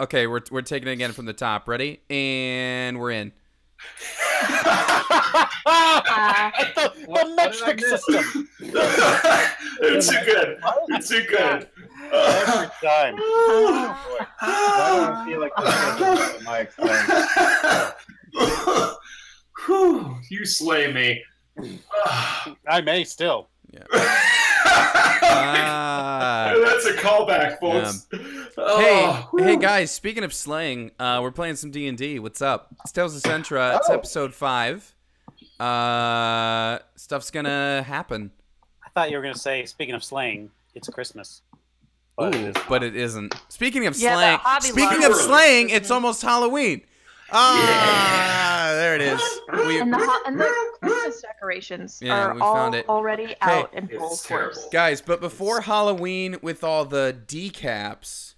Okay, we're taking it again from the top. Ready? And we're in. The metric system. It's too good. It's too good. Every time. Oh, boy. Why do I feel like this is my expense? Whew, you slay me. I may still. Yeah. That's a callback, folks. Hey guys! Speaking of slaying, we're playing some D&D. What's up? It's Tales of Sentra. It's episode 5. Stuff's gonna happen. I thought you were gonna say, speaking of slaying, it's Christmas. But it isn't. Speaking of Yeah, slaying, it's almost Halloween. There it is. And the Christmas decorations are all already out in full force. Guys, but before Halloween with all the decaps,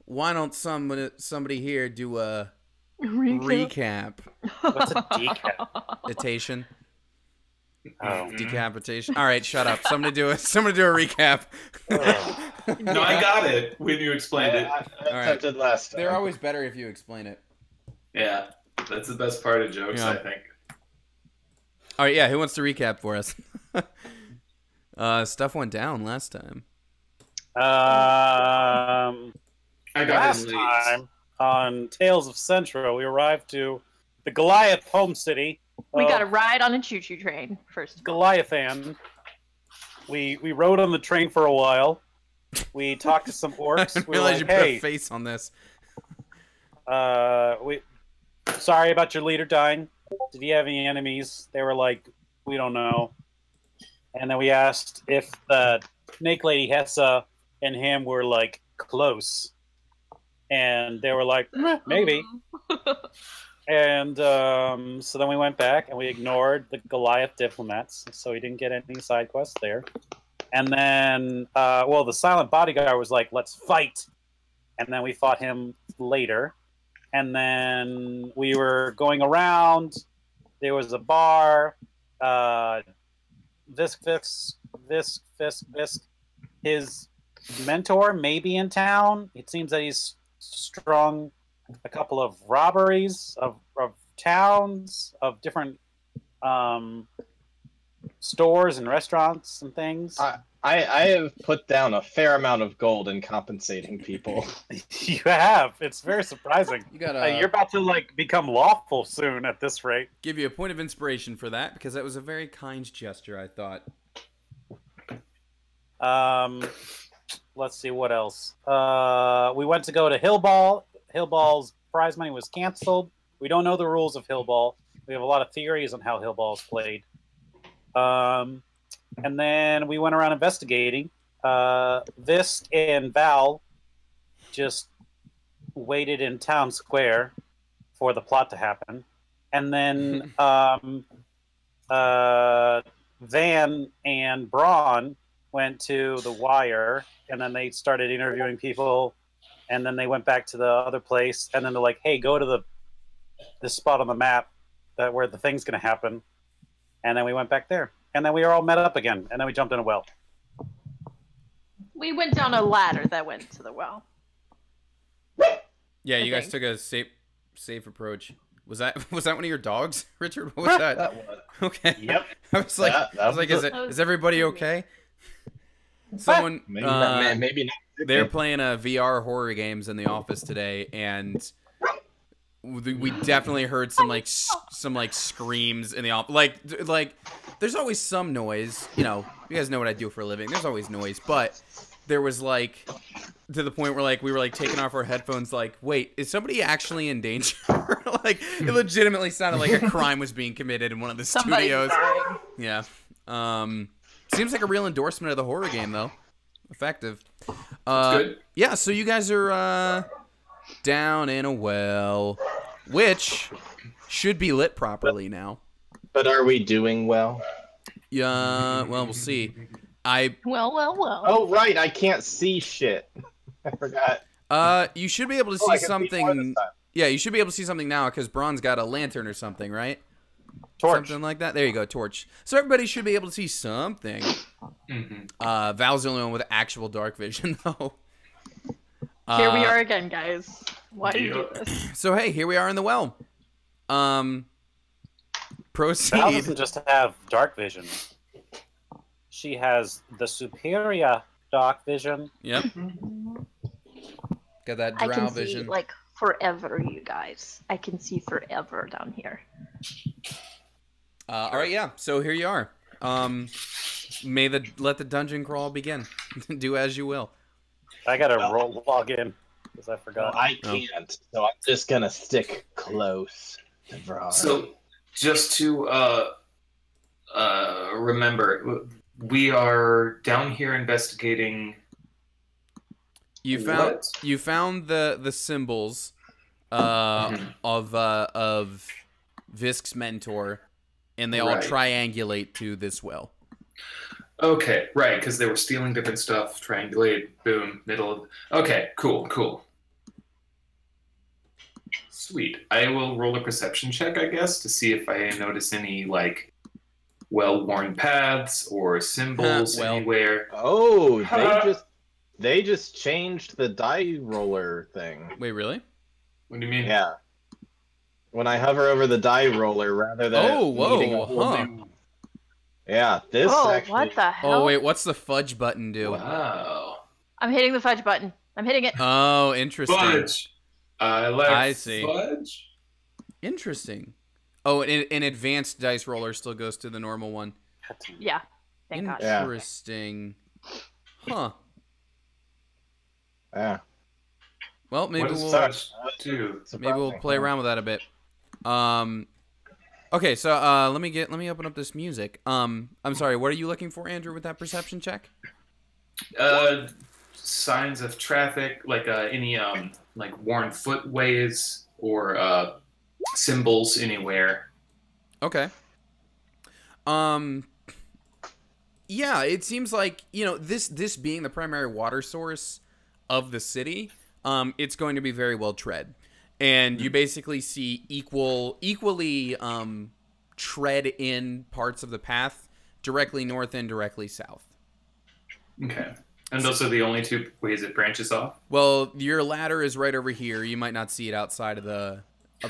why don't somebody here do a recap? What's a decap? Decapitation. All right, shut up. Somebody do a recap. No, I got it when you explained it. I attempted last time. They're always better if you explain it. Yeah, that's the best part of jokes, I think. All right, yeah. Who wants to recap for us? Stuff went down last time. I got last time on Tales of Sentra, we arrived to the Goliath home city. We got a ride on a choo-choo train first. Goliathan. We rode on the train for a while. We talked to some orcs. I didn't we were realize like, you hey, put a face on this. Sorry about your leader dying. Did he have any enemies? They were like, we don't know. And then we asked if the snake lady Hessa and him were like close. And they were like, maybe. And so then we went back and we ignored the Goliath diplomats, so we didn't get any side quests there. And then, the silent bodyguard was like, let's fight. And then we fought him later. And then we were going around. There was a bar. Visk. His mentor may be in town. It seems that he's strung a couple of robberies of towns, of different stores and restaurants and things. I have put down a fair amount of gold in compensating people. You have. It's very surprising. You're about to become lawful soon at this rate. Give you a point of inspiration for that, because that was a very kind gesture, I thought. Let's see what else. We went to go to Hillball. Hillball's prize money was canceled. We don't know the rules of Hillball. We have a lot of theories on how Hillball is played. And then we went around investigating. Visk and Val just waited in town square for the plot to happen. And then Van and Braun went to the Wire, and then they started interviewing people, and then they went back to the other place, and then they're like, hey, go to this spot on the map where the thing's going to happen. And then we went back there. And then we all met up again, and then we jumped in a well. We went down a ladder that went to the well. Yeah, you guys took a safe approach. Was that one of your dogs, Richard? What was that? That was. Okay. Yep. I was like, is everybody okay? Someone maybe not. They're playing VR horror games in the office today, and we definitely heard some screams in the office. Like there's always some noise. You know, you guys know what I do for a living. There's always noise, but there was to the point where we were taking off our headphones. Wait, is somebody actually in danger? It legitimately sounded like a crime was being committed in one of the studios. Yeah. Seems like a real endorsement of the horror game, though. Effective. Good. Yeah, so you guys are down in a well, which should be lit properly now. But are we doing well? Yeah, well, we'll see. Well. Oh, right, I can't see shit. I forgot. You should be able to see something. Yeah, you should be able to see something now, because Braun's got a lantern or something, right? Torch. Something like that. There you go, torch. So everybody should be able to see something. Val's the only one with actual dark vision, though. Here we are again, guys. Why do you do this? So hey, here we are in the well. Val Proceed. doesn't just have dark vision. She has the superior dark vision. Yep. Got that I drow can vision. see like forever, you guys. I can see forever down here. All right, yeah. So here you are. Let the dungeon crawl begin. Do as you will. I gotta log in because I forgot. I can't, so I'm just gonna stick close to Vron. So, just to remember, we are down here investigating. You found the symbols of Visk's mentor, and they all triangulate to this well. Okay, right, because they were stealing different stuff, triangulate, boom, middle. Okay, cool. Sweet. I will roll a perception check, I guess, to see if I notice any, like, well-worn paths or symbols anywhere. Oh, they just changed the die roller thing. Wait, really? What do you mean? Yeah. When I hover over the die roller, rather than needing a whole new... Yeah, this actually... what the hell? Oh, wait, what's the fudge button do? Wow. I'm hitting the fudge button. I'm hitting it. Oh, interesting. Fudge! I see. Fudge? Interesting. Oh, an advanced dice roller still goes to the normal one. Yeah. Thank God. Interesting. Huh. Yeah. Well, maybe we'll play around with that a bit. Okay, so let me open up this music. I'm sorry, what are you looking for, Andrew, with that perception check? Signs of traffic, like any like worn footways or symbols anywhere. Okay. Yeah, it seems like, this being the primary water source of the city, it's going to be very well tread. And you basically see equally tread in parts of the path directly north and directly south. Okay. And those are the only two ways it branches off? Well, your ladder is right over here. You might not see it outside of the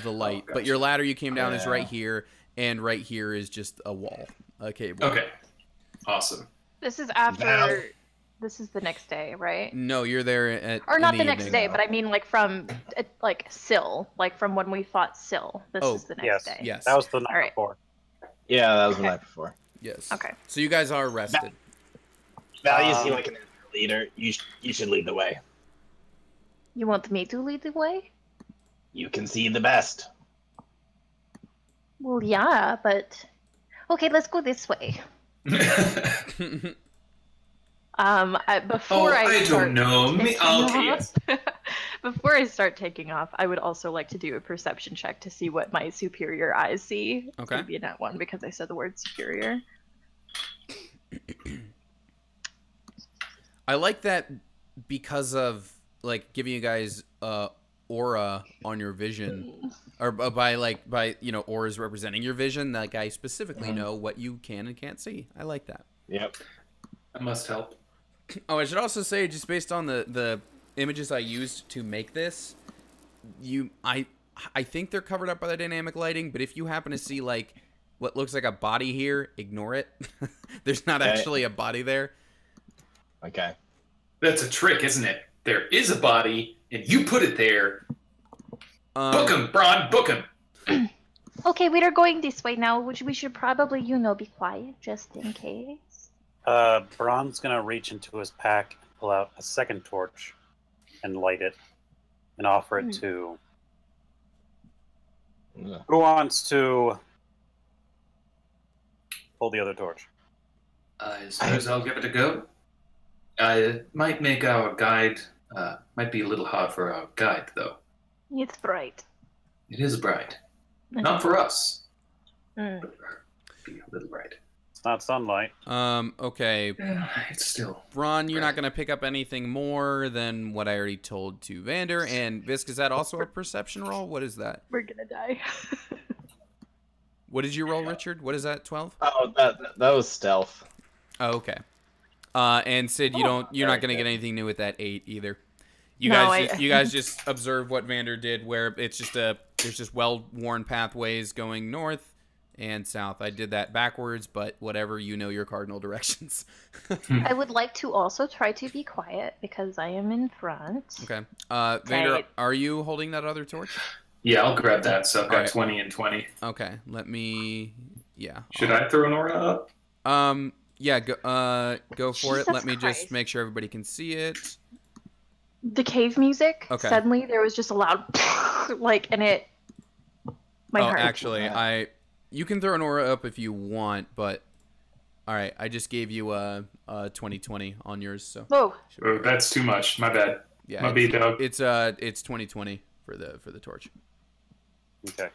light. But your ladder you came down is right here, and right here is just a wall, a cable. Okay. Awesome. This is after... This is the next day, right? No, you're there at... Or not the next day, but I mean like from, like, Syl. Like from when we fought Syl. This is the next day. Yes. That was the night before. Yeah, that was the night before. Yes. Okay. So you guys are rested. Val, you seem like an leader. You should lead the way. You want me to lead the way? You can see the best. Well, yeah, but... Okay, let's go this way. Before I don't know. Before I start taking off, I would also like to do a perception check to see what my superior eyes see. Okay. Maybe a nat 1 because I said the word superior. I like that because of like giving you guys aura on your vision, or by auras representing your vision. Like I specifically know what you can and can't see. I like that. Yep. That must help. Oh, I should also say, just based on the images I used to make this, I think they're covered up by the dynamic lighting, but if you happen to see like what looks like a body here, ignore it. There's not actually a body there. Okay. That's a trick, isn't it? There is a body, and you put it there. Book him, Braun, book him. Okay, we are going this way now, which we should probably, be quiet, just in case. Braun's gonna reach into his pack, pull out a second torch, and light it, and offer it to... Who wants to hold the other torch? I suppose I'll give it a go. It might make our guide... might be a little hard for our guide, though. It's bright. It is bright. Not for us. Mm. But be a little bright. It's not sunlight. Okay. It's still... Ron, you're not going to pick up anything more than what I already told to Vander. And Visk, is that also a perception roll? What is that? We're gonna die. What did you roll, Richard? What is that, 12? Oh, that was stealth. Oh, okay. And Sid, you're not going to get anything new with that 8 either. You guys just observe what Vander did, where it's just there's just well-worn pathways going north and south. I did that backwards, but whatever, you know your cardinal directions. I would like to also try to be quiet because I am in front. Okay. Vander, are you holding that other torch? Yeah, I'll grab that. So I've got 20 and 20. Okay, let me. Yeah. Should I throw an aura up? Yeah. Go for it. Let me Christ. just make sure everybody can see it. The cave music. Okay. Suddenly there was just a loud, and it. My heart. Actually, you can throw an aura up if you want, but all right, I just gave you a 20/20 on yours, so. Oh. That's too much. My bad. Yeah. My bad, dog. It's 20/20 for the torch. Okay.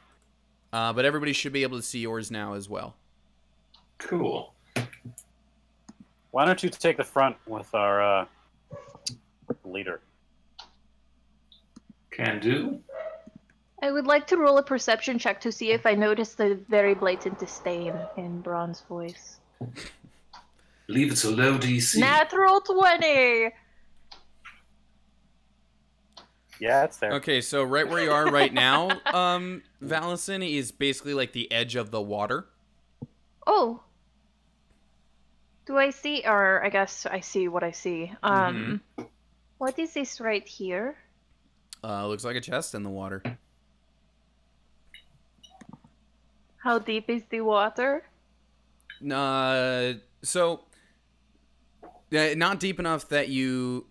But everybody should be able to see yours now as well. Cool. Why don't you take the front with our leader? Can do. I would like to roll a perception check to see if I notice the very blatant disdain in Braun's voice. Leave it to low DC. Natural 20! Yeah, it's there. Okay, so right where you are right now, Valison is basically like the edge of the water. Oh. Do I see, or I guess I see what I see. What is this right here? Looks like a chest in the water. How deep is the water? So not deep enough that you.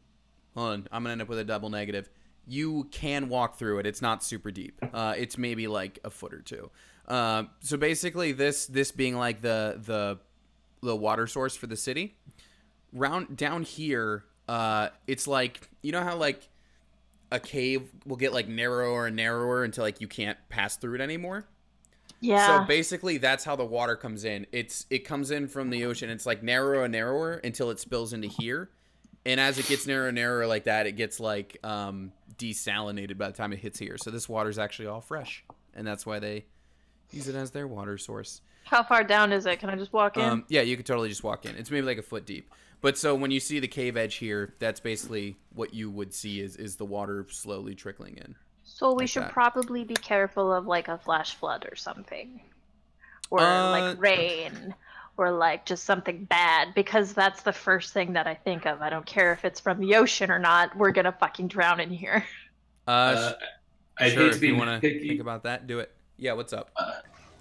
Hold on, I'm gonna end up with a double negative. You can walk through it. It's not super deep. It's maybe like a foot or two. So basically, this being like the water source for the city. Down here, it's like, you know how like a cave will get like narrower and narrower until like you can't pass through it anymore. Yeah. So basically, that's how the water comes in. It comes in from the ocean. It's like narrower and narrower until it spills into here. And as it gets narrower and narrower like that, it gets like desalinated by the time it hits here. So this water's actually all fresh, and that's why they use it as their water source. How far down is it? Can I just walk in? Yeah, you could totally just walk in. It's maybe like a foot deep. But so when you see the cave edge here, that's basically what you would see is the water slowly trickling in. So we should probably be careful of like a flash flood or something. Or like rain. Or like just something bad, because that's the first thing that I think of. I don't care if it's from the ocean or not. We're gonna fucking drown in here. I sure, hate to if be you want to picky, think about that, do it. Yeah, what's up?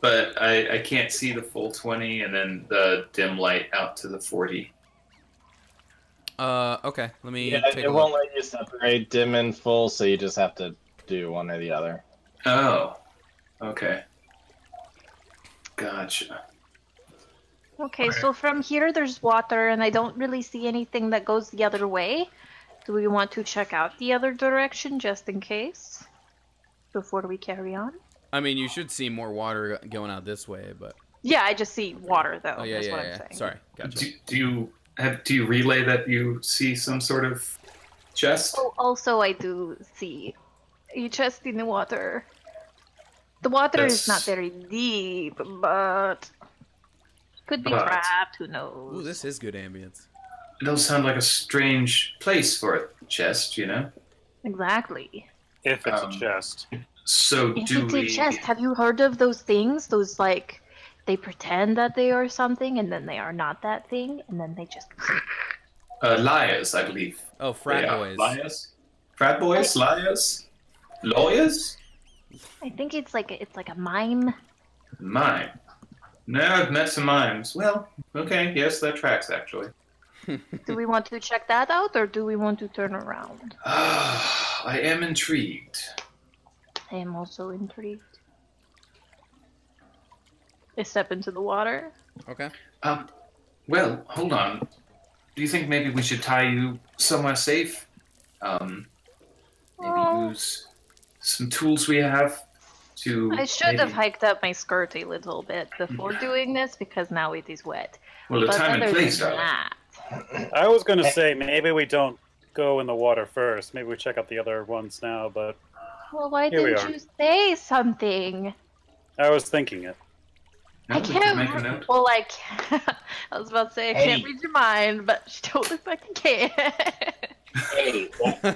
But I can't see the full 20 and then the dim light out to the 40. Okay, let me take a it look. won't let you separate dim and full, so you just have to do one or the other. Oh, okay. Gotcha. Okay, so from here there's water, and I don't really see anything that goes the other way. Do we want to check out the other direction just in case? Before we carry on? I mean, you should see more water going out this way, but... Yeah, I just see water, though. Oh, yeah, is yeah, what yeah. I'm saying. Sorry, gotcha. Do you relay that you see some sort of chest? Oh, also I do see a chest in the water. The water is not very deep, but... Could be trapped, who knows? Ooh, this is good ambience. It does sound like a strange place for a chest, you know? Exactly. If it's a chest. So If do it's we... a chest, have you heard of those things? Those, like, they pretend that they are something, and then they are not that thing, and then they just... liars, I believe. Oh, frat boys. Liars? Frat boys? Liars? Lawyers? I think it's like a mime. Mime. No, I've met some mimes. Well, okay, yes, that tracks, actually. Do we want to check that out, or do we want to turn around? I am intrigued. I am also intrigued. I step into the water. Okay. Well, hold on. Do you think maybe we should tie you somewhere safe? Maybe use some tools we have to... I should have hiked up my skirt a little bit before doing this, because now it is wet. Well, the time and place, I was going to say, maybe we don't go in the water first. Maybe we check out the other ones now, but... Well, why didn't you say something? I was thinking it. I can't... Well, like... I was about to say, I can't read your mind, but she totally fucking can. Hey,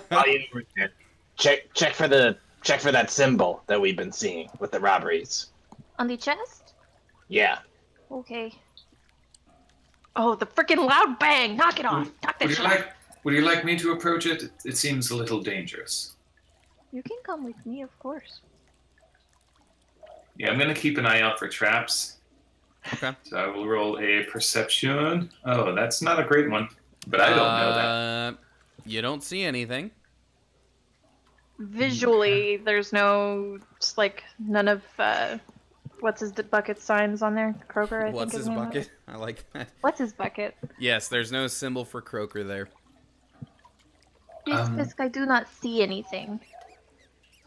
while you were there, check for that symbol that we've been seeing with the robberies. On the chest? Yeah. Okay. Oh, the freaking loud bang! Knock it off! Knock that shit off! Would you like me to approach it? It seems a little dangerous. You can come with me, of course. Yeah, I'm gonna keep an eye out for traps. Okay. So I will roll a perception. Oh, that's not a great one, but I don't know that. You don't see anything. Visually, there's no, just like, none of, what's his bucket signs on there? Kroger, I think. What's his bucket? I like that. What's his bucket? Yes, there's no symbol for Croaker there. Yes, Fisk, I do not see anything.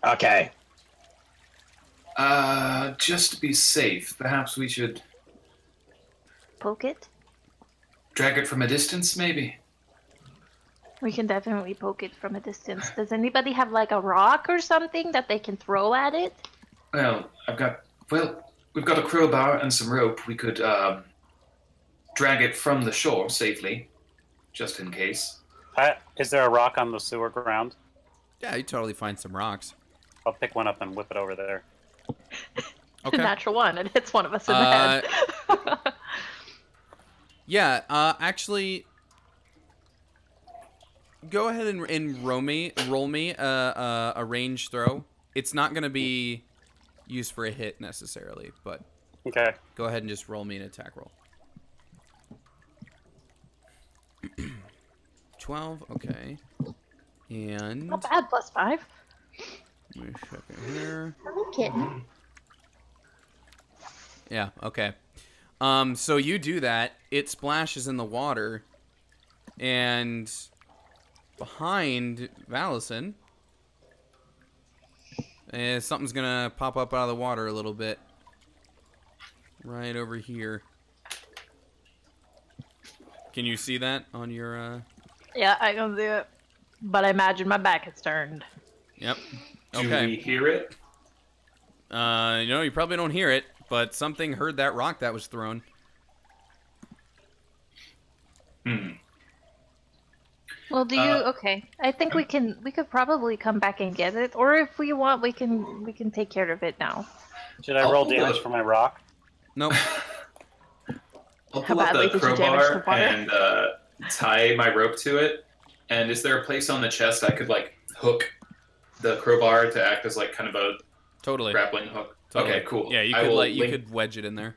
Okay. Just to be safe, perhaps we should Poke it? drag it from a distance, maybe? We can definitely poke it from a distance. Does anybody have, like, a rock or something that they can throw at it? Well, we've got a crowbar and some rope. We could, drag it from the shore safely, just in case. Is there a rock on the sewer ground? Yeah, you totally find some rocks. I'll pick one up and whip it over there. Okay. Natural one. It hits one of us in the head. Yeah, actually, go ahead and roll me a range throw. It's not going to be used for a hit necessarily, but Okay. go ahead and just roll me an attack roll. 12, okay. And Not bad, +5. give me a second here. I'm kidding. Yeah, okay. So you do that, it splashes in the water, and behind Valison, something's gonna pop up out of the water a little bit. Right over here. Can you see that on your, Yeah, I can do it. But I imagine my back is turned. Yep. Do Okay. we hear it? You probably don't hear it, but something heard that rock that was thrown. Well, do you? Okay, I think we could probably come back and get it, or if we want, we can take care of it now. Should I roll damage for my rock? Nope. I'll How pull out badly the did you damage the crowbar water? and tie my rope to it. And is there a place on the chest I could, like, hook the crowbar to act as, like, kind of a Totally. grappling hook? Totally. Okay, cool. Yeah, you I could will you link- could wedge it in there.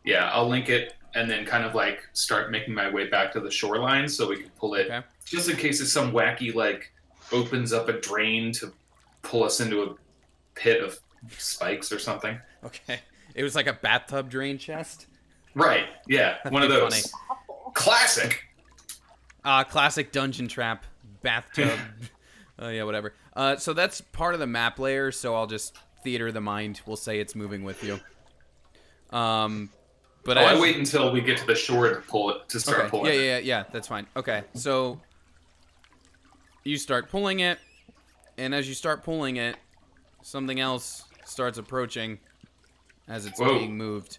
Yeah, I'll link it and then kind of, like, start making my way back to the shoreline so we can pull it. Okay. Just in case it's some wacky, like, opens up a drain to pull us into a pit of spikes or something. Okay. It was like a bathtub drain chest. Right, yeah, one of That'd be those. Classic! Classic dungeon trap bathtub. Yeah, whatever. So that's part of the map layer, so I'll just theater the mind. We'll say it's moving with you. But I wait until we get to the shore to pull it, to start okay. pulling it. Yeah, that's fine. Okay, so you start pulling it, and as you start pulling it, something else starts approaching as it's Whoa. being moved.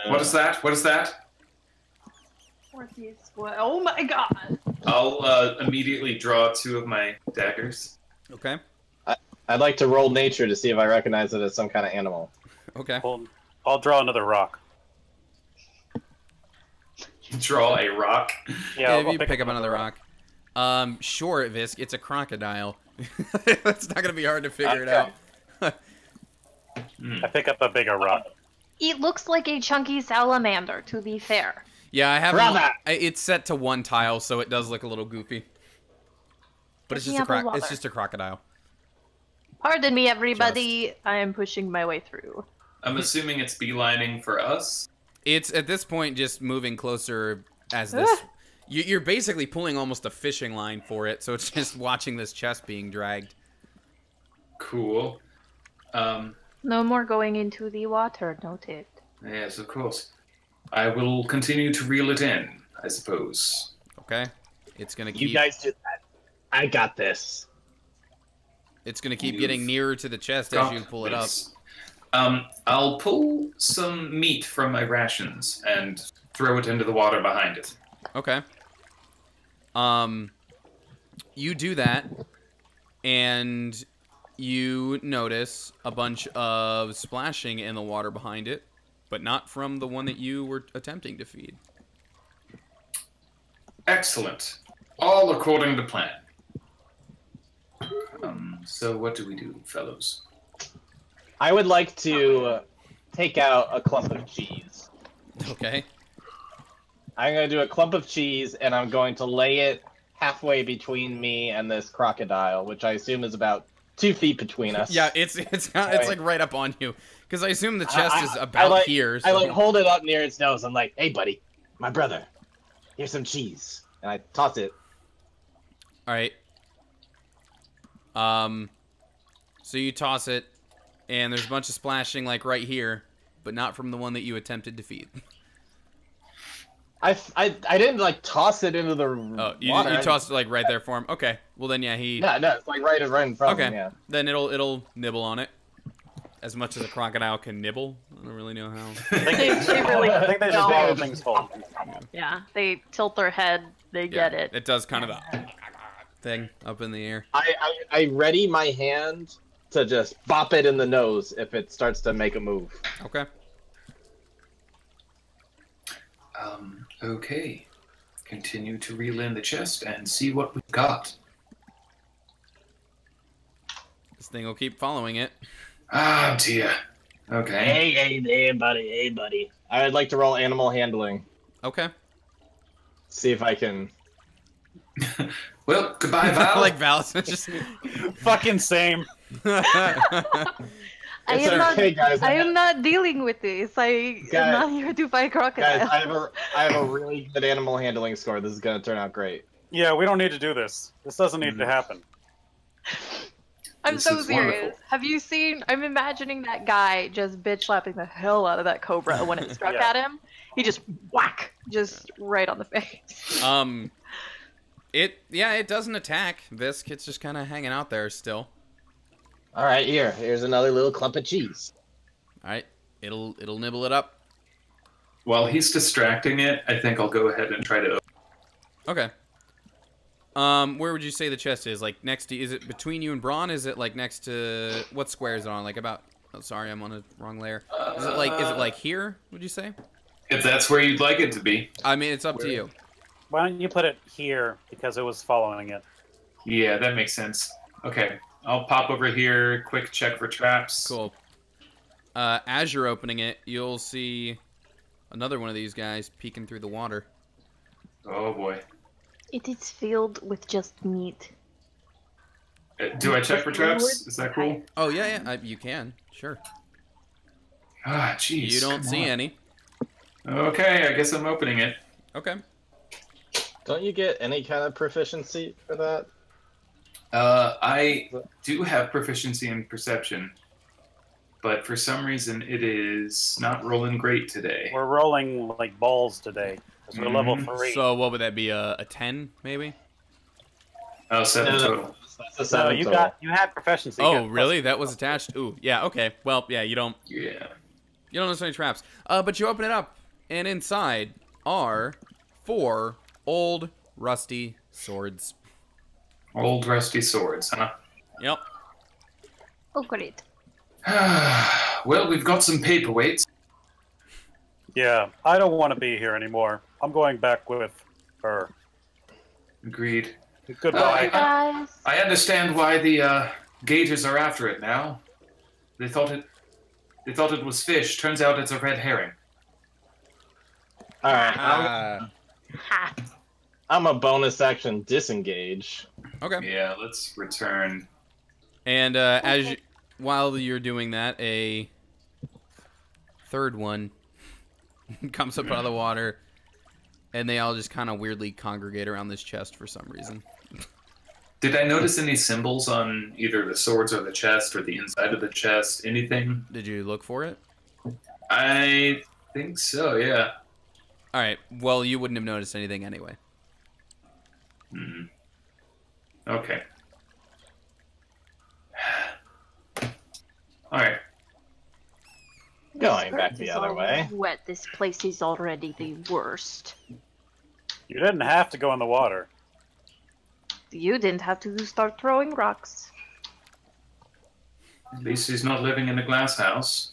What is that? What is that? Oh my god! I'll immediately draw 2 of my daggers. Okay. I'd like to roll nature to see if I recognize it as some kind of animal. Okay. I'll draw another rock. Draw a rock. Yeah, if you pick up another rock. Sure, Visk, it's a crocodile. That's not gonna be hard to figure it out. I pick up a bigger rock. It looks like a chunky salamander, to be fair. Yeah, I have. Brother! It's set to 1 tile, so it does look a little goofy. But it's just it's just a crocodile. Pardon me, everybody. I am pushing my way through. I'm assuming it's beelining for us. It's at this point just moving closer as this. You're basically pulling almost a fishing line for it, so it's just watching this chest being dragged. Cool. No more going into the water, noted. Yes, of course. I will continue to reel it in, I suppose. Okay. It's gonna keep. You guys do that. I got this. It's gonna keep getting nearer to the chest as you pull it up. I'll pull some meat from my rations and throw it into the water behind it. Okay. You do that, and you notice a bunch of splashing in the water behind it, but not from the one that you were attempting to feed. Excellent. All according to plan. So what do we do, fellows? I would like to take out a clump of cheese. Okay. I'm going to do a clump of cheese, and I'm going to lay it halfway between me and this crocodile, which I assume is about 2 feet between us. Yeah, it's like right up on you, because I assume the chest is about here. So. I like hold it up near its nose. I'm like, "Hey, buddy, my brother, here's some cheese," and I toss it. All right. So you toss it, and there's a bunch of splashing like right here, but not from the one that you attempted to feed. I didn't like toss it into the you water. You tossed it like right there for him. Okay. Well then, yeah, he. No, it's like right in front of him. Yeah. Then it'll nibble on it, as much as a crocodile can nibble. I don't really know how. I think they just follow things whole. Yeah, they tilt their head. They get it. It does kind of a thing up in the air. I ready my hand to just bop it in the nose if it starts to make a move. Okay. Okay. Continue to reel in the chest and see what we've got. This thing will keep following it. Ah, dear. Okay. Hey, buddy. I would like to roll animal handling. Okay. See if I can. Well, goodbye, Val. Like Val's just fucking same. I am not dealing with this. I am not here to fight crocodiles. Guys, I have a really good animal handling score. This is gonna turn out great. Yeah, we don't need to do this. This doesn't need to happen. I'm This so is serious. wonderful. Have you seen? I'm imagining that guy just bitch slapping the hell out of that cobra when it struck Yeah. at him. He just whack, just right on the face. It doesn't attack Visk. It's just kind of hanging out there still. All right, here's another little clump of cheese. All right, it'll nibble it up. While he's distracting it, I think I'll go ahead and try to. Okay. Where would you say the chest is? Like next to? Is it between you and Braun? Is it like next to? What square is it on? Like about? Oh, sorry, I'm on a wrong layer. Is it like here? Would you say? If that's where you'd like it to be. I mean, it's up to you. Why don't you put it here because it was following it? Yeah, that makes sense. Okay, I'll pop over here. Quick check for traps. Cool. As you're opening it, you'll see another one of these guys peeking through the water. Oh boy. It is filled with just meat. Do I check for traps? Is that cool? Oh yeah. You can. Sure. Ah, jeez. You don't see any. Okay, I guess I'm opening it. Okay. Don't you get any kind of proficiency for that? I do have proficiency in perception, but for some reason it is not rolling great today. We're rolling like balls today because we're level 3. So what would that be? A 10 maybe? Oh, 7 total. That's a So 7 total. you had proficiency. You Oh got really? plus- That was attached. Ooh yeah. Okay. Well yeah. You don't notice any traps. But you open it up, and inside are 4 old rusty swords. Old rusty swords, huh? Yep. Oh, great. Well, we've got some paperweights. Yeah, I don't want to be here anymore. I'm going back with her. Agreed. Goodbye. Guys. I understand why the gauges are after it now. They thought it was fish. Turns out it's a red herring. All right, Ha. I'm a bonus action disengage. Okay. Yeah, let's return. And while you're doing that, a third one comes up out of the water, and they all just kind of weirdly congregate around this chest for some reason. Did I notice any symbols on either the swords or the chest or the inside of the chest? Anything? Did you look for it? I think so, yeah. All right. Well, you wouldn't have noticed anything anyway. Okay. Alright. Going back the other way. Wet. This place is already the worst. You didn't have to go in the water. you didn't have to start throwing rocks. At least he's not living in a glass house.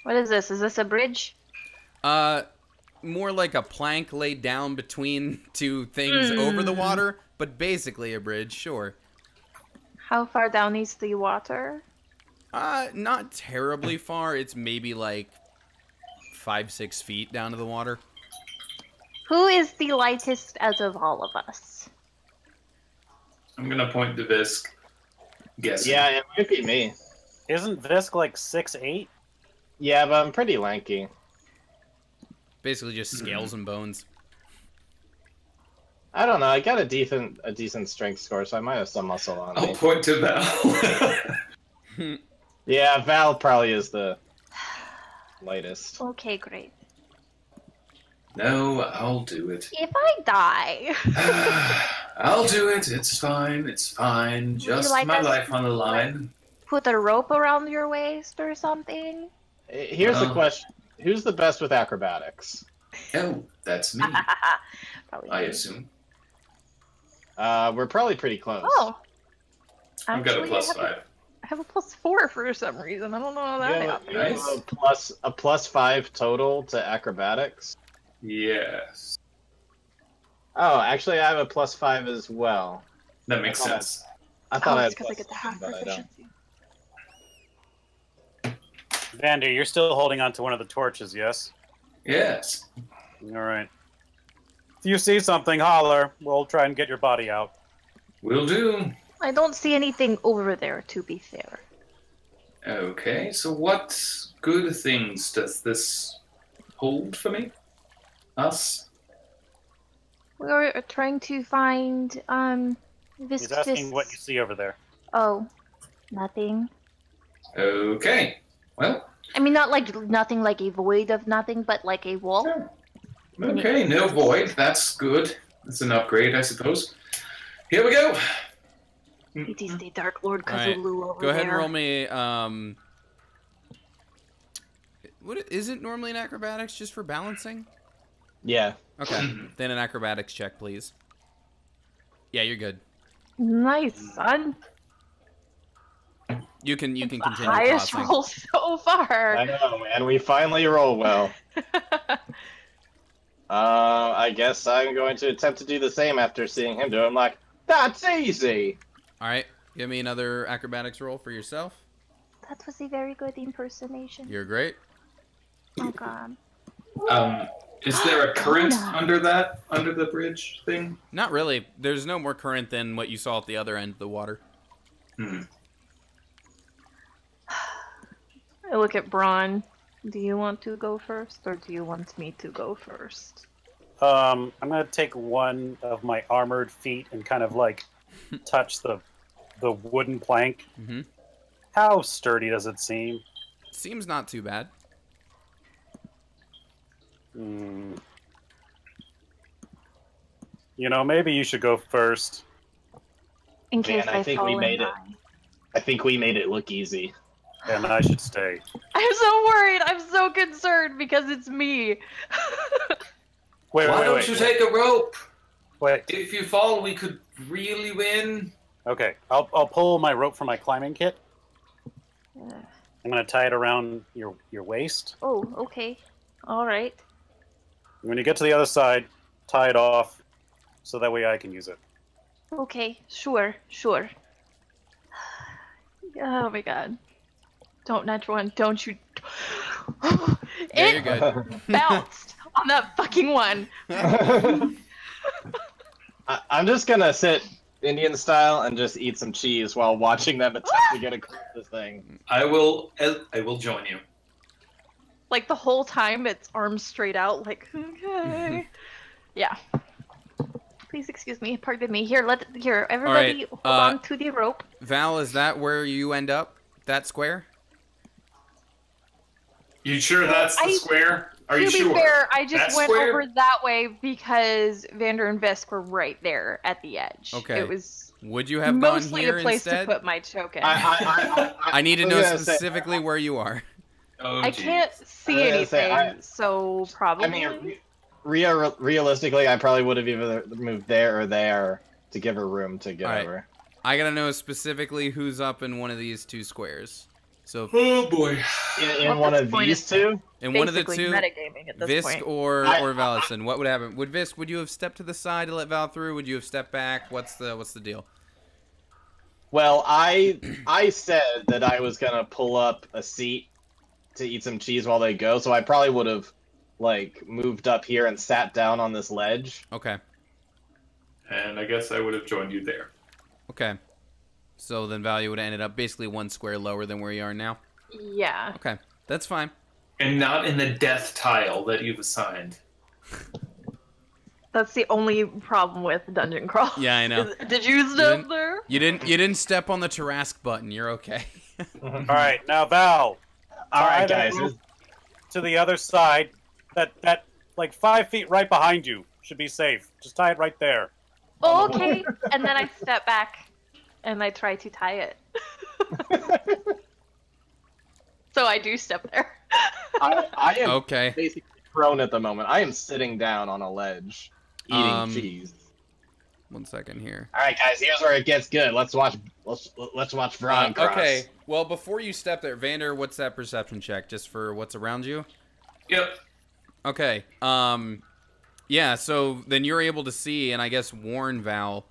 What is this? Is this a bridge? More like a plank laid down between two things over the water, but basically a bridge, sure. How far down is the water? Not terribly far. It's maybe like 5-6 feet down to the water. Who is the lightest out of all of us? I'm gonna point to Visk. Guessing. Yeah, it might be me. Isn't Visk like 6'8"? Yeah, but I'm pretty lanky. Basically just scales and bones. I don't know. I got a decent strength score, so I might have some muscle on I'll me. point to Val. Yeah, Val probably is the lightest. Okay, great. No, I'll do it. If I die, I'll do it. It's fine. It's fine. Just like my us life on the to, line. put a rope around your waist or something? Here's the question: who's the best with acrobatics? Oh, that's me. Probably I me. assume. We're probably pretty close. Oh. I've got a Actually, plus I have 5. I have a +4 for some reason. I don't know how that Yeah, happened. you have Nice. a +5 total to acrobatics. Yes. Oh, actually, I have a +5 as well. That makes I thought sense. I thought I had it's because I get the half but I don't. proficiency. Vander, you're still holding on to one of the torches, yes? Yes. All right. If you see something, holler. We'll try and get your body out. Will do. I don't see anything over there, to be fair. Okay, so what good things does this hold for me? Us? We're trying to find, this He's asking what you see over there. Oh, nothing. Okay. Well, I mean, not like nothing like a void of nothing, but like a wall. okay, no void. That's good. That's an upgrade, I suppose. Here we go. It is the Dark Lord Alright, Cthulhu over go ahead and there. roll me, what is it normally in acrobatics just for balancing? Yeah. Okay, then an acrobatics check, please. Yeah, you're good. Nice, son. You can The continue highest crossing. roll so far. I know, man. We finally roll well. I guess I'm going to attempt to do the same after seeing him do it. I'm like, that's easy. All right, give me another acrobatics roll for yourself. That was a very good impersonation. You're great. Oh god. Is there a current under the bridge thing? Not really. There's no more current than what you saw at the other end of the water. I look at Braun. Do you want to go first, or do you want me to go first? I'm gonna take one of my armored feet and kind of like touch the wooden plank. Mm-hmm. How sturdy does it seem? Seems not too bad. You know, maybe you should go first. In case Man, I I think fall we and made it. die. I think we made it look easy. And I should stay. I'm so worried. I'm so concerned because it's me. Wait, Why wait, don't wait. you take a rope? Wait. If you fall, we could really win. Okay, I'll pull my rope from my climbing kit. Uh, I'm gonna tie it around your waist. oh, okay. All right. When you get to the other side, tie it off, so that way I can use it. Okay. Sure. Sure. Oh my god. Don't natural one. Don't you? Yeah, It you're good. bounced on that fucking one. I'm just gonna sit Indian style and just eat some cheese while watching them attempt to get across this thing. I will join you. Like the whole time, it's arms straight out. Like okay. Yeah. Please excuse me. Pardon me. Here, everybody right, hold on to the rope. Val, is that where you end up? That square? You sure that's the square? Are you To be sure? fair, I just That went square? over that way because Vander and Visk were right there at the edge. Okay. It was Would you have gone mostly here a place instead? to put my token. I need to was know gonna say- specifically where you are. Oh, I geez. can't see I was gonna say, anything, so probably. I mean, realistically, I probably would have either moved there or there to give her room to get All right. over. I gotta know specifically who's up in one of these two squares. So Oh boy. In one of these two? in one of the Basically two, metagaming at this Visk point. or I- Valison, what would happen? Would Visk, would you have stepped to the side to let Val through? Would you have stepped back? What's the deal? Well, I said that I was gonna pull up a seat to eat some cheese while they go, so I probably would have like moved up here and sat down on this ledge. Okay. And I guess I would have joined you there. Okay. So then Value would have ended up basically one square lower than where you are now. Yeah. Okay. That's fine. And not in the death tile that you've assigned. That's the only problem with Dungeon Crawl. Yeah, I know. Did you step didn't- there? You didn't step on the Tarrasque button. You're okay. All right, now Val. All right, tie that guys. rope to the other side. That like 5 feet right behind you should be safe. Just tie it right there. Oh, okay. And then I step back and I try to tie it. So I do step there. I am Okay. basically prone at the moment. I am sitting down on a ledge, eating cheese. 1 second here. All right, guys. Here's where it gets good. Let's watch Vron cross. Okay. Well, before you step there, Vander, what's that perception check just for what's around you? Yep. Okay. Yeah, so then you're able to see and I guess warn Val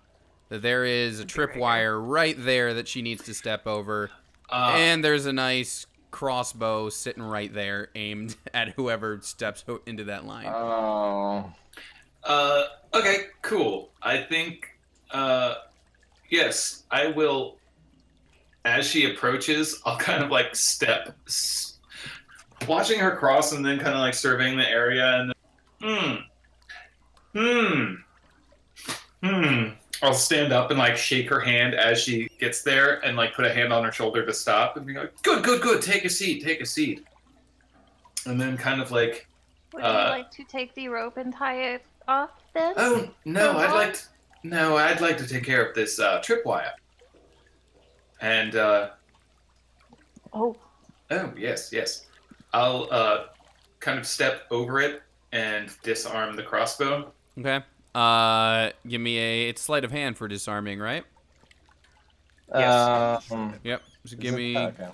that there is a tripwire right there that she needs to step over. And there's a nice crossbow sitting right there aimed at whoever steps into that line. Oh. Okay, cool. I think, yes, I will, as she approaches, I'll kind of like watching her cross and then kind of like surveying the area and I'll stand up and like shake her hand as she gets there and like put a hand on her shoulder to stop and be like, good, take a seat. And then kind of like, Would you like to take the rope and tie it off then? oh, no, Or I'd like to take care of this tripwire. And, Oh, yes. I'll kind of step over it and disarm the crossbow. Okay. Give me a sleight of hand for disarming, right? Yes. Yep. So give me. Okay.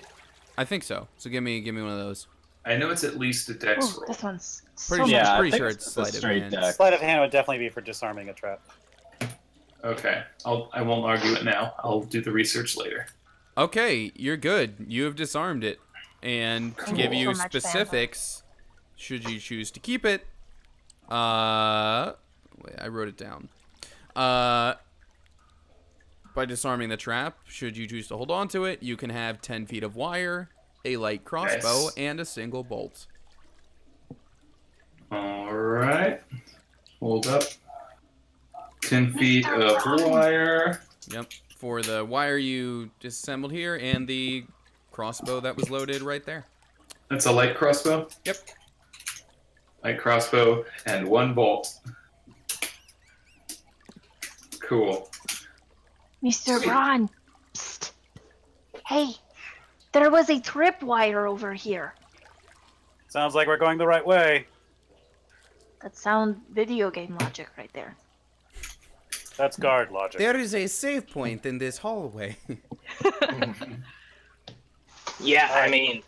I think so. So give me one of those. I know it's at least a dex oh roll. this one's Pretty so sure, much. I pretty think sure it's it's a sleight of straight hand. dex. Sleight of hand would definitely be for disarming a trap. Okay, I won't argue it now. I'll do the research later. Okay, you're good. You have disarmed it, and to give you So much specifics, should you choose to keep it, wait, I wrote it down. By disarming the trap, should you choose to hold on to it, you can have 10 feet of wire, a light crossbow, Nice. and a single bolt. All right, hold up. 10 feet of wire. Yep, for the wire you disassembled here, and the crossbow that was loaded right there. That's a light crossbow. Yep. Light crossbow and 1 bolt. Cool. Mr. Sweet. Braun. Psst. Hey, there was a tripwire over here. Sounds like we're going the right way. That sound video game logic right there. That's guard logic. There is a save point in this hallway. Yeah, I mean,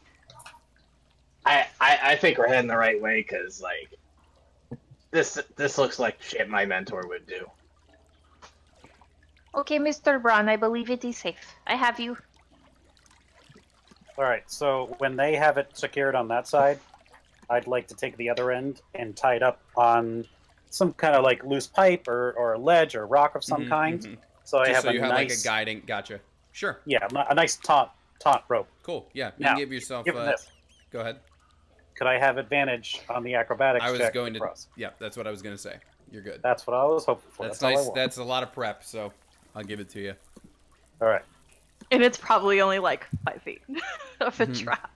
I think we're heading the right way because like this looks like shit my mentor would do. Okay, Mr. Braun, I believe it is safe. I have you. All right, so when they have it secured on that side, I'd like to take the other end and tie it up on some kind of like loose pipe or a ledge or rock of some kind. So I Just have so a you have nice, like a guiding. Gotcha. Sure. yeah, a nice taunt rope. Cool. Yeah. You Now, can give yourself. Given this, Go ahead. could I have advantage on the acrobatics I was check going to. cross? Yeah, that's what I was going to say. You're good. That's what I was hoping for. That's all I nice. want. That's a lot of prep, so I'll give it to you. All right. And it's probably only like 5 feet of a trap.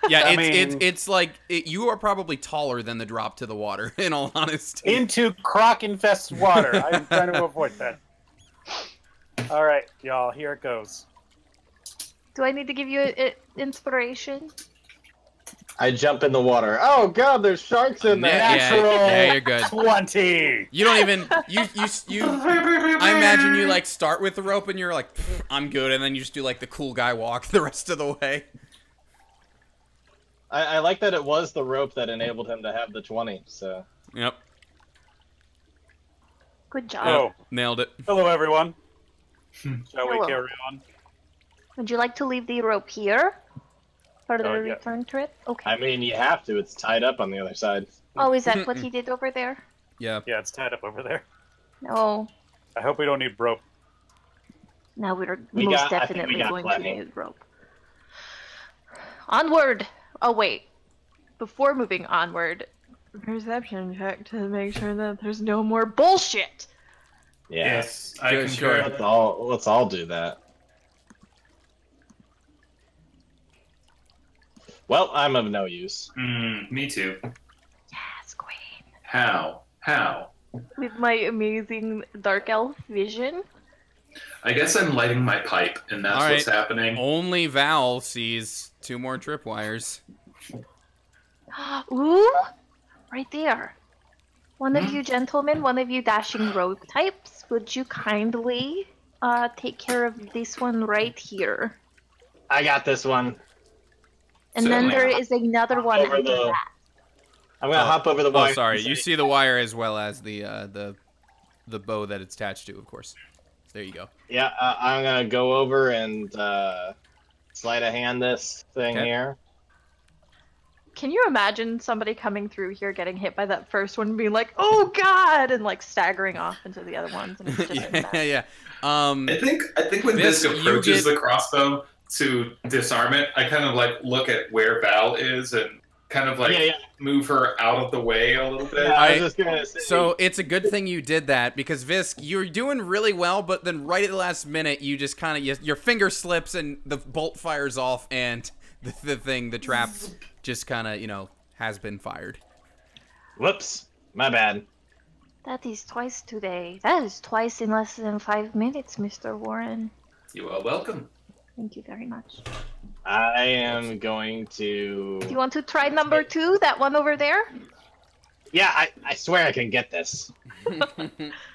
Yeah, I it's like you are probably taller than the drop to the water. In all honesty. Into croc-infested water. I'm trying to avoid that. All right, y'all. Here it goes. Do I need to give you inspiration? I jump in the water. Oh god, there's sharks in there. Yeah, you're good. 20. You don't even you. I imagine you like start with the rope and you're like, I'm good, and then you just do like the cool guy walk the rest of the way. I like that it was the rope that enabled him to have the 20. So. Yep. Good job. Oh, Nailed it. hello everyone. Shall Hello. we carry on? Would you like to leave the rope here for the Yeah. return trip? Okay. I mean, you have to. It's tied up on the other side. Oh, is that what he did over there? Yeah. Yeah, it's tied up over there. No. I hope we don't need rope. Now we're We most got- I think we definitely got going plenty. to need rope. Onward! Oh, wait. Before moving onward, perception check to make sure that there's no more bullshit! Yeah. Yes, I Good, concur. sure. Let's all do that. Well, I'm of no use. Me too. Yes, queen. How? With my amazing dark elf vision. I guess I'm lighting my pipe, and that's All what's right. happening. Only Val sees 2 more tripwires. Ooh! Right there. One of you gentlemen, one of you dashing rogue types, would you kindly take care of this one right here? I got this one. And then Certainly. there is another one Over after the- that. I'm gonna hop over the wire. Oh, sorry. You see the wire as well as the bow that it's attached to, of course. There you go. Yeah, I'm gonna go over and sleight of hand this thing Okay. here. Can you imagine somebody coming through here getting hit by that first one and being like, oh god, and like staggering off into the other ones? And it's just a mess. yeah. I think when Vis, Visk you approaches get- the crossbow to disarm it, I kind of like look at where Val is and kind of like Yeah. move her out of the way a little bit. Yeah, I was I- just gonna say. So it's a good thing you did that because Visk, you're doing really well, but then right at the last minute, you just kind of your finger slips and the bolt fires off, and the trap, just kind of has been fired. Whoops, my bad. That is twice today. That is twice in less than 5 minutes, Mr. Warren. You are welcome. Thank you very much. I am going to. Do you want to try number 2, that one over there? Yeah, I swear I can get this.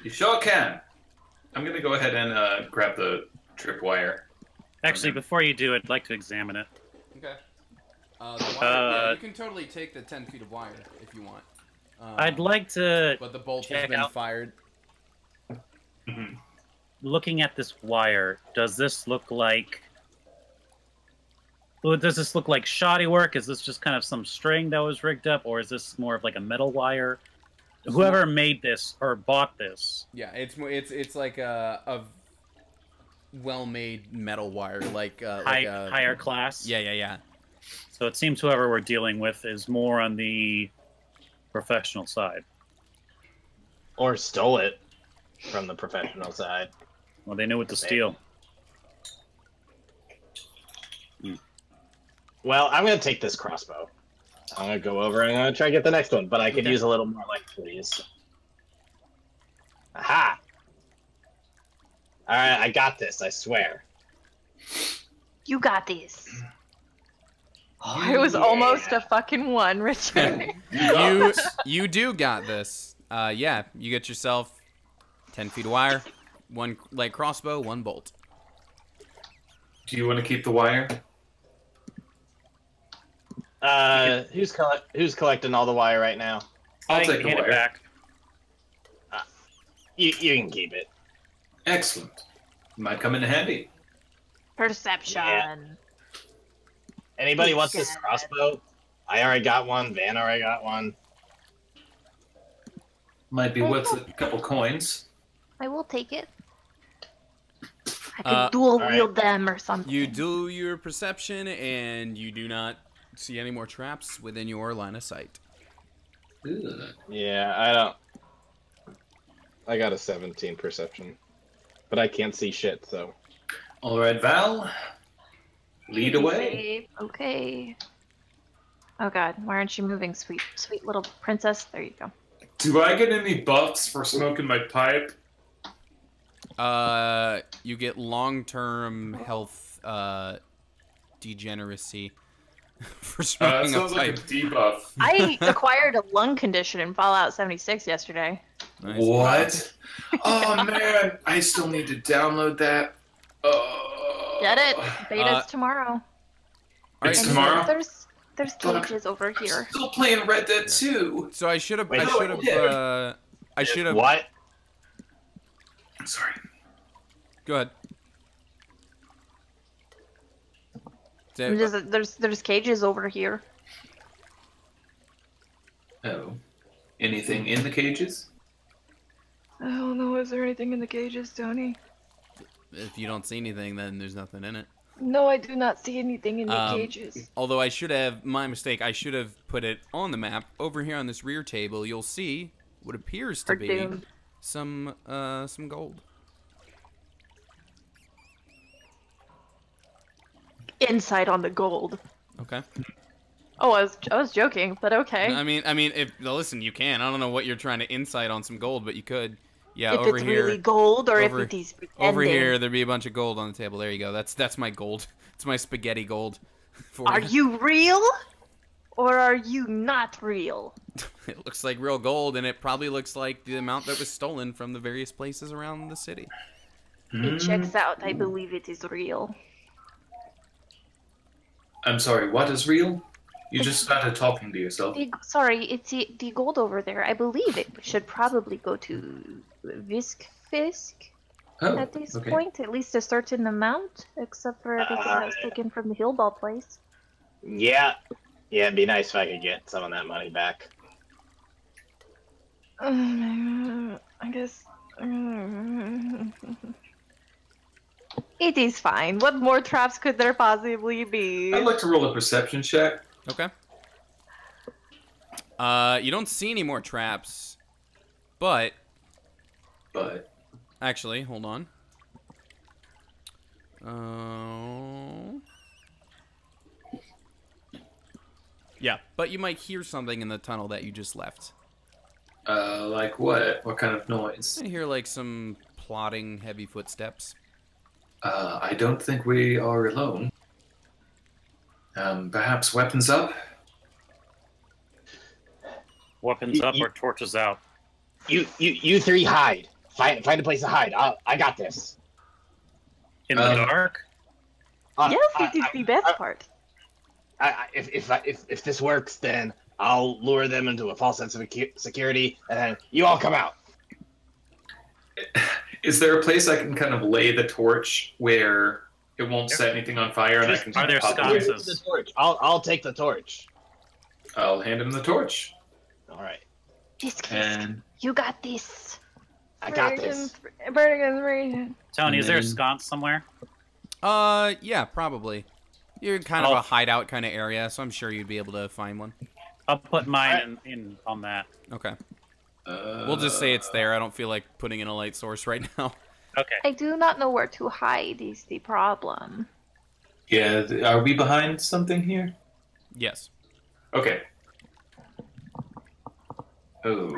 You sure can. I'm gonna go ahead and grab the tripwire. Actually, before you do, I'd like to examine it. Okay. The wire, yeah, you can totally take the 10 feet of wire if you want. I'd like to, But the bolt has check been out- fired. looking at this wire, does this look like... Well, does this look like shoddy work? Is this just kind of some string that was rigged up? Or is this more of like a metal wire? Whoever made this or bought this, Yeah, it's like a well-made metal wire, like a higher class? Yeah. So it seems whoever we're dealing with is more on the professional side. Or stole it from the professional side. Well, they knew what to steal. Well, I'm gonna take this crossbow. I'm gonna go over and I'm gonna try to get the next one, but I could Okay. use a little more light, please. Aha! Alright, I got this, I swear. You got this. Oh, it was almost a fucking 1, Richard. You do got this. Yeah, you get yourself 10 feet of wire, 1 light crossbow, 1 bolt. Do you want to keep the wire? Who's collecting all the wire right now? I'll I take the hand wire. it back. You can keep it. Excellent. Might come in handy. Perception. Yeah. Anybody wants this crossbow? I already got one. Van already got one. Might be worth a couple coins. I will take it. I could dual alright. wield them or something. You do your perception, and you do not see any more traps within your line of sight. Ugh. Yeah, I don't. I got a 17 perception, but I can't see shit. So. All right, Val. Lead away. Okay. Oh god, why aren't you moving, sweet little princess? There you go. Do I get any buffs for smoking my pipe? You get long-term health degeneracy. for That smoking a sounds like a pipe. debuff. I acquired a lung condition in Fallout 76 yesterday. Nice. What? Oh man, I still need to download that. Oh. Get it? Beta's tomorrow. It's And tomorrow. There's cages over here. I'm still playing Red Dead 2. So I should have. Wait, I should have. What? Sorry. Go ahead. So- There's cages over here. Oh. Anything in the cages? I don't know. Is there anything in the cages, Tony? If you don't see anything, then there's nothing in it. No, I do not see anything in the cages. Although I should have, my mistake, I should have put it on the map. Over here on this rear table, you'll see what appears to Or be Doom. some gold. Insight on the gold. Okay. Oh, I was joking, but okay. I mean, if listen, you can. I don't know what you're trying to insight on some gold, but you could. Yeah, if over it's here. really gold or over- if it is pretending. Over here, there'd be a bunch of gold on the table. There you go. That's my gold. It's my spaghetti gold. For Are you real? Or are you not real? It looks like real gold, and it probably looks like the amount that was stolen from the various places around the city. It checks out. I believe it is real. I'm sorry, what is real? You just started talking to yourself. Sorry, it's the gold over there. I believe it should probably go to Fisk Oh, at this okay. point. At least a certain amount, except for everything that was taken from the Hillball place. Yeah. Yeah, it'd be nice if I could get some of that money back. I guess. It is fine. What more traps could there possibly be? I'd like to roll a perception check. Okay. You don't see any more traps, but But actually, hold on. Yeah, but you might hear something in the tunnel that you just left. like what? What kind of noise? I hear like some plodding, heavy footsteps. I don't think we are alone. Perhaps weapons up? Weapons up or torches out. You three hide. Find a place to hide. I got this. In the dark? Yes, it is the best part. If this works, then I'll lure them into a false sense of security, and then you all come out. Is there a place I can kind of lay the torch where it won't set anything on fire, and I can? Are there pop it? sconces? The torch. I'll take the torch. I'll hand him the torch. All right. Fisk, And you got this. I got this. Tony, is there a then- sconce somewhere? Yeah, probably. You're kind of a hideout kind of area, so I'm sure you'd be able to find one. I'll put mine in on that. Okay. We'll just say it's there. I don't feel like putting in a light source right now. Okay. I do not know where to hide is the problem. Yeah, are we behind something here? Yes. Okay. Oh.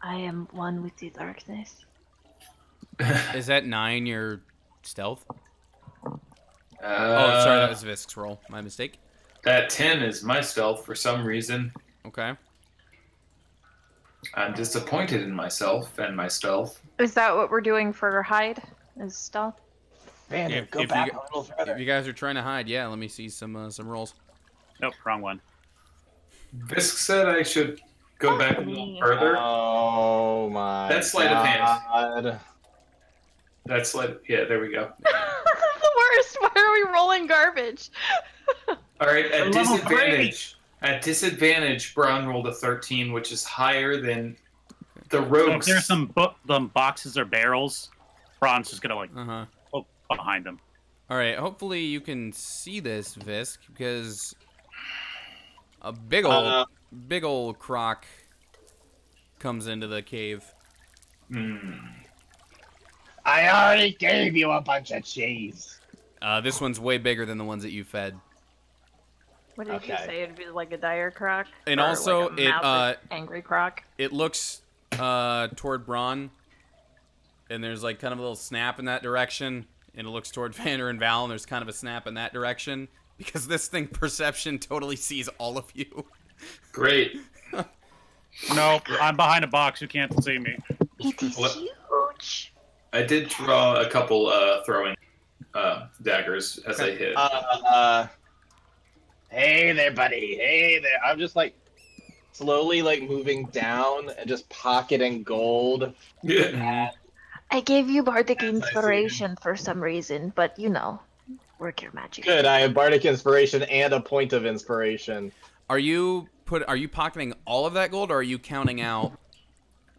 I am one with the darkness. Is that 9 your stealth? Oh, Oh, sorry, that was Visk's roll. My mistake. That 10 is my stealth for some reason. Okay. I'm disappointed in myself and my stealth. Is that what we're doing for hide? Is stealth? Man, If- go if back you- a little If further. you guys are trying to hide, yeah, let me see some rolls. Nope, wrong one. Visk said I should go back a little further. Oh my. That's sleight of hand. God. That's like, yeah, there we go. The worst. Why are we rolling garbage? All right, at Level disadvantage. At disadvantage, Braun rolled a 13, which is higher than the So if rogues. there's some boxes or barrels, Braun's just gonna like Uh-huh. look behind them. All right, hopefully you can see this, Visk, because a big old croc comes into the cave. I already gave you a bunch of cheese. This one's way bigger than the ones that you fed. What did you Okay. say? It'd be like a dire croc? And Or also, like a mouthless angry croc. It looks toward Braun, and there's like kind of a little snap in that direction, and it looks toward Vander and Val, and there's kind of a snap in that direction. because this thing perception totally sees all of you. Great. Nope, I'm behind a box. You can't see me. It is What? huge. I did draw a couple throwing daggers as I hit. Hey there, buddy. Hey there. I'm just like slowly like moving down and just pocketing gold. Yeah. I gave you bardic Yes, I see. inspiration for some reason, but you know, work your magic. Good. I have bardic inspiration and a point of inspiration. Are you pocketing all of that gold, or are you counting out?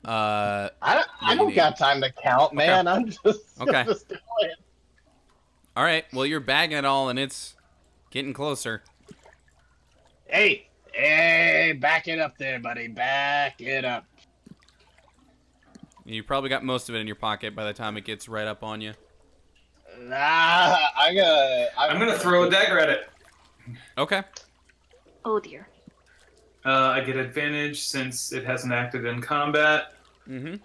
I what you don't need? got time to count, man. I'm just Okay. just doing it. All right. Well, you're bagging it all, and it's getting closer. Hey, back it up there, buddy. Back it up. You probably got most of it in your pocket by the time it gets right up on you. Nah, I'm gonna throw a dagger at it. Okay. Oh dear. I get advantage since it hasn't acted in combat. Mm-hmm.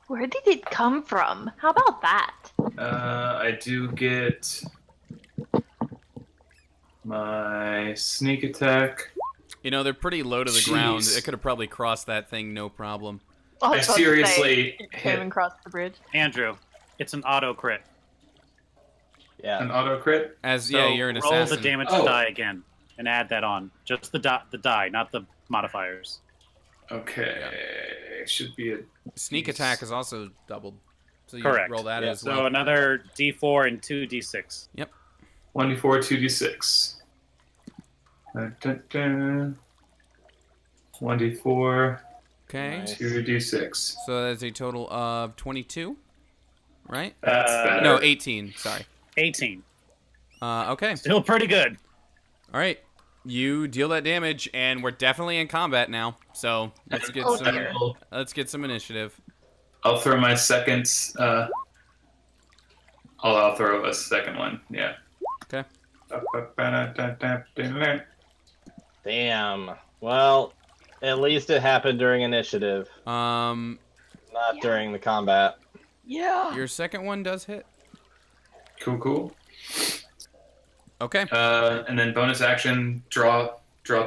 Where did it come from? How about that? I do get my sneak attack. You know, they're pretty low to the ground. Jeez. It could have probably crossed that thing, no problem. Oh, I was about to say, seriously it hit came and crossed the bridge. Andrew, it's an auto crit. Yeah. an auto crit. As So yeah, you're an roll assassin. the damage Oh. die again and add that on. Just the die, not the modifiers. Okay, should be a Sneak attack is also doubled. So you Correct. roll that Yeah. as So well. another D4 and 2D6. 1d4, 2d6. Dun, dun, dun. 1d4, Okay. Nice. 2d6. So that's a total of 22, right? That's better. No, 18. Sorry. 18. Okay. Still pretty good. All right. You deal that damage, and we're definitely in combat now. So let's get Oh, some. dear. Let's get some initiative. I'll throw my second. I'll throw a second one. Yeah. Okay. Damn. Well, at least it happened during initiative, Um, not Yeah. during the combat. Yeah. your second one does hit. Cool, cool. Okay. And then bonus action, draw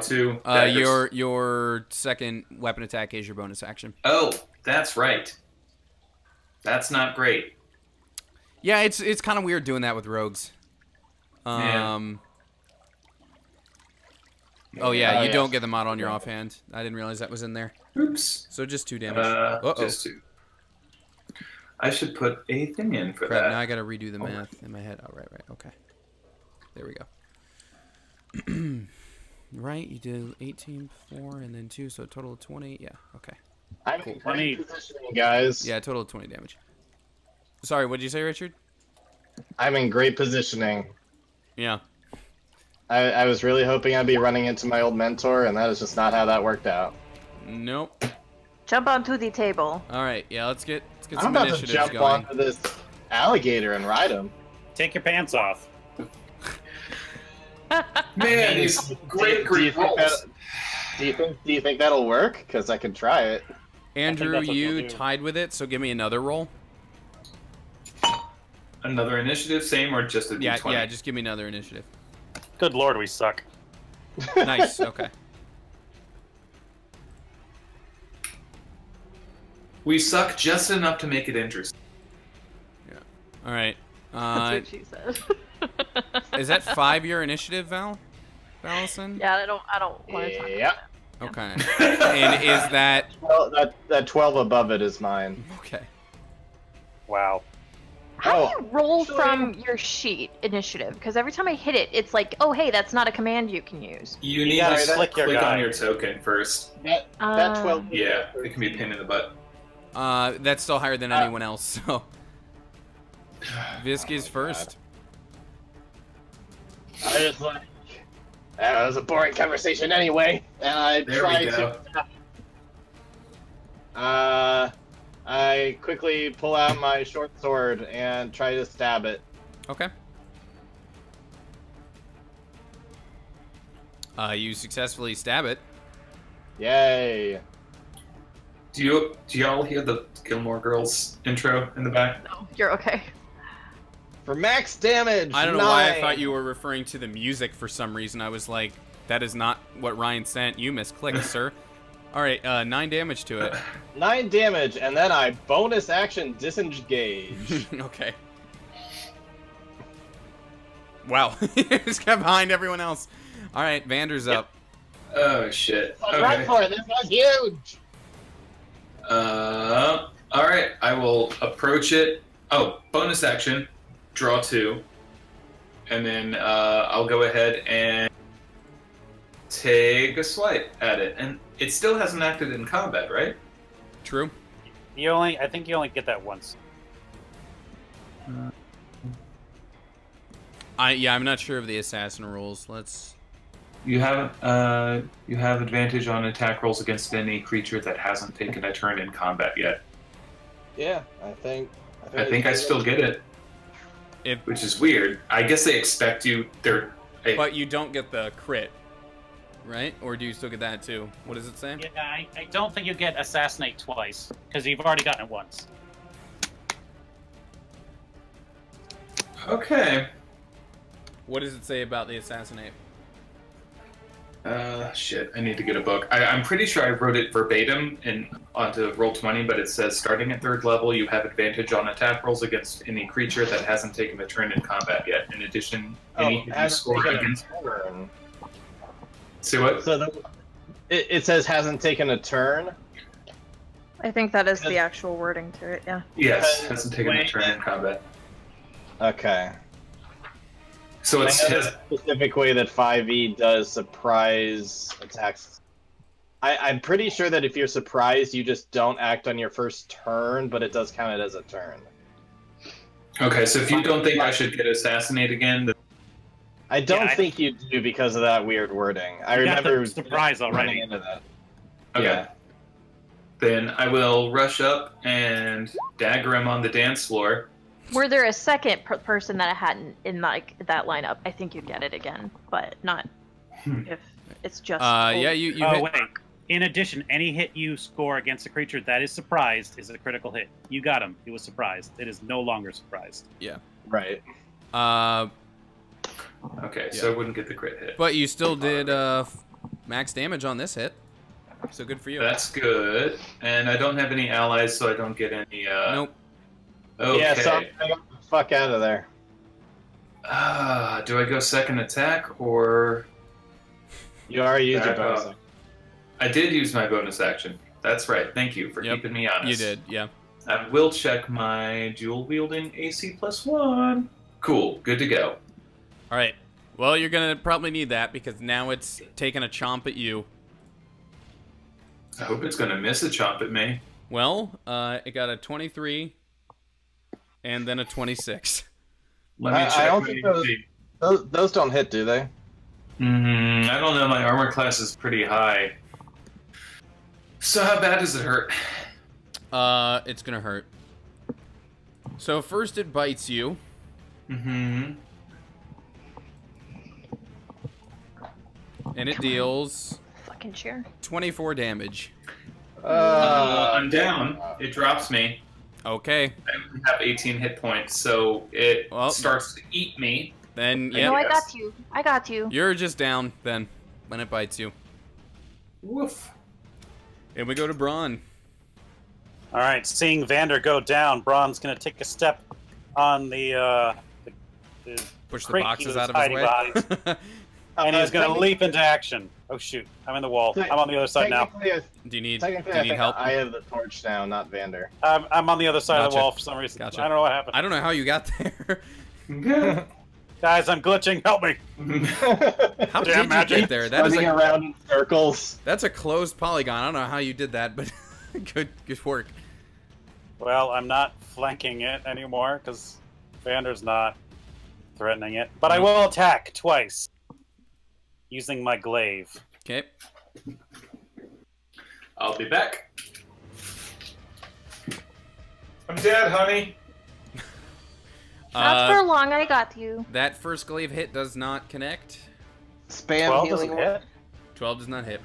two. daggers. Your second weapon attack is your bonus action. Oh, that's right. That's not great. Yeah, it's kind of weird doing that with rogues. Yeah. Oh yeah, Oh, you yeah. don't get the mod on your offhand. I didn't realize that was in there. Oops. So just 2 damage. Uh-oh. Just two. I should put a thing in for Crap, that. now I gotta redo the math in my head. Oh, right, okay. There we go. Right, you did 18, 4, and then 2, so a total of 20. Yeah, okay. I'm Cool. in Funny. great positioning, guys. Yeah, a total of 20 damage. Sorry, what did you say, Richard? I'm in great positioning. Yeah. I was really hoping I'd be running into my old mentor, and that is just not how that worked out. Nope. Jump onto the table. All right, yeah, let's get I'm some about to initiatives jump going. onto this alligator and ride him. Take your pants off. Man, these great, great rolls. Do you think that'll work? Because I can try it. Andrew, that's what you they'll do. tied with it, so give me another roll. Another initiative, same or just a d20? Yeah, just give me another initiative. Good lord, we suck. Nice, okay. We suck just enough to make it interesting. All right. That's what she said. Is that 5-year initiative, Allison? Yeah, I don't want to talk Yep. Okay. And is that Well, that 12 above it is mine. okay? Wow. How Oh, do you roll actually- from your sheet initiative? Because every time I hit it, it's like, oh hey, that's not a command you can use. You need gotta to click click your guy. on your token first. That Ah. 12. Yeah, it can be a pain in the butt. That's still higher than anyone else. So Visk is first. I just like. That was a boring conversation anyway, and I There tried we go. to. I quickly pull out my short sword and try to stab it. Okay. You successfully stab it. Yay! Do y'all hear the Gilmore Girls intro in the back? No, you're okay. for max damage. I don't know why I thought you were referring to the music for some reason. I was like, that is not what Ryan sent. You misclicked, sir. All right, 9 damage to it. 9 damage, and then I bonus action disengage. Okay. Wow, just got behind everyone else. All right, Vander's up. Oh shit. Okay. Run for it. This was huge. All right. I will approach it. Oh, bonus action, draw 2, and then I'll go ahead and take a swipe at it, and it still hasn't acted in combat, right? True. I think you only get that once. I'm not sure of the assassin rules. Let's. You have advantage on attack rolls against any creature that hasn't taken a turn in combat yet. Yeah, I think I still get it. Which is weird. I guess they expect you. But you don't get the crit, right? Or do you still get that too? What does it say? Yeah, I don't think you get assassinate twice because you've already gotten it once. Okay. What does it say about the assassinate? Shit. I need to get a book. I'm pretty sure I wrote it verbatim onto Roll20, but it says starting at 3rd level, you have advantage on attack rolls against any creature that hasn't taken a turn in combat yet. In addition, any hit you score against. See what? So it says hasn't taken a turn. I think that is the actual wording to it. Yeah. Yes, hasn't taken a turn in combat. Okay. So it's specifically that 5e does surprise attacks. I'm pretty sure that if you're surprised, you just don't act on your first turn, but it does count it as a turn. Okay, so if you don't think I should get assassinate again, then... I don't think you do because of that weird wording. I remember surprise already into that. Okay. Yeah. Then I will rush up and dagger him on the dance floor. Were there a second person that I hadn't in like that lineup, I think you'd get it again, but not if it's just. Yeah, you. Oh wait. In addition, any hit you score against a creature that is surprised is a critical hit. You got him. He was surprised. It is no longer surprised. Yeah. Right. Okay, so I wouldn't get the crit hit. But you still did max damage on this hit, so good for you. That's good. And I don't have any allies, so I don't get any. Nope. Okay. Yeah, so get the fuck out of there. Do I go second attack or? You already used your bonus action. I did use my bonus action. That's right. Thank you for keeping me honest. You did, yeah. I will check my dual wielding AC +1. Cool. Good to go. All right. Well, you're gonna probably need that because now it's taking a chomp at you. I hope it's gonna miss a chomp at me. Well, it got a 23. And then a 26. Let me check. I don't think those don't hit, do they? I don't know. My armor class is pretty high. So how bad does it hurt? It's gonna hurt. So first it bites you. Mm-hmm. And it deals Fucking chair. 24 damage. I'm down. It drops me. Okay. I have 18 hit points, so it starts to eat me. Then, yeah. No, I got you. I got you. You're just down, then, when it bites you. Woof. And we go to Braun. All right, seeing Vander go down, Braun's going to take a step on the push the crate boxes he was out of his hiding way. behind, and he's going to leap into action. Oh shoot, I'm in the wall. I'm on the other side now. Do you need Technically, help? I have the torch now, not Vander. I'm on the other side of the Gotcha. wall for some reason. Gotcha. I don't know what happened. I don't know how you got there. Guys, I'm glitching. Help me. How Damn did you magic. get there? That is Running around in circles. That's a closed polygon. I don't know how you did that, but good work. Well, I'm not flanking it anymore because Vander's not threatening it. But I will attack twice using my glaive. Okay. I'll be back. I'm dead, honey. Not for long, I got you. That first glaive hit does not connect. Spam 12 healing. doesn't hit? 12 does not hit.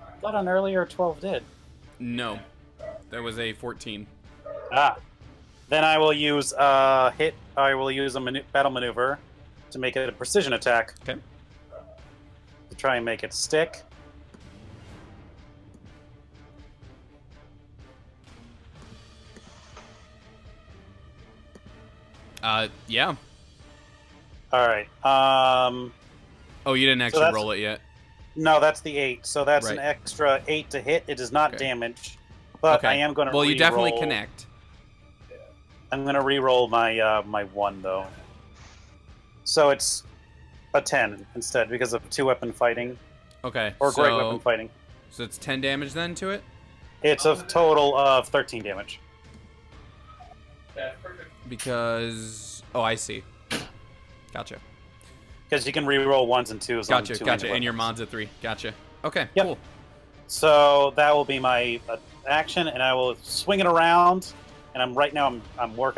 I thought on earlier 12 did. No. That was a 14. Ah. Then I will use hit. I will use a battle maneuver to make it a precision attack. Okay. To try and make it stick. Yeah. All right. Oh, you didn't actually that's- roll it yet. No, that's the 8. So that's an Right. extra 8 to hit. It does not Okay. damage, but I am going to. Well, you definitely connect. I'm going to re-roll my my 1 though. So it's a 10 instead because of 2-weapon fighting Okay. or great weapon fighting. So it's 10 damage then to it? It's a total of 13 damage. Because... Oh, I see. Gotcha. Because you can re-roll 1s and 2s. on Gotcha, 2 gotcha. range And your weapons. mod's at 3. Gotcha. Okay, Yep. cool. So that will be my action, and I will swing it around. And I'm working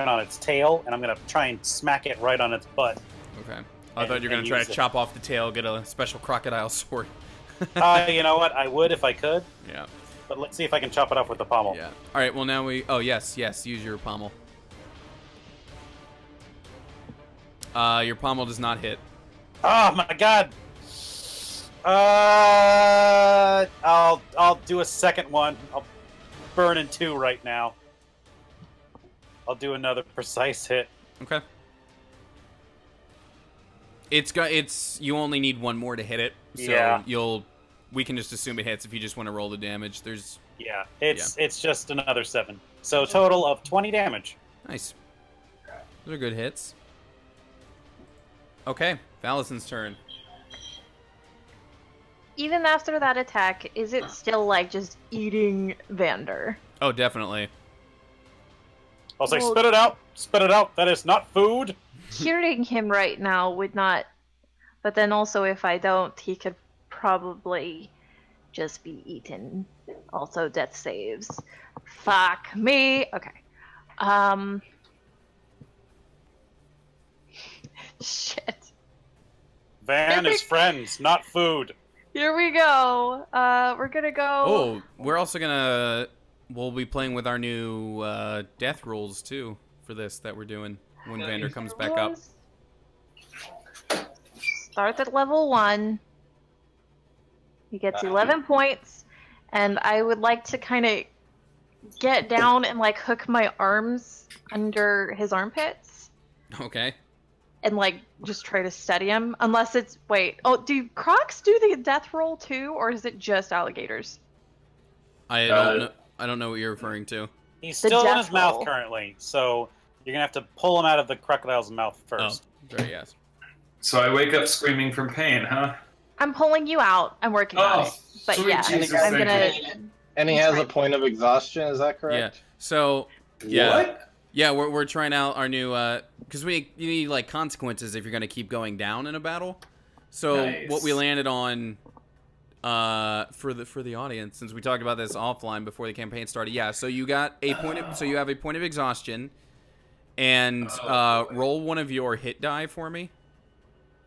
on its tail, and I'm gonna try and smack it right on its butt. Okay. I thought you were going to try to chop off the tail, get a special crocodile sword. You know what? I would if I could, Yeah. but let's see if I can chop it off with the pommel. Yeah. All right, well, now we... Oh, yes, use your pommel. Your pommel does not hit. Oh my god! I'll do a second one. I'll burn in 2 right now. I'll do another precise hit. Okay. You only need 1 more to hit it, so Yeah. we can just assume it hits if you just want to roll the damage. There's... Yeah, it's just another 7. So total of 20 damage. Nice. Those are good hits. Okay, Valison's turn. Even after that attack, is it still like just eating Vander? Oh, definitely. I'll say, Well- spit it out! Spit it out! That is not food! Curing him right now would not. But then also, if I don't, he could probably just be eaten. Also, death saves. Fuck me. Okay. Shit. Van is friends, not food. Here we go. We're gonna go. Oh, we're also gonna... We'll be playing with our new death rolls, too, for this that we're doing when Vander comes back up. Starts at level 1. He gets 11 points, and I would like to kind of get down and like hook my arms under his armpits Okay. and like just try to steady him. Unless it's do crocs do the death roll too, or is it just alligators? I don't know what you're referring to. He's The still in death his mouth roll. currently, so you're gonna have to pull him out of the crocodile's mouth first. Oh, sorry, yes. So I wake up screaming from pain, huh? I'm pulling you out. I'm working on it. But sweet yeah, Jesus, I'm thank gonna. And he has a point of exhaustion, is that correct? Yeah. So, yeah. What? Yeah, we're trying out our new... Because you need, like, consequences if you're going to keep going down in a battle. So, Nice. what we landed on... for the audience, since we talked about this offline before the campaign started, yeah. So you got a point of, so you have a point of exhaustion, and roll one of your hit die for me.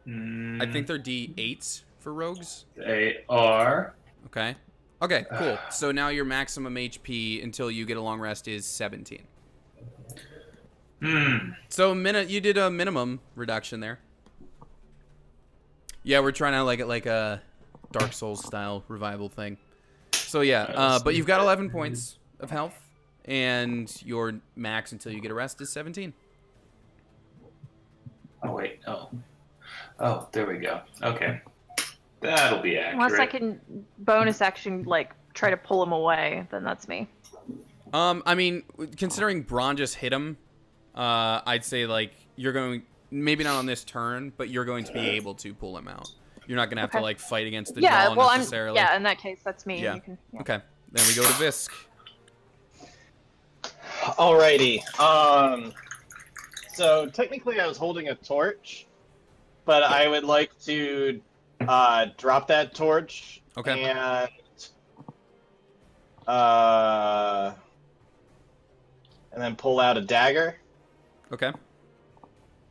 I think they're D8s for rogues. They are. Okay. Okay. Cool. So now your maximum HP until you get a long rest is 17. So you did a minimum reduction there. Yeah, we're trying to like a Dark Souls style revival thing. So yeah, but you've got 11 points of health, and your max until you get a rest is 17. Oh wait. Oh, there we go. Okay, that'll be accurate. Unless I can bonus action like try to pull him away, then that's me. I mean, considering Braun just hit him, I'd say like you're going maybe not on this turn, but you're going to be able to pull him out. You're not gonna have to like fight against the draw necessarily. Yeah, in that case, that's me. Yeah. You can, Okay. Then we go to Visk. Alrighty. So technically I was holding a torch, but I would like to drop that torch. Okay. And then pull out a dagger. Okay.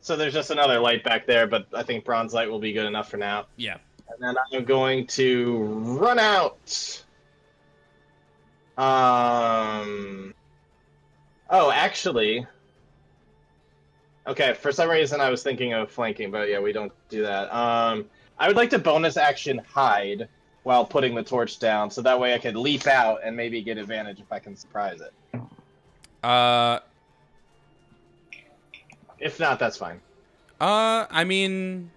So there's just another light back there, but I think bronze light will be good enough for now. Yeah. And then I'm going to run out. Oh, actually, Okay, for some reason I was thinking of flanking, but yeah, we don't do that. I would like to bonus action hide while putting the torch down, so that way I could leap out and maybe get advantage if I can surprise it. If not, that's fine. I mean,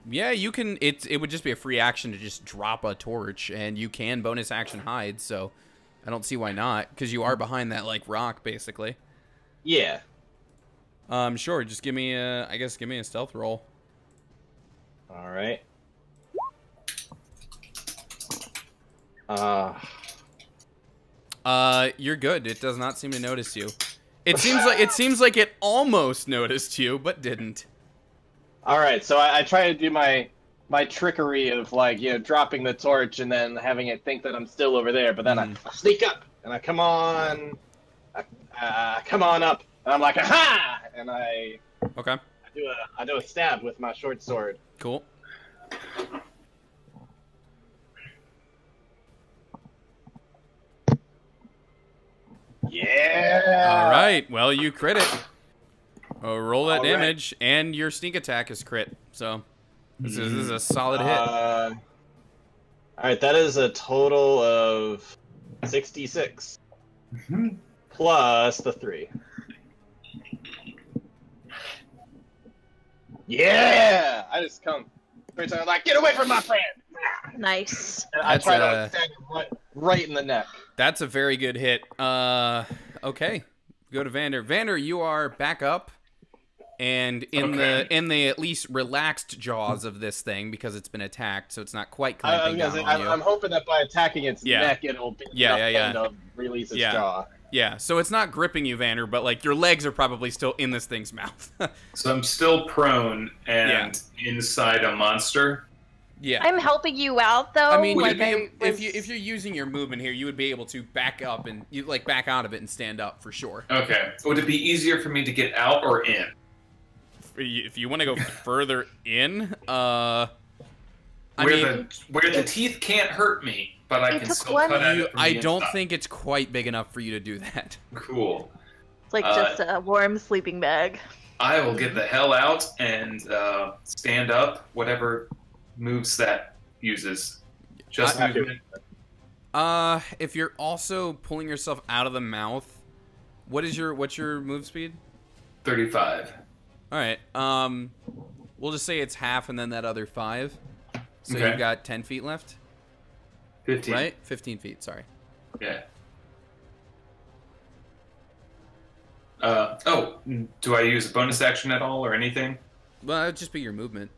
yeah, you can. It would just be a free action to just drop a torch, and you can bonus action hide. So, I don't see why not, because you are behind that like rock, basically. Yeah. Sure. Just give me a. I guess give me a stealth roll. All right. You're good. It does not seem to notice you. It seems like it almost noticed you, but didn't. All right, so I try to do my trickery of like dropping the torch and then having it think that I'm still over there, but then I sneak up and I come on up and I'm like aha, and I do a stab with my short sword. Cool. Yeah. All right. Well, you crit it. Roll that damage, and your sneak attack is crit. So this is a solid hit. All right, that is a total of 66 plus the 3. Yeah, I just come. I'm like, get away from my friend. Nice. And I try to stab him right in the neck. That's a very good hit. Okay. Go to Vander. Vander, you are back up. And in the at least relaxed jaws of this thing, because it's been attacked, so it's not quite clamping down on you. I'm hoping that by attacking its neck, it'll be enough to release its jaw. Yeah, so it's not gripping you, Vander, but like your legs are probably still in this thing's mouth. So I'm still prone and inside a monster. Yeah. I'm helping you out, though. I mean, like, if you're using your movement here, you would be able to back up and back out of it and stand up for sure. Okay. Would it be easier for me to get out or in? If you want to go further in, where the teeth can't hurt me, but I can still cut at it from the I don't inside. think it's quite big enough for you to do that. Cool. It's like just a warm sleeping bag. I will get the hell out and stand up, whatever moves that uses. Just movement. If you're also pulling yourself out of the mouth, what's your move speed? 35. All right. We'll just say it's half and then that other 5. So Okay. you've got 10 feet left. 15. Right? 15 feet. Sorry. Yeah. Do I use a bonus action at all or anything? Well, it'd just be your movement.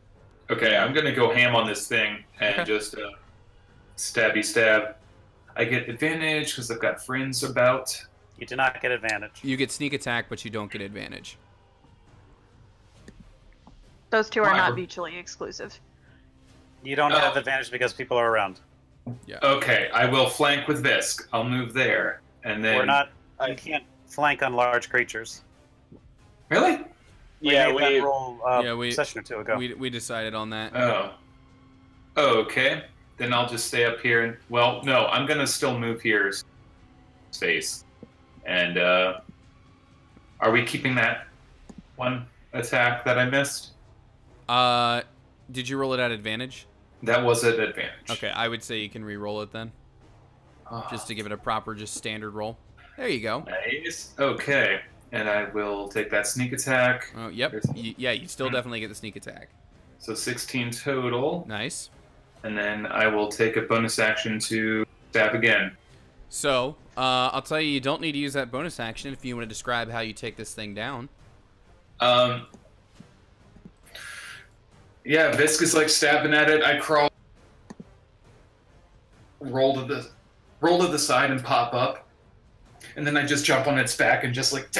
Okay, I'm gonna go ham on this thing and just stabby stab. I get advantage because I've got friends about. You do not get advantage. You get sneak attack, but you don't get advantage. Those two are Why? not mutually exclusive. You don't have advantage because people are around. Yeah. Okay, I will flank with Visk. I'll move there, and then. We're not. You can't flank on large creatures. Really? We made that roll session or two ago. We decided on that. Oh. Okay. Then I'll just stay up here and. Well, no, I'm gonna still move here. Space. And are we keeping that one attack that I missed? Did you roll it at advantage? That was at advantage. Okay, I would say you can re-roll it then. Just to give it a proper, just standard roll. There you go. Nice. Okay. And I will take that sneak attack. Oh, yep. You still definitely get the sneak attack. So 16 total. Nice. And then I will take a bonus action to stab again. So, I'll tell you, you don't need to use that bonus action if you want to describe how you take this thing down. Yeah, Visk is like stabbing at it. I crawl, roll to the side and pop up, and then I just jump on its back and just like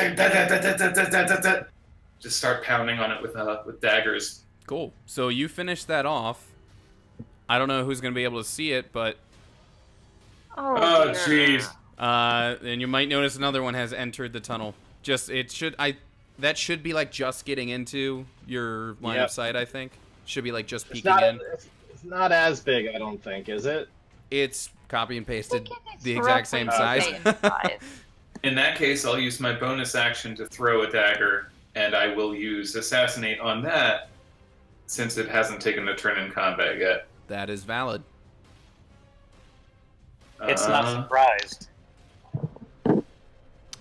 just start pounding on it with daggers. Cool. So you finish that off. I don't know who's gonna be able to see it, but Oh jeez. and you might notice another one has entered the tunnel. That should be like just getting into your line of sight. I think should be like just peeking in. It's not as big, I don't think, is it? It's copy and pasted the exact same size. In that case, I'll use my bonus action to throw a dagger and I will use Assassinate on that since it hasn't taken a turn in combat yet. That is valid. It's not surprised.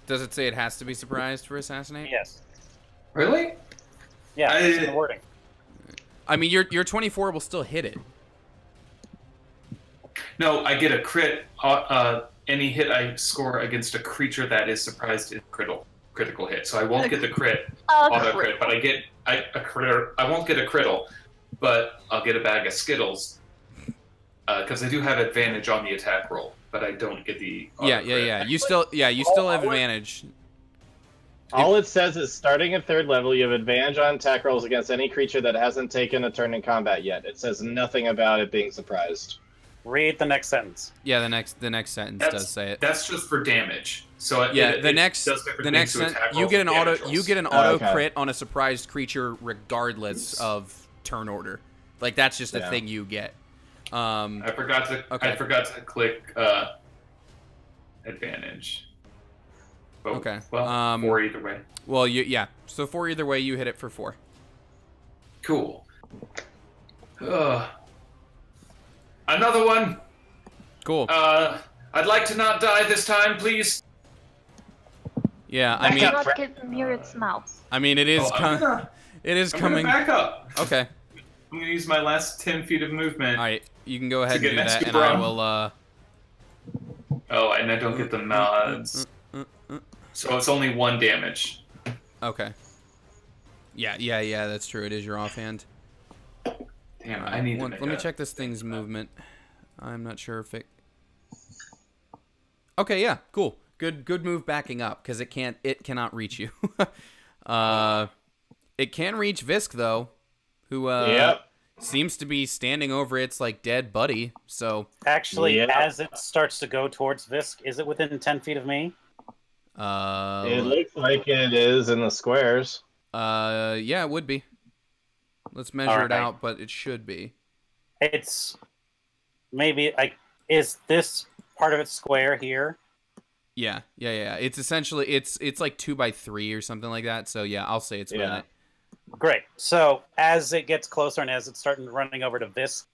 Does it say it has to be surprised for assassinate? Yes. Really? Yeah, it's in the wording. I mean, your 24 will still hit it. No, I get a crit. Any hit I score against a creature that is surprised is critical hit. So I won't get the crit, auto crit, but I get a crit. I won't get a critical, but I'll get a bag of Skittles because I do have advantage on the attack roll, but I don't get the auto crit. You still have advantage. All it says is starting at 3rd level, you have advantage on attack rolls against any creature that hasn't taken a turn in combat yet. It says nothing about it being surprised. Read the next sentence. Yeah, the next sentence does say it. That's just for damage. So the next sentence, you get an auto crit on a surprised creature regardless of turn order. Like that's just a thing you get. I forgot to click advantage. But, okay. Well, 4 either way. Well, so 4 either way, you hit it for 4. Cool. Another one. Cool. I'd like to not die this time, please. Yeah, I mean, not get near its mouth. I mean, it is coming. Back up. Okay. I'm gonna use my last 10 feet of movement. All right, you can go ahead and do that, and run. I will. Oh, and I don't get the mods. So it's only 1 damage. Okay. Yeah, that's true. It is your offhand. Damn, I need to let me check this thing's movement. I'm not sure if it... Okay, yeah, cool. Good move backing up, because it cannot reach you. It can reach Visk, though, who seems to be standing over its, like, dead buddy, so... Actually, as it starts to go towards Visk, is it within 10 feet of me? It looks like it is in the squares. Yeah, it would be. Let's measure it out, but it should be. It's maybe is this part of it square here? Yeah. It's essentially it's like 2 by 3 or something like that. So yeah, I'll say it's within it. Great. So as it gets closer and as it's starting running over to Visk,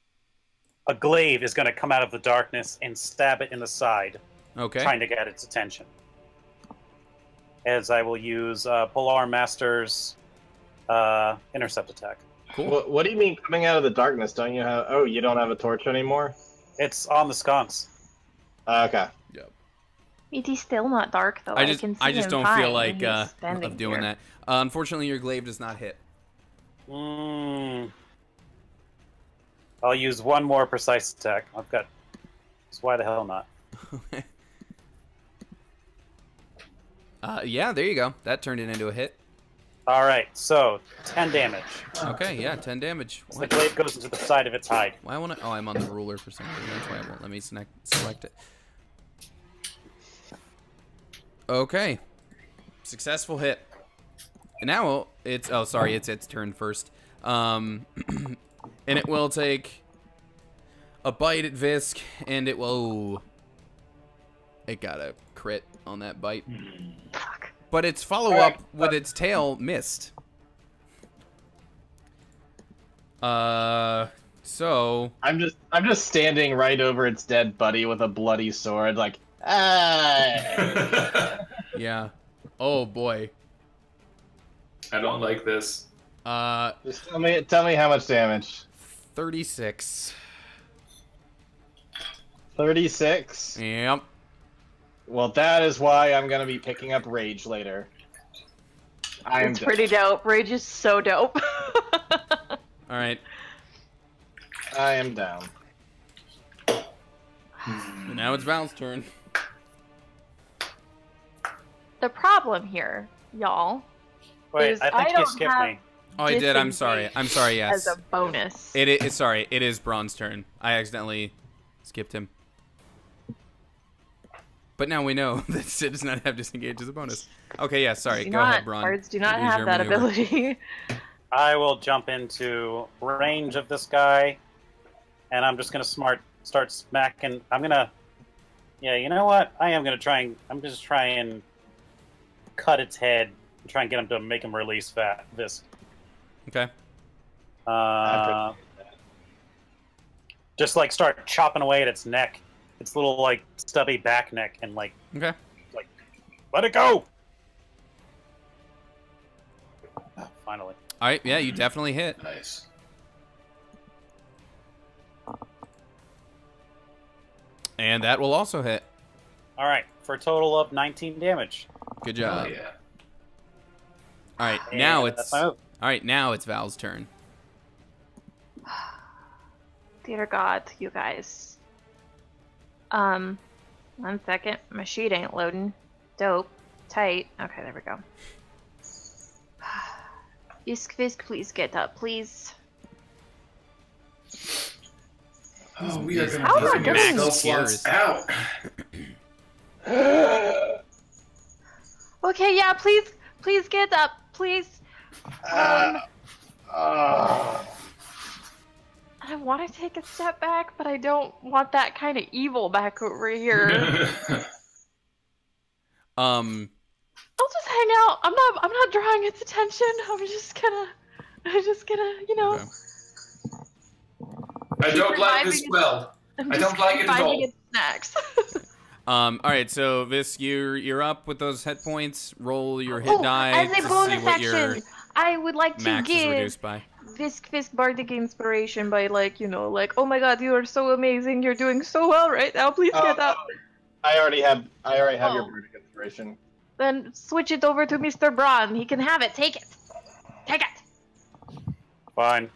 a glaive is going to come out of the darkness and stab it in the side. Okay. Trying to get its attention. As I will use Polar Master's intercept attack. Cool. What do you mean coming out of the darkness? Don't you have? Oh, you don't have a torch anymore? It's on the sconce. Okay. Yep. It is still not dark though. I just don't feel like of doing that. Unfortunately, your glaive does not hit. I'll use 1 more precise attack. I've got. So why the hell not? Yeah, there you go. That turned it into a hit. All right, so 10 damage. Okay, yeah, 10 damage. So the glaive goes into the side of its hide. Why won't I? Oh, I'm on the ruler for some reason. That's why it won't let me select it. Okay, successful hit. And now it's its turn first. And it will take a bite at Visk, and it will. It got a crit on that bite. Fuck. But its follow-up with its tail missed. So I'm just standing right over its dead buddy with a bloody sword, like, ah. Yeah. Oh boy. I don't like this. Just tell me how much damage. 36. 36? Yep. Well, that is why I'm gonna be picking up Rage later. It's pretty dope. Rage is so dope. Alright. I am down. Now it's Val's turn. The problem here, y'all, Wait, is I think you skipped me. Oh, I did. I'm sorry. Yes. As a bonus. It is. Sorry. It is Braun's turn. I accidentally skipped him. But now we know that Sid does not have disengage as a bonus. Okay, yeah, sorry. Go ahead, Braun. Cards do not have that ability. I will jump into range of this guy, and I'm just going to start smacking. I'm going to... Yeah, you know what? I'm just try and cut its head Try and get him to make him release Visk. Okay. Just like start chopping away at its neck, its little like stubby back neck, and like Okay. let it go. Oh, finally. All right. Yeah, you definitely hit. Nice. And that will also hit. All right, for a total of 19 damage. Good Oh job. yeah. All right. And Now that's it's my move. all right. Now it's Val's turn. Dear God, you guys. 1 second. My sheet ain't loading. Dope. Tight. Okay, there we go. Visk, please get up, please. Oh, we are going How am I to your getting spell slots out. Okay, yeah, please get up, please. I want to take a step back, but I don't want that kind of evil back over here. I'll just hang out. I'm not drawing its attention. I'm just gonna, you know. Okay. I don't like this spell. I don't like it at all. Its snacks. All right. So Visk, you're up with those hit points. Roll your hit die as to a see bonus what your action, I would like to max is give reduced by. Visk Bardic Inspiration by like, you know, like, oh my God, you are so amazing. You're doing so well right now. Please get up. I already have your Oh. Bardic Inspiration. Then switch it over to Mr. Braun. He can have it. Take it. Take it. Fine.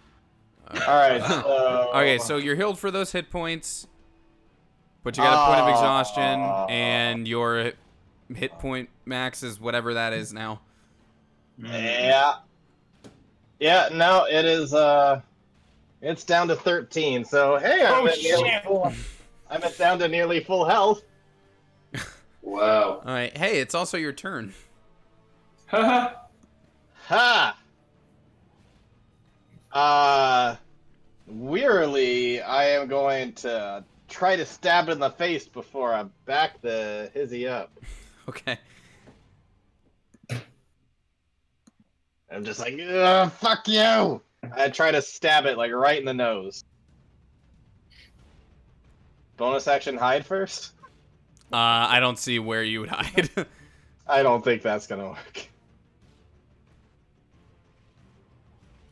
Alright, so... Okay, so you're healed for those hit points, but you got a point of exhaustion, and your hit point max is whatever that is now. Yeah. Yeah, no, it is, it's down to 13, so hey, I'm down to nearly full health. Wow. All right. Hey, it's also your turn. Haha. Ha! Wearily, I am going to try to stab it in the face before I back the hizzy up. Okay. I'm just like, ugh, fuck you! I try to stab it, like, right in the nose. Bonus action hide first? I don't see where you would hide. I don't think that's gonna work.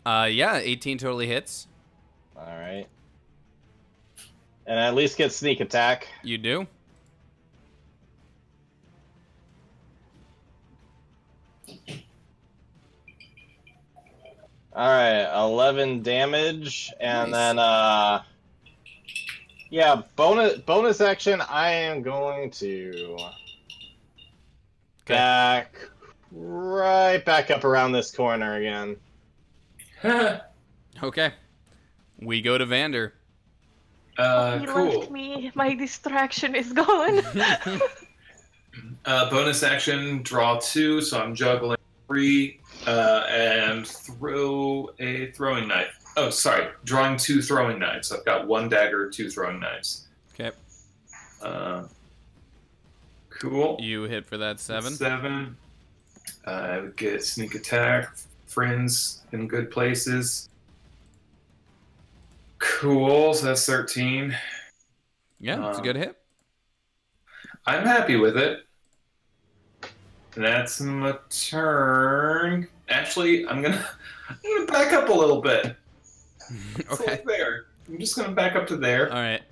Yeah, 18 totally hits. Alright. And I at least get sneak attack. You do. Alright, 11 damage, and Nice. then, yeah, bonus action, I am going to right back up around this corner again. Okay. We go to Vander. He Cool. left me. My distraction is gone. Bonus action, draw 2, so I'm juggling 3, and throw a throwing knife. Oh, sorry, drawing 2 throwing knives. I've got 1 dagger, 2 throwing knives. Okay. Cool. You hit for that 7. 7. I would get sneak attack, friends in good places. Cool, so that's 13. Yeah, it's a good hit. I'm happy with it. That's my turn. Actually, I'm gonna back up a little bit. It's Okay. like there. I'm just gonna back up to there. All right.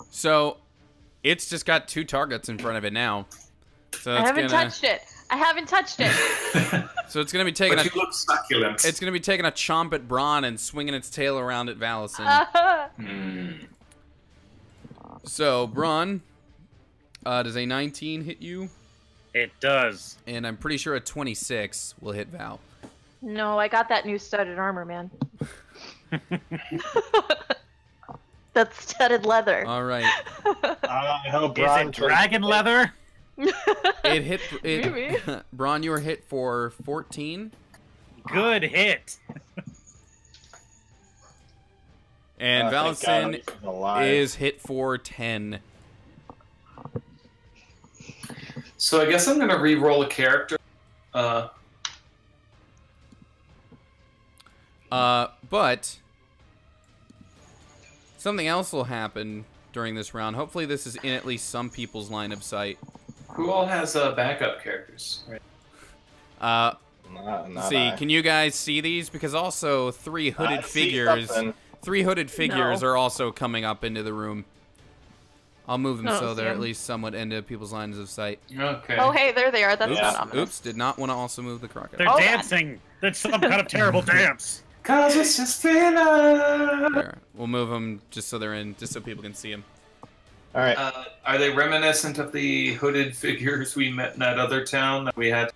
So it's just got 2 targets in front of it now. So I it's haven't touched it. I haven't touched it. So it's gonna be taking But you look succulent. it's gonna be taking a chomp at Braun and swinging its tail around at Valison. So Braun, does a 19 hit you? It does. And I'm pretty sure a 26 will hit Val. No, I got that new studded armor, man. That's studded leather. All right. I hope Is Braun it dragon leather? It hit. Maybe. Braun, you were hit for 14. Good hit. And thank God Valison he's alive. is hit for 10. So I guess I'm gonna re-roll a character. But something else will happen during this round. Hopefully this is in at least some people's line of sight. Who all has backup characters? Not see, I. can you guys see these? Because also three hooded figures are also coming up into the room. I'll move them so they're at least somewhat into people's lines of sight. Okay. Oh, hey, there they are. That's not ominous. Oops, did not want to also move the crocodile. They're dancing. That's some kind of terrible dance. Cause it's just thinner. There. We'll move them just so they're in, just so people can see them. All right. Are they reminiscent of the hooded figures we met in that other town that we had?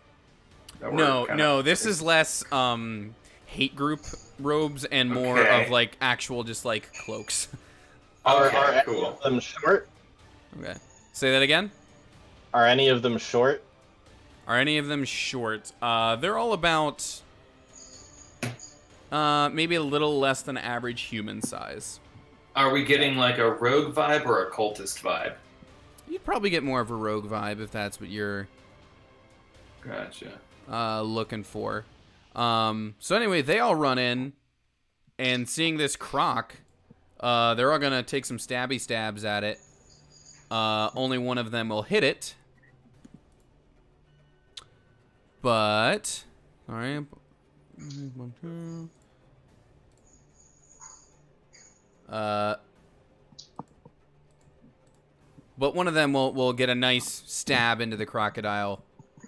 No, this is less hate group robes and more of like actual just like cloaks. Okay, Are any of them short? Okay. Say that again? Are any of them short? Are any of them short? They're all about maybe a little less than average human size. Are we getting like a rogue vibe or a cultist vibe? You'd probably get more of a rogue vibe if that's what you're Gotcha. looking for. So anyway, they all run in, and seeing this croc, they're all gonna take some stabby stabs at it. Only one of them will hit it. But, all right. But one of them will get a nice stab into the crocodile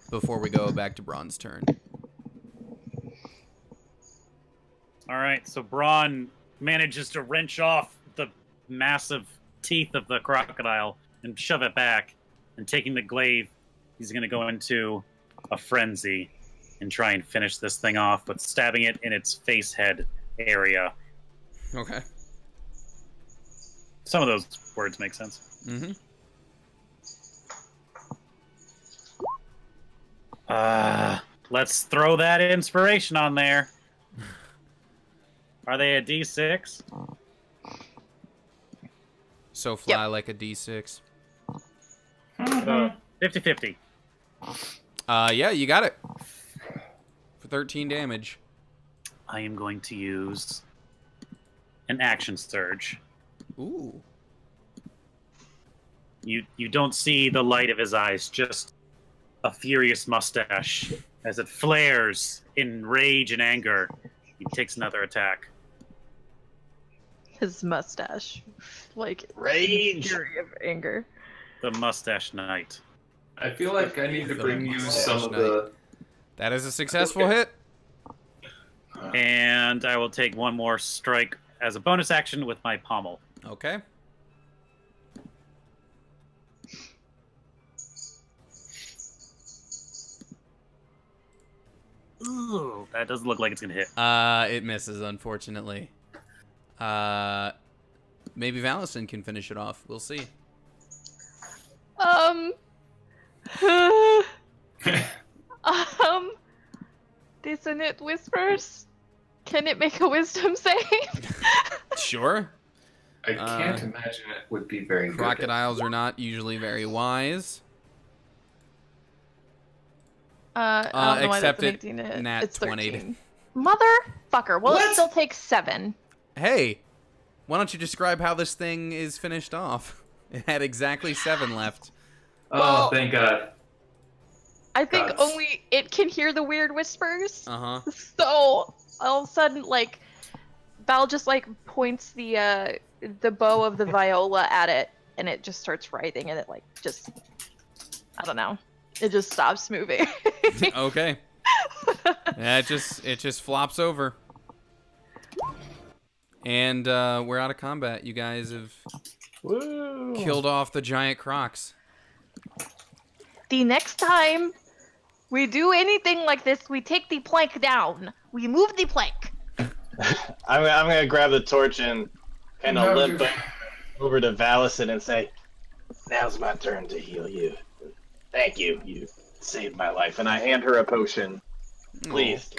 before we go back to Braun's turn. All right, so Braun manages to wrench off the massive teeth of the crocodile and shove it back. And taking the glaive, he's going to go into a frenzy and try and finish this thing off with stabbing it in its face head area. Okay. Some of those words make sense. Mm-hmm. Let's throw that inspiration on there. Are they a D6? So fly like a D6. 50-50. Yeah, you got it. For 13 damage. I am going to use an action surge. Ooh. You don't see the light of his eyes, just a furious mustache as it flares in rage and anger. He takes another attack. His mustache, like Rage. fury of anger. The mustache knight. I feel like I need to bring you some of the... That is a successful hit. And I will take one more strike as a bonus action with my pommel. Okay. Ooh, that doesn't look like it's gonna hit. It misses, unfortunately. Maybe Valison can finish it off. We'll see. Dissonant whispers. Can it make a wisdom save? Sure. I can't imagine it would be very good. Crocodiles are not usually very wise. I don't know why except that's it an 18 hit. nat It's 20'd. 13. Motherfucker. Well, it still takes 7. Hey, why don't you describe how this thing is finished off? It had exactly 7 left. Oh, thank God. I think Guts. only it can hear the weird whispers. Uh-huh. So all of a sudden, like, Val just like points the bow of the viola at it, and it just starts writhing, and it like just, I don't know, it just stops moving. Okay. Yeah, it just flops over. And we're out of combat. You guys have killed off the giant crocs. The next time we do anything like this, we take the plank down. We move the plank. I'm gonna grab the torch and kind of limp over to Valison and say, "Now's my turn to heal you. Thank you. You saved my life." And I hand her a potion. Please.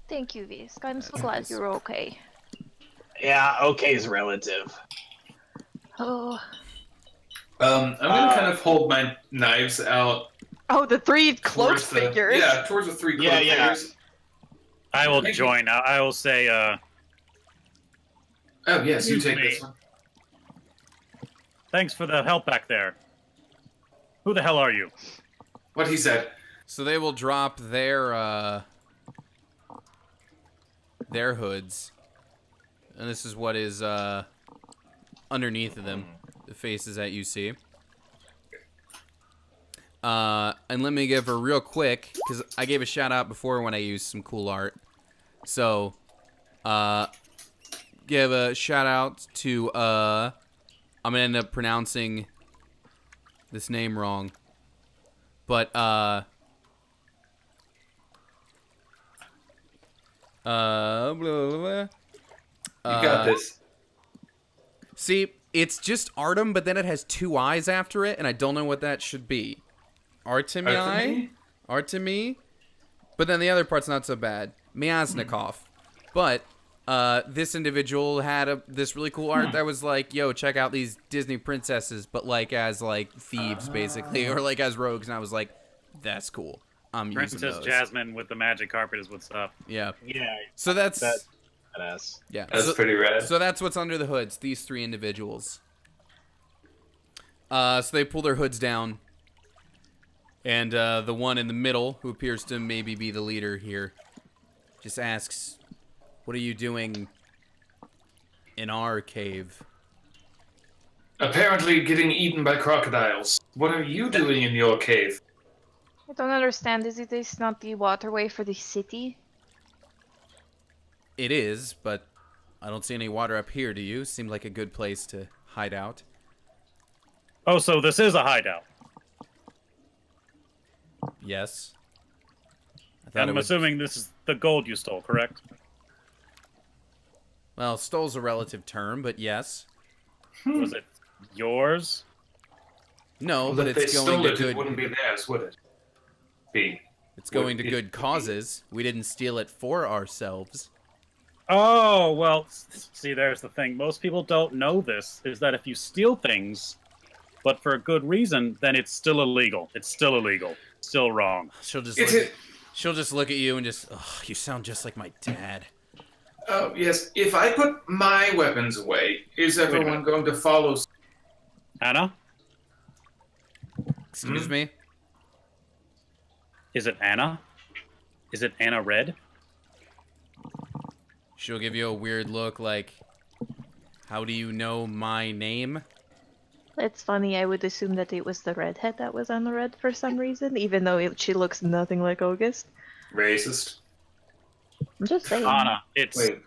Thank you, Visk. I'm so That's glad nice. you're okay. Yeah, okay's relative. Oh. I'm gonna kind of hold my knives out Oh, the three cloaked towards the- figures. Yeah, towards the three cloaked figures. I will Thank you. join. I will say, Oh yes, you Excuse take me. this one. thanks for the help back there. Who the hell are you? What he said. So they will drop their hoods, and this is what is underneath of them, the faces that you see. And let me give her real quick, because I gave a shout out before when I used some cool art. So, give a shout out to, I'm gonna end up pronouncing this name wrong. But, blah, blah, blah. You got this. See, it's just Artem, but then it has two eyes after it, and I don't know what that should be. Artemi? Artemi? But then the other part's not so bad. Miasnikov. But, this individual had this really cool art that was like, yo, check out these Disney princesses, but like as like thieves, basically, or like as rogues, and I was like, that's cool. I'm using Princess those. Jasmine with the magic carpet is what's up. Yeah. Yeah, So that's... badass. yeah. That's so, pretty rad. So that's what's under the hoods, these three individuals. So they pull their hoods down. And the one in the middle, who appears to maybe be the leader here, just asks, what are you doing in our cave? Apparently getting eaten by crocodiles. What are you doing in your cave? I don't understand. Is this not the waterway for the city? It is, but I don't see any water up here, do you? Seemed like a good place to hide out. Oh, so this is a hideout. Yes. And I'm assuming this is the gold you stole, correct? Well, stole's a relative term, but yes. Was it yours? No, Well, but if they it's going stole to it, good... it wouldn't be theirs, would it? Be. It's going to Would it good be? causes. We didn't steal it for ourselves. Oh, well, see, there's the thing. Most people don't know this, is that if you steal things, but for a good reason, then it's still illegal. It's still illegal. Still wrong. She'll just Is look, it? she'll just look at you and just, oh, you sound just like my dad. Oh, yes. If I put my weapons away, is everyone going to follow? Anna? Excuse me? Is it Anna? Is it Anna Red? She'll give you a weird look like, how do you know my name? It's funny, I would assume that it was the redhead that was on the red for some reason, even though she looks nothing like August. Racist. I'm just saying. Anna. Wait.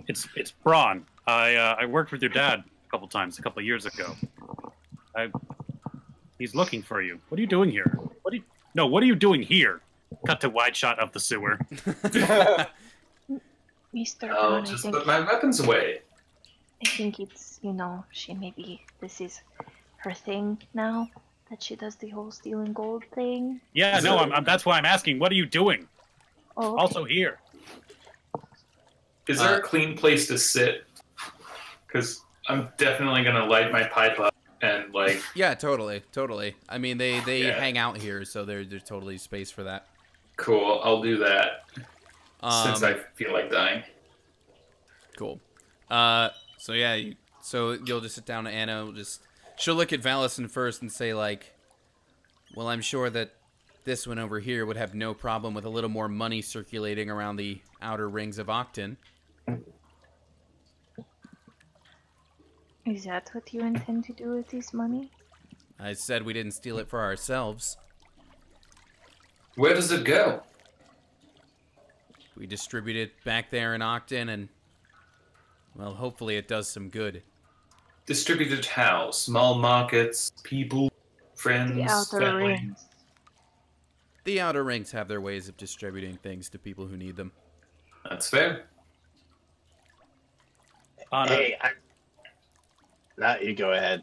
It's Braun. I worked with your dad a couple times, a couple years ago. He's looking for you. What are you doing here? What are you doing here? Cut to wide shot of the sewer. Mr. I'll Braun, just put my weapons away. I think it's, this is her thing now, that she does the whole stealing gold thing. Yeah, no, I'm that's why I'm asking. What are you doing? Oh, okay. Also here. Is there a clean place to sit? Because I'm definitely going to light my pipe up and, like... Yeah, totally. I mean, they Yeah. hang out here, so there's totally space for that. Cool, I'll do that. Since Um, I feel like dying. Cool. So yeah, so you'll just sit down to Anna. She'll look at Valison first and say like, well, I'm sure that this one over here would have no problem with a little more money circulating around the outer rings of Octon. Is that what you intend to do with this money? I said we didn't steal it for ourselves. Where does it go? We distribute it back there in Octon, and well, hopefully it does some good. Distributed how? Small markets, people, friends, The outer family? rings. The outer rings have their ways of distributing things to people who need them. That's fair. Anna, Hey, you go ahead.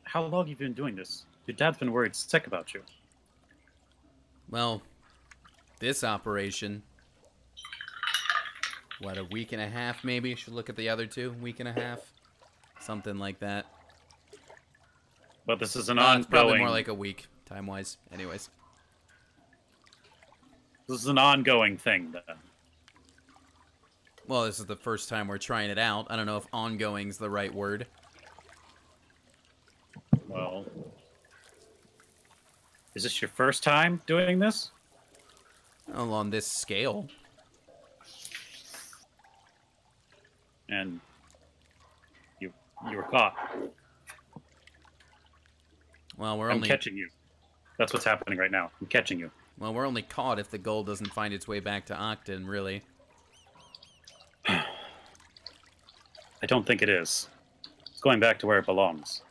how long have you been doing this? Your dad's been worried sick about you. Well, this operation, what, a week and a half maybe? Should look at the other two, week and a half, something like that. But this is an It's probably ongoing... more like a week time-wise. Anyways. This is an ongoing thing, then. Well, this is the first time we're trying it out. I don't know if ongoing's the right word. Well, is this your first time doing this? Well, on this scale. And you were caught. Well, I'm catching you. That's what's happening right now. I'm catching you. Well, we're only caught if the gold doesn't find its way back to Octon, really. I don't think it is. It's going back to where it belongs.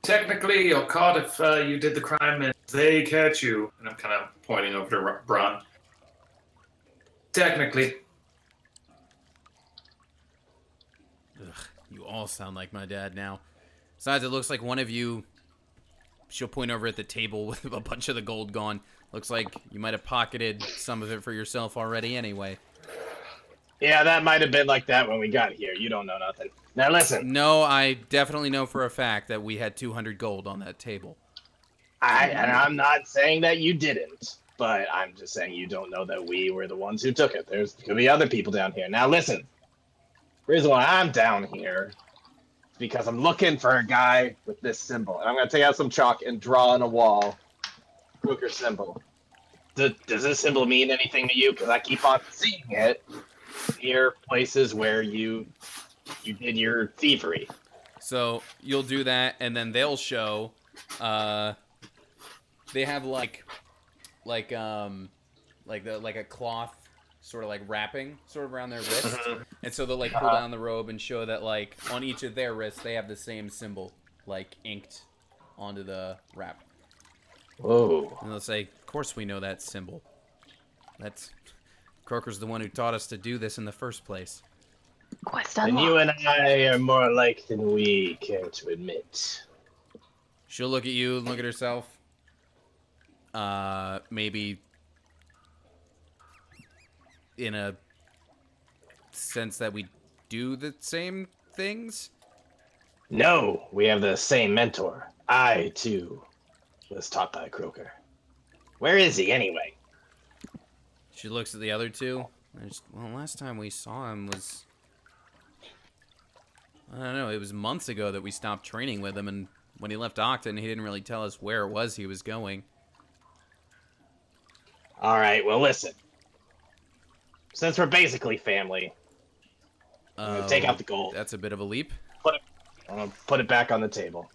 Technically, you're caught if you did the crime and they catch you. And I'm kind of pointing over to Bron. Technically. Ugh, you all sound like my dad now. Besides, it looks like one of you... She'll point over at the table with a bunch of the gold gone. Looks like you might have pocketed some of it for yourself already anyway. Yeah, that might have been like that when we got here. You don't know nothing. Now listen. No, I definitely know for a fact that we had 200 gold on that table. And I'm not saying that you didn't, but I'm just saying you don't know that we were the ones who took it. There's could be other people down here. Now listen. The reason why I'm down here is because I'm looking for a guy with this symbol. And I'm going to take out some chalk and draw on a wall. Crooker symbol. Does this symbol mean anything to you? Because I keep on seeing it near places where you did your thievery. So you'll do that, and then they'll show. They have like a cloth sort of like wrapping sort of around their wrist, and so they'll like pull down the robe and show that like on each of their wrists they have the same symbol like inked onto the wrap. Whoa! And they'll say, "Of course we know that symbol. That's Croker's the one who taught us to do this in the first place." Quest And unlocked. you and I are more alike than we care to admit. She'll look at you and look at herself. Maybe in a sense that we do the same things? No, we have the same mentor. I, too, was taught by Croker. Where is he, anyway? She looks at the other two. Well, last time we saw him was... I don't know, it was months ago that we stopped training with him, and when he left Octon, he didn't really tell us where it was he was going. Alright, well, listen. Since we're basically family, I'm gonna take out the gold. That's a bit of a leap. I'm gonna put it back on the table.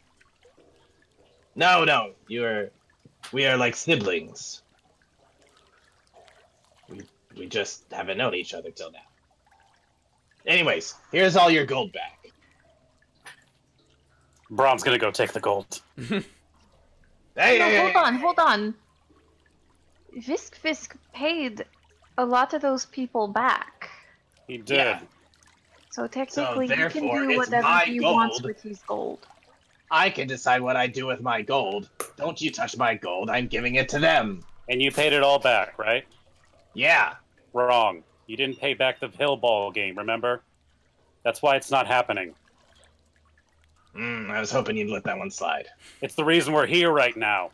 No, we are like siblings. We just haven't known each other till now. Anyways, here's all your gold back. Brom's gonna go take the gold. Hey, Hold on. Fisk paid a lot of those people back. He did. Yeah. So technically, you can therefore, do it's whatever my he gold. wants with his gold. I can decide what I do with my gold. Don't you touch my gold. I'm giving it to them. And you paid it all back, right? Yeah. Wrong. You didn't pay back the hill ball game, remember? That's why it's not happening. I was hoping you'd let that one slide. It's the reason we're here right now.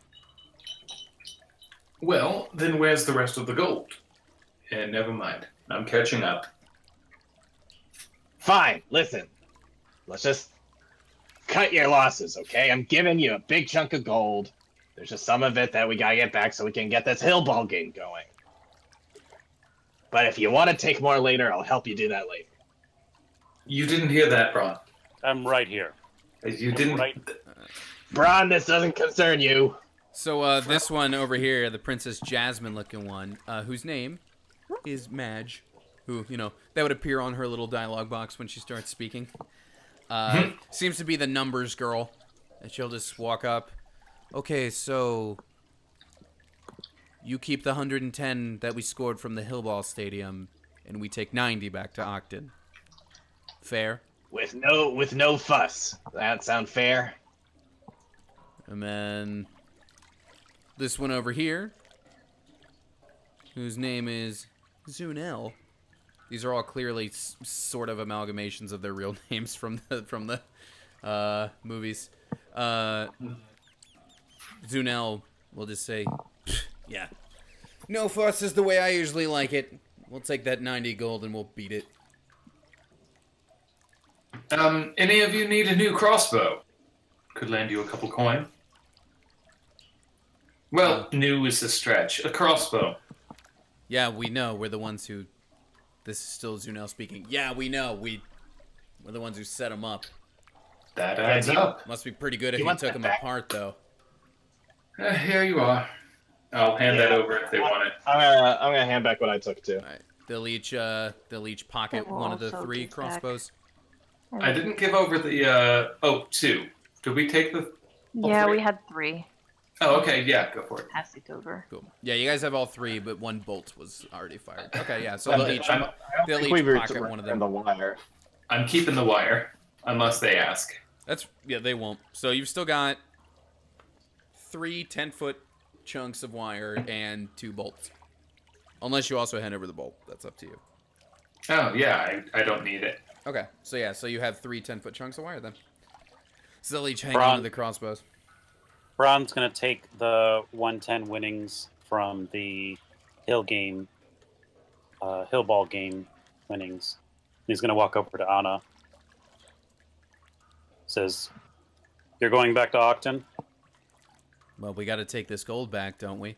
Well, then where's the rest of the gold? And never mind. I'm catching up. Fine, listen. Let's just cut your losses, okay? I'm giving you a big chunk of gold. There's just some of it that we gotta get back so we can get this hill ball game going. But if you want to take more later, I'll help you do that later. You didn't hear that, Bron. I'm right here. You didn't. Right. Bron, this doesn't concern you. So, this one over here, the Princess Jasmine-looking one, whose name is Madge, who, you know, that would appear on her little dialogue box when she starts speaking. Seems to be the numbers girl. And she'll just walk up. Okay, so... You keep the 110 that we scored from the Hillball Stadium, and we take 90 back to Octon. Fair? With no fuss. That sound fair? And then... This one over here, whose name is Zunel. These are all clearly sort of amalgamations of their real names from the movies. Zunel will just say, yeah. No fuss is the way I usually like it. We'll take that 90 gold and we'll beat it. Any of you need a new crossbow? Could lend you a couple coin. Well, new is a stretch. A crossbow. Yeah, we know. We're the ones who... This is still Zunel speaking. Yeah, we know. We're the ones who set them up. That adds up. Must be pretty good if you took them apart, though. Here you are. I'll hand that over if they want it. I'm gonna hand back what I took too. All right. They'll each pocket one of the 3 crossbows. I didn't give over the 2. Did we take the? Yeah, 3? we had 3. Oh, okay. Yeah, go for it. Pass it over. Cool. Yeah, you guys have all 3, but 1 bolt was already fired. Okay, yeah. So they'll each pocket one of them. The wire. I'm keeping the wire, unless they ask. Yeah, they won't. So you've still got 3 10-foot chunks of wire and 2 bolts. Unless you also hand over the bolt. That's up to you. Oh, yeah, I don't need it. Okay, so yeah, so you have 3 10-foot chunks of wire then. So they'll each hang on to the crossbows. Bron's going to take the 110 winnings from the hill ball game winnings. He's going to walk over to Anna. Says, "You're going back to Octon?" Well, we got to take this gold back, don't we?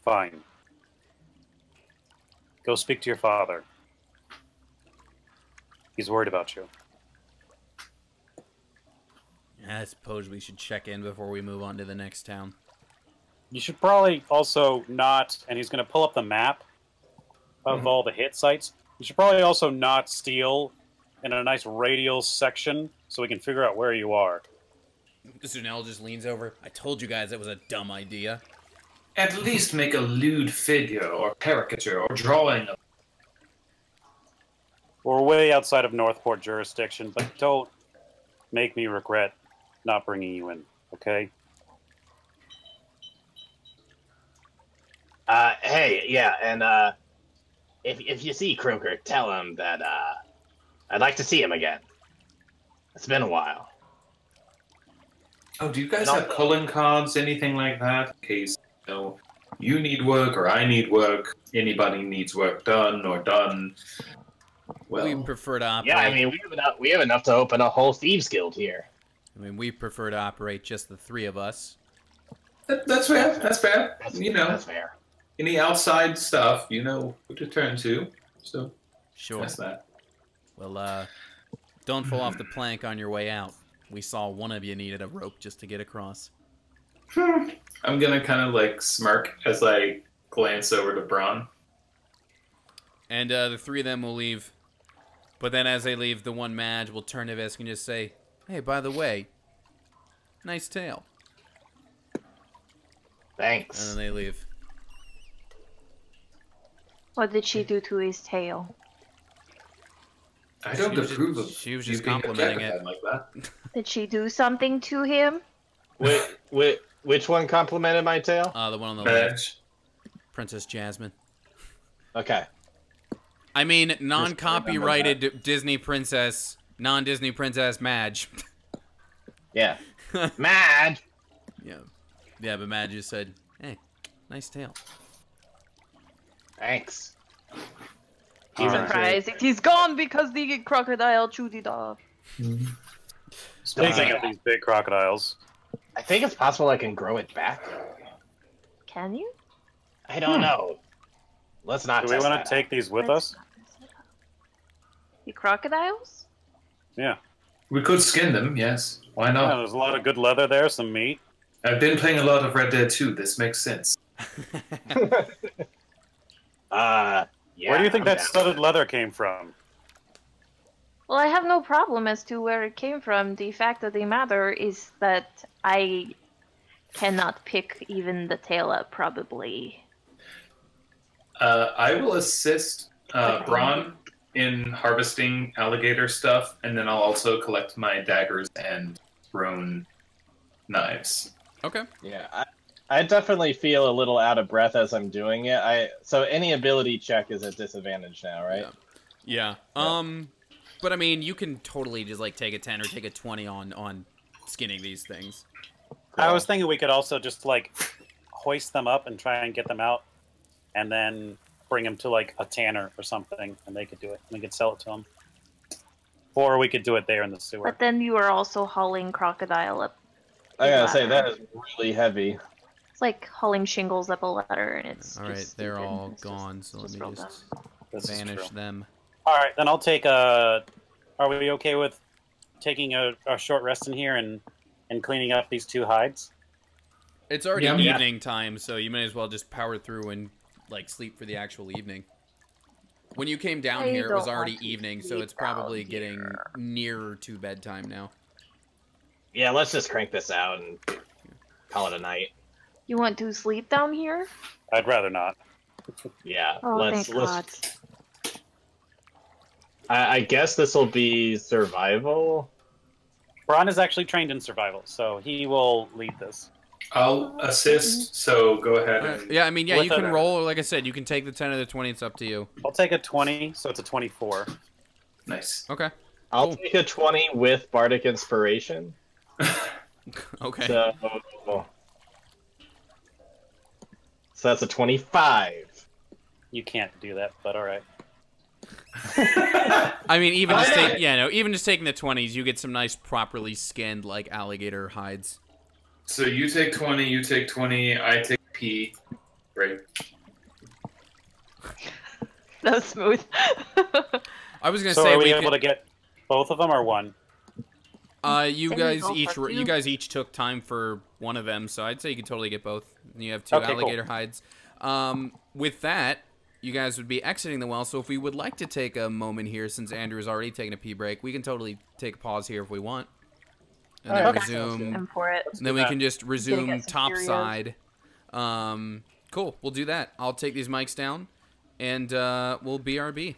Fine. Go speak to your father. He's worried about you. I suppose we should check in before we move on to the next town. You should probably also not, and he's going to pull up the map of all the hit sites. You should probably also not steal in a nice radial section so we can figure out where you are. Zunel just leans over. I told you guys that was a dumb idea. At least make a lewd figure or caricature or drawing of. We're way outside of Northport jurisdiction, but don't make me regret not bringing you in, okay? Hey, yeah, and if you see Croker, tell him that I'd like to see him again. It's been a while. Oh, do you guys have culling cards, anything like that? In case you need work or I need work, anybody needs work done or done. Well, we prefer to operate. Yeah, I mean we have enough to open a whole thieves guild here. I mean, we prefer to operate just the 3 of us. That's fair. That's fair. That's fair. Any outside stuff, who to turn to. So, sure. That's that. Well, don't fall off the plank on your way out. We saw one of you needed a rope just to get across. I'm gonna kind of smirk as I glance over to Braun. And the 3 of them will leave. But then as they leave, the one Madge will turn to Visk and just say, "Hey, by the way, nice tail." Thanks. And then they leave. What did she do to his tail? I don't approve of. She was you just being complimenting it. objectified like that. Did she do something to him? Which one complimented my tail? The one on the Madge. left. Princess Jasmine. Okay. I mean, non-copyrighted Disney princess, non-Disney princess Madge. Yeah. Madge! Yeah. Yeah, but Madge just said, "Hey, nice tail." Thanks. Surprise! He's gone because the crocodile chewed it off. Speaking of these big crocodiles, I think it's possible I can grow it back. Can you? I don't know. Let's not. do we want to take these with us? The crocodiles? Yeah. We could skin them, yes. Why Yeah, not? there's a lot of good leather there, some meat. I've been playing a lot of Red Dead 2. This makes sense. Yeah, Where do you think I'm that down. studded leather came from? Well, I have no problem as to where it came from. The fact of the matter is that I cannot pick even the tail up, probably. I will assist Braun in harvesting alligator stuff, and then I'll also collect my daggers and thrown knives. Okay. Yeah, I definitely feel a little out of breath as I'm doing it. So any ability check is at disadvantage now, right? Yeah. But I mean, you can totally just take a 10 or take a 20 on skinning these things. I was thinking we could also just like hoist them up and try and get them out, and then bring them to like a tanner or something, and they could do it. We could sell it to them, or we could do it there in the sewer. But then you are also hauling crocodile up. I gotta say ladder. that is really heavy. It's like hauling shingles up a ladder, and it's All right, just they're stupid. all It's gone, just, so let just me real just dumb. This is vanish true. them. All right, then I'll take a. Are we okay with taking a short rest in here and cleaning up these 2 hides? It's already Yeah. evening time, so you may as well just power through and like sleep for the actual evening. When you came down I here, it was don't already want to evening, so sleep it's probably down getting here. nearer to bedtime now. Yeah, let's just crank this out and call it a night. You want to sleep down here? I'd rather not. Yeah, Oh, let's. thank God. I guess this will be survival. Braun is actually trained in survival, so he will lead this. I'll assist, so go ahead and... Yeah, I mean, yeah, With you can a- roll. Like I said, you can take the 10 or the 20. It's up to you. I'll take a 20, so it's a 24. Nice. Okay. I'll Cool. take a 20 with Bardic Inspiration. Okay. So that's a 25. You can't do that, but all right. I mean, even Why just not? even just taking the 20s, you get some nice, properly skinned like alligator hides. So you take 20, you take 20, I take P. Right. That was smooth. I was gonna So say are we we able to get both of them or one? you Say we guys go each for you two. guys each took time for one of them, so I'd say you could totally get both. You have 2 Okay, cool. alligator hides. With that, you guys would be exiting the well. So if we would like to take a moment here, since Andrew has already taken a pee break, we can totally take a pause here if we want, and then Okay. resume. I'm for it. And then we can just resume get some top Cheerios. side. Cool. We'll do that. I'll take these mics down, and we'll BRB.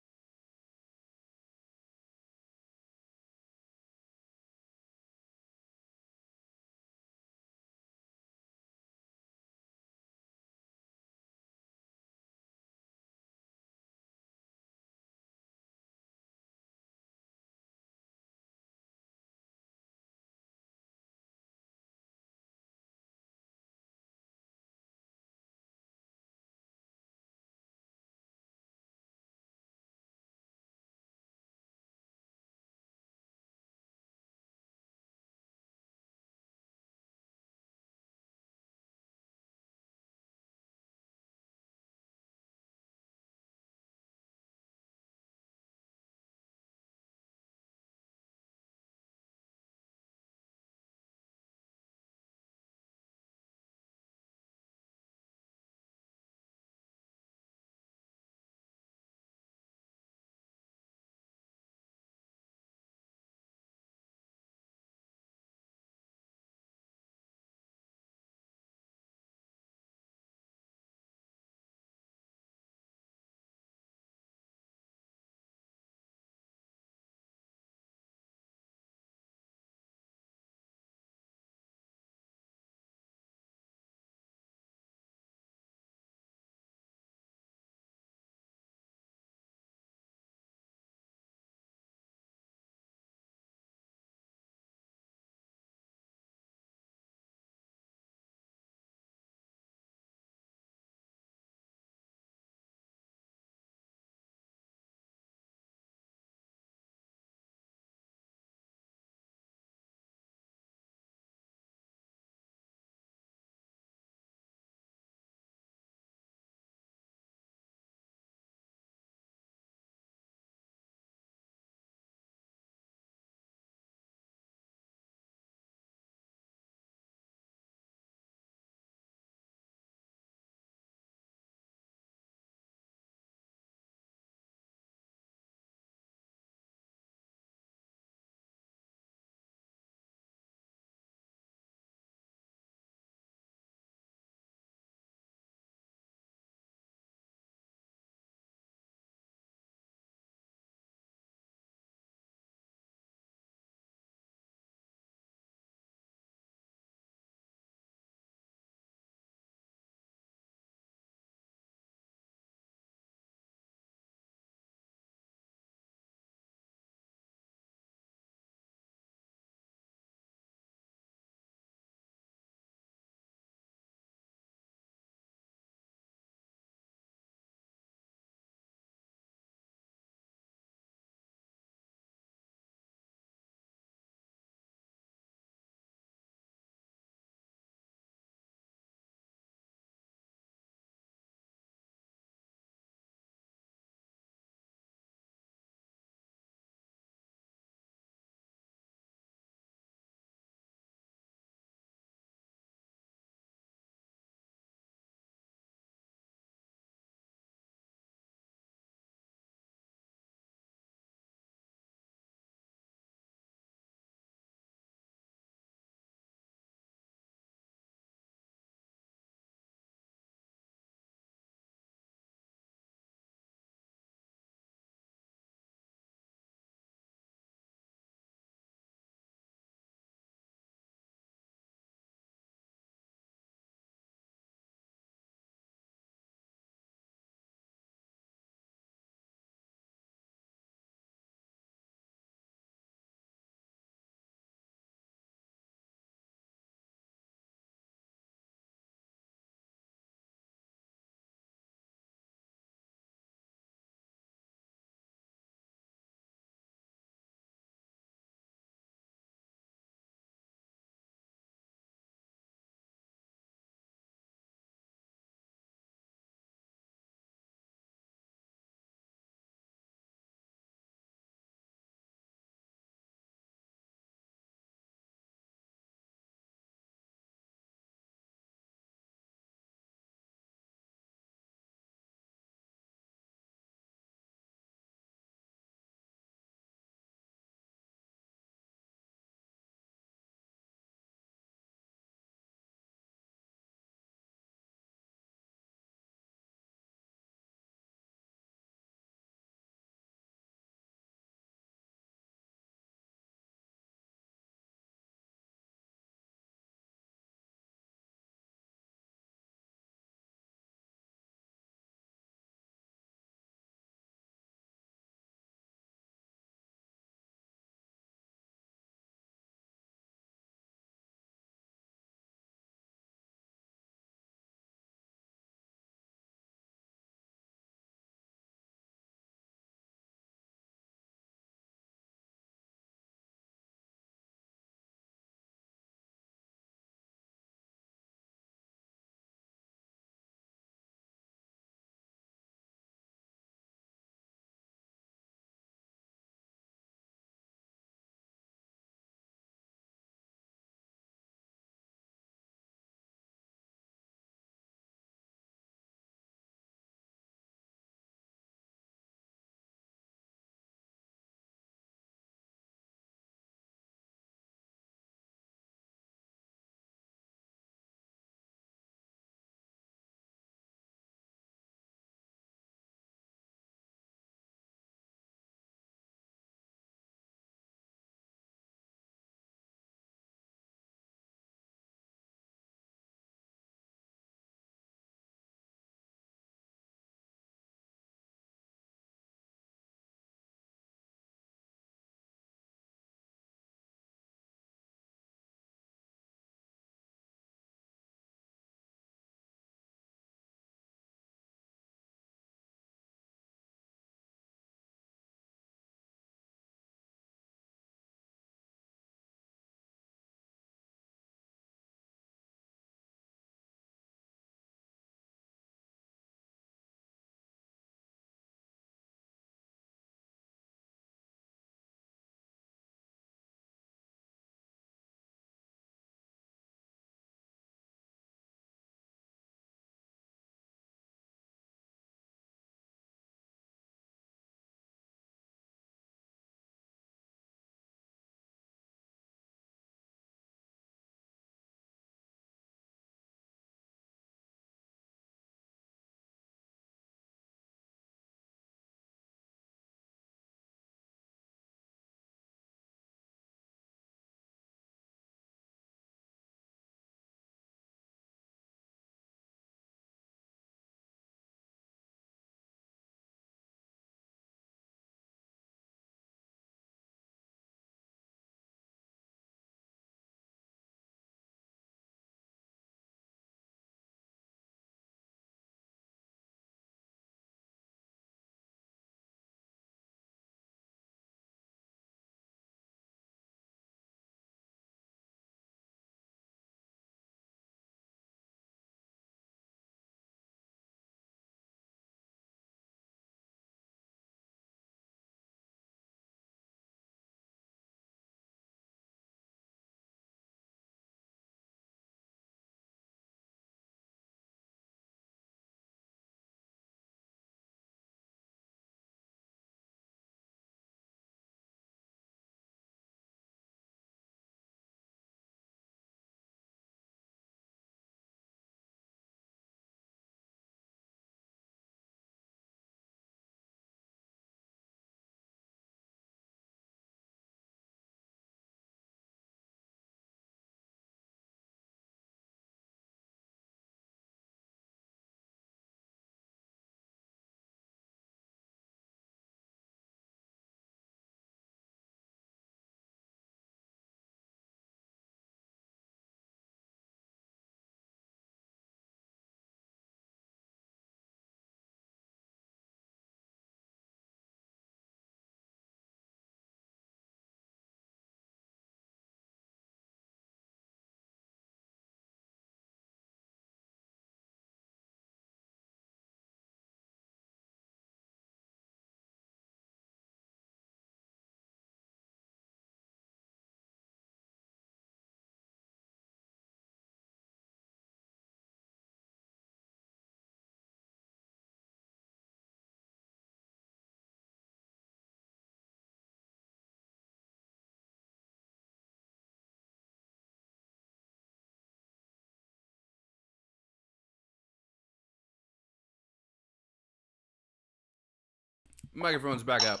Microphone's back up.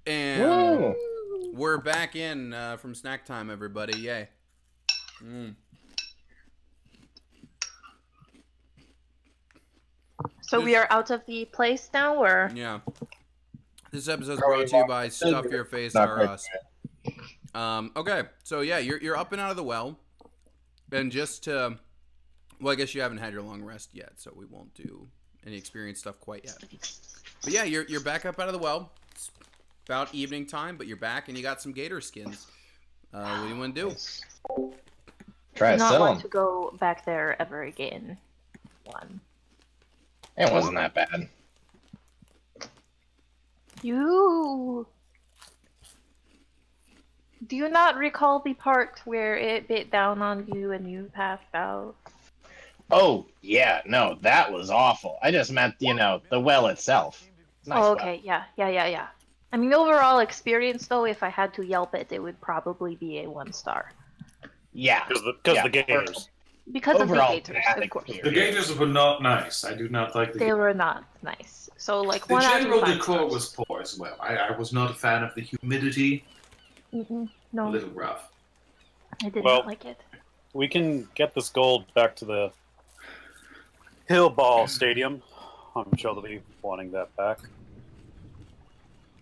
And Woo. we're back in from snack time, everybody. Yay. So we are out of the place now, or? Yeah. This episode's brought to you by Stuff Your Face R Us. Okay, so yeah, you're up and out of the well. And just to... Well, I guess you haven't had your long rest yet, so we won't do any experience stuff quite yet. But yeah, you're back up out of the well. It's about evening time, but you're back and you got some gator skins. What do you want to do? Try I to do not sell want them. to go back there ever again. It wasn't that bad. You... Do you not recall the part where it bit down on you and you passed out? Oh, yeah, no, that was awful. I just meant, the well itself. Nice Oh, well. okay, yeah. I mean, overall experience, though, if I had to Yelp it, it would probably be a 1-star. Yeah. Because the gators. Because Overall, of the gators, bad of course. The gators were not nice. I do not like the They gators. were not nice. So, like, The 1 out of general 5 decor stars. was poor as well. I was not a fan of the humidity. A No, little rough. I did Well- not like it. We can get this gold back to the Hillball Stadium. I'm sure they'll be wanting that back.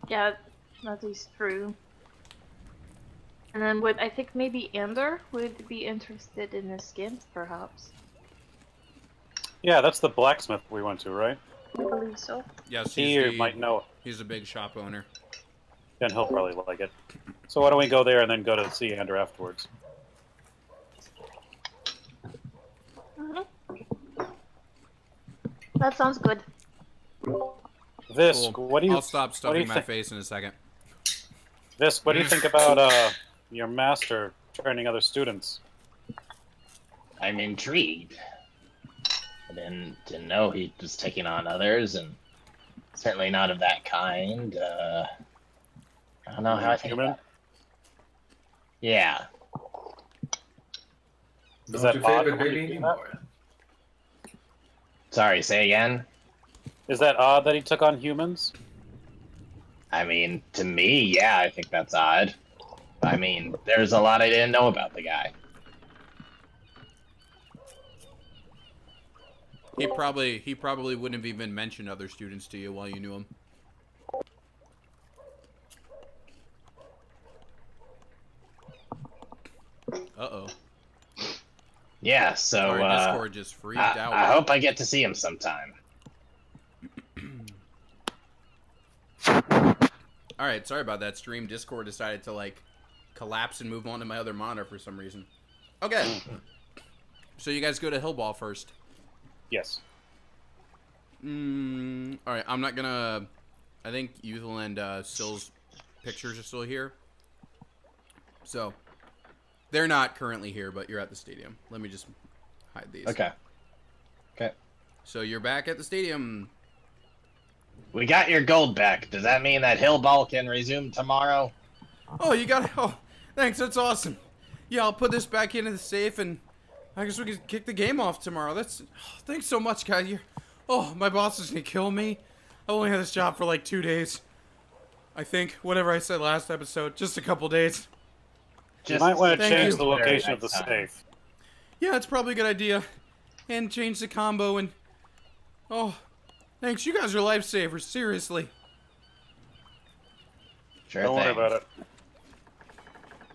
Yeah, that is true. And then I think maybe Ander would be interested in the skins, perhaps. Yeah, that's the blacksmith we went to, right? I believe so. Yes, He might know, he's a big shop owner. and he'll probably like it. So why don't we go there and then go to see Ander afterwards? That sounds good. Visk, Cool. what do you? I'll stop what do stuffing you my think? face in a second. Visk, what do you think about your master training other students? I'm intrigued. I didn't know he was taking on others, and certainly not of that kind. I don't know how I think Human? about it. Yeah. Is Not that your odd favorite when you baby do anymore. Sorry, say again? Is that odd that he took on humans? I mean, to me, yeah, I think that's odd. I mean, there's a lot I didn't know about the guy. He probably wouldn't have even mentioned other students to you while you knew him. Uh-oh. Yeah, so, Sorry, Discord just freaked out. I hope I get to see him sometime. Alright, sorry about that stream. Discord decided to, like, collapse and move on to my other monitor for some reason. Okay. So you guys go to Hillball first. Yes. Alright, I'm not gonna... I think Euthal and Sill's pictures are still here. So, they're not currently here, but you're at the stadium. Let me just hide these. Okay. Okay. So you're back at the stadium. We got your gold back. Does that mean that Hillball can resume tomorrow? Oh, you got it. Oh, thanks. That's awesome. Yeah, I'll put this back into the safe, and I guess we can kick the game off tomorrow. That's... Oh, thanks so much, guys. Oh, my boss is gonna kill me. I only had this job for like 2 days. I think. Whatever I said last episode. Just a couple days. You might want to thank change you. the location of the Next time. safe. Yeah, it's probably a good idea. And change the combo and... Oh, thanks. You guys are lifesavers. Seriously. Sure Don't thing. worry about it.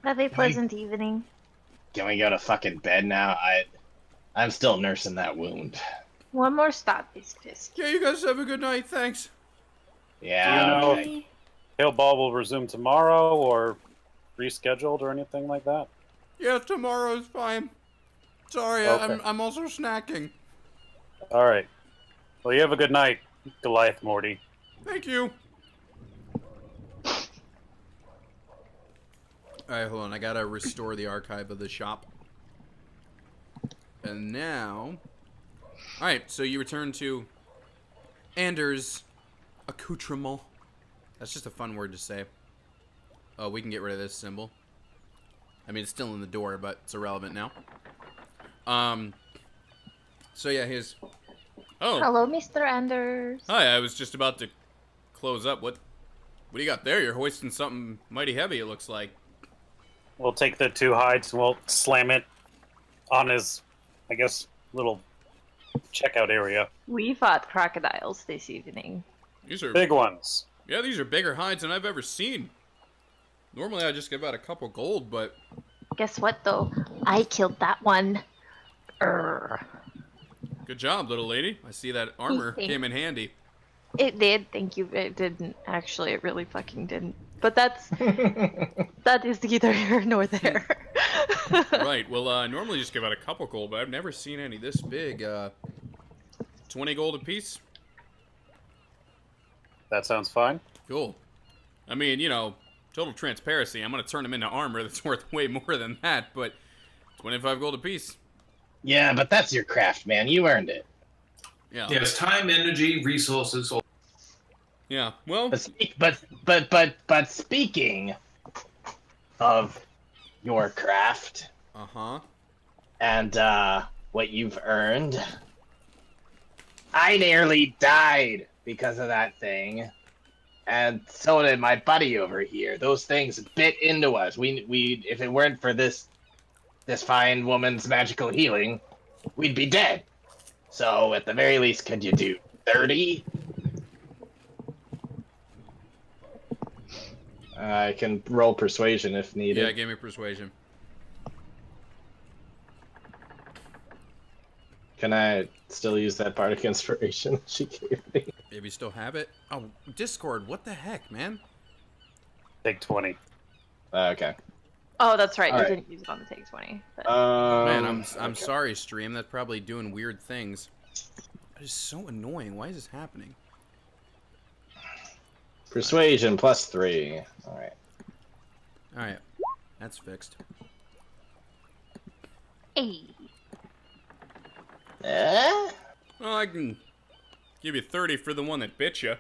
Have a pleasant evening. Can we go to fucking bed now? I'm still nursing that wound. One more stop, Fisk. Yeah, you guys have a good night. Thanks. Yeah. Do you know okay. Hillball will resume tomorrow or rescheduled or anything like that? Yeah, tomorrow's fine. Sorry, Okay. I'm also snacking. All right. Well, you have a good night, Goliath Morty. Thank you. Alright, hold on. I gotta restore the archive of the shop. And now... Alright, so you return to Anders' accoutrement. That's just a fun word to say. Oh, we can get rid of this symbol. I mean, it's still in the door, but it's irrelevant now. So yeah, his... Oh. Hello, Mr. Anders. Hi, I was just about to close up. What do you got there? You're hoisting something mighty heavy, it looks like. We'll take the 2 hides and we'll slam it on his, I guess, little checkout area. We fought crocodiles this evening. These are Big ones. Yeah, these are bigger hides than I've ever seen. Normally I just give out a couple gold, but Guess what, though? I killed that one. good job, little lady. I see that armor Thank came in handy. It did, thank you. It didn't. Actually, it really fucking didn't. But that is neither here nor there. Right, well, I normally just give out a couple gold, but I've never seen any this big. 20 gold apiece? That sounds fine. Cool. I mean, you know, total transparency, I'm gonna turn them into armor that's worth way more than that, but 25 gold apiece. Yeah, but that's your craft, man. You earned it. Yeah. Yes, time, energy, resources. Yeah, well... But speaking of your craft... Uh-huh. And, what you've earned... I nearly died because of that thing. And so did my buddy over here. Those things bit into us. We if it weren't for this fine woman's magical healing, we'd be dead. So at the very least, could you do 30? I can roll persuasion if needed. Yeah, give me persuasion. Can I still use that bardic inspiration she gave me? Maybe you still have it? Oh, Discord, what the heck, man? Take 20. Okay. Oh, that's right. All You right. didn't use it on the take 20. But... Man, I'm okay. sorry, stream. That's probably doing weird things. That is so annoying. Why is this happening? Persuasion plus 3. All right. Alright. That's fixed. Hey. Eh? Well, I can give you 30 for the one that bit you.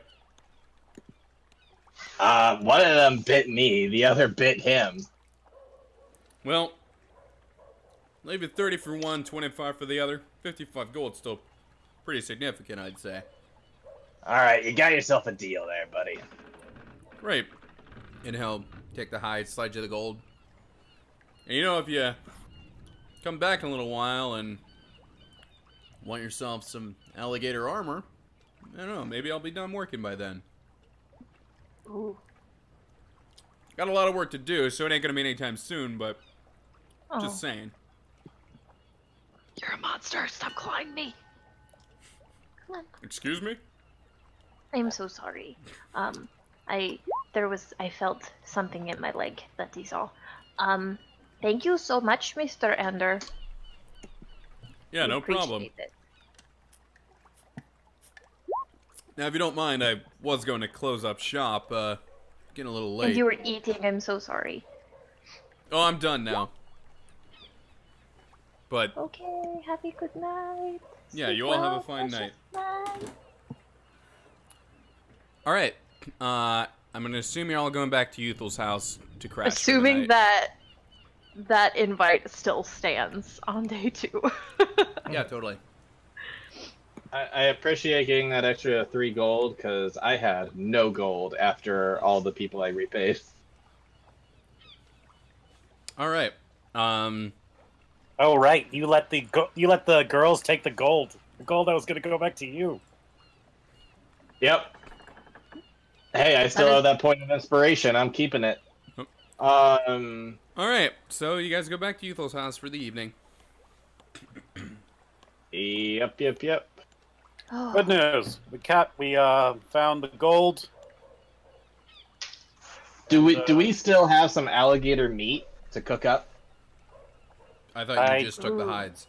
One of them bit me. The other bit him. Well, leave you 30 for one, 25 for the other. 55 gold, still pretty significant, I'd say. All right, you got yourself a deal there, buddy. Right. And he'll take the hide, slide you the gold. And you know, if you come back in a little while and want yourself some alligator armor, I don't know, maybe I'll be done working by then. Ooh. Got a lot of work to do, so it ain't gonna be anytime soon, but Oh. just saying. You're a monster. Stop clawing me. Come on. Excuse me? I'm so sorry. I felt something in my leg. That is all. Thank you so much, Mr. Ender. Yeah, We no problem. appreciate it. Now, if you don't mind, I was going to close up shop. Getting a little late. And you were eating. I'm so sorry. Oh, I'm done now. But, Okay. Have a good night. yeah, Sleep you all have a well, fine precious night. night. Alright. I'm going to assume you're all going back to Youthal's house to crash for the Assuming night. that invite still stands on day 2. Yeah, totally. I appreciate getting that extra 3 gold, because I had no gold after all the people I repaid. Alright. Oh right, you let the girls take the gold. The gold that was gonna go back to you. Yep. Hey, I still have that point of inspiration. I'm keeping it. Alright, so you guys go back to Youthal's house for the evening. Yep. Oh. Good news. We found the gold. Do we still have some alligator meat to cook up? I thought you just took the Ooh. hides.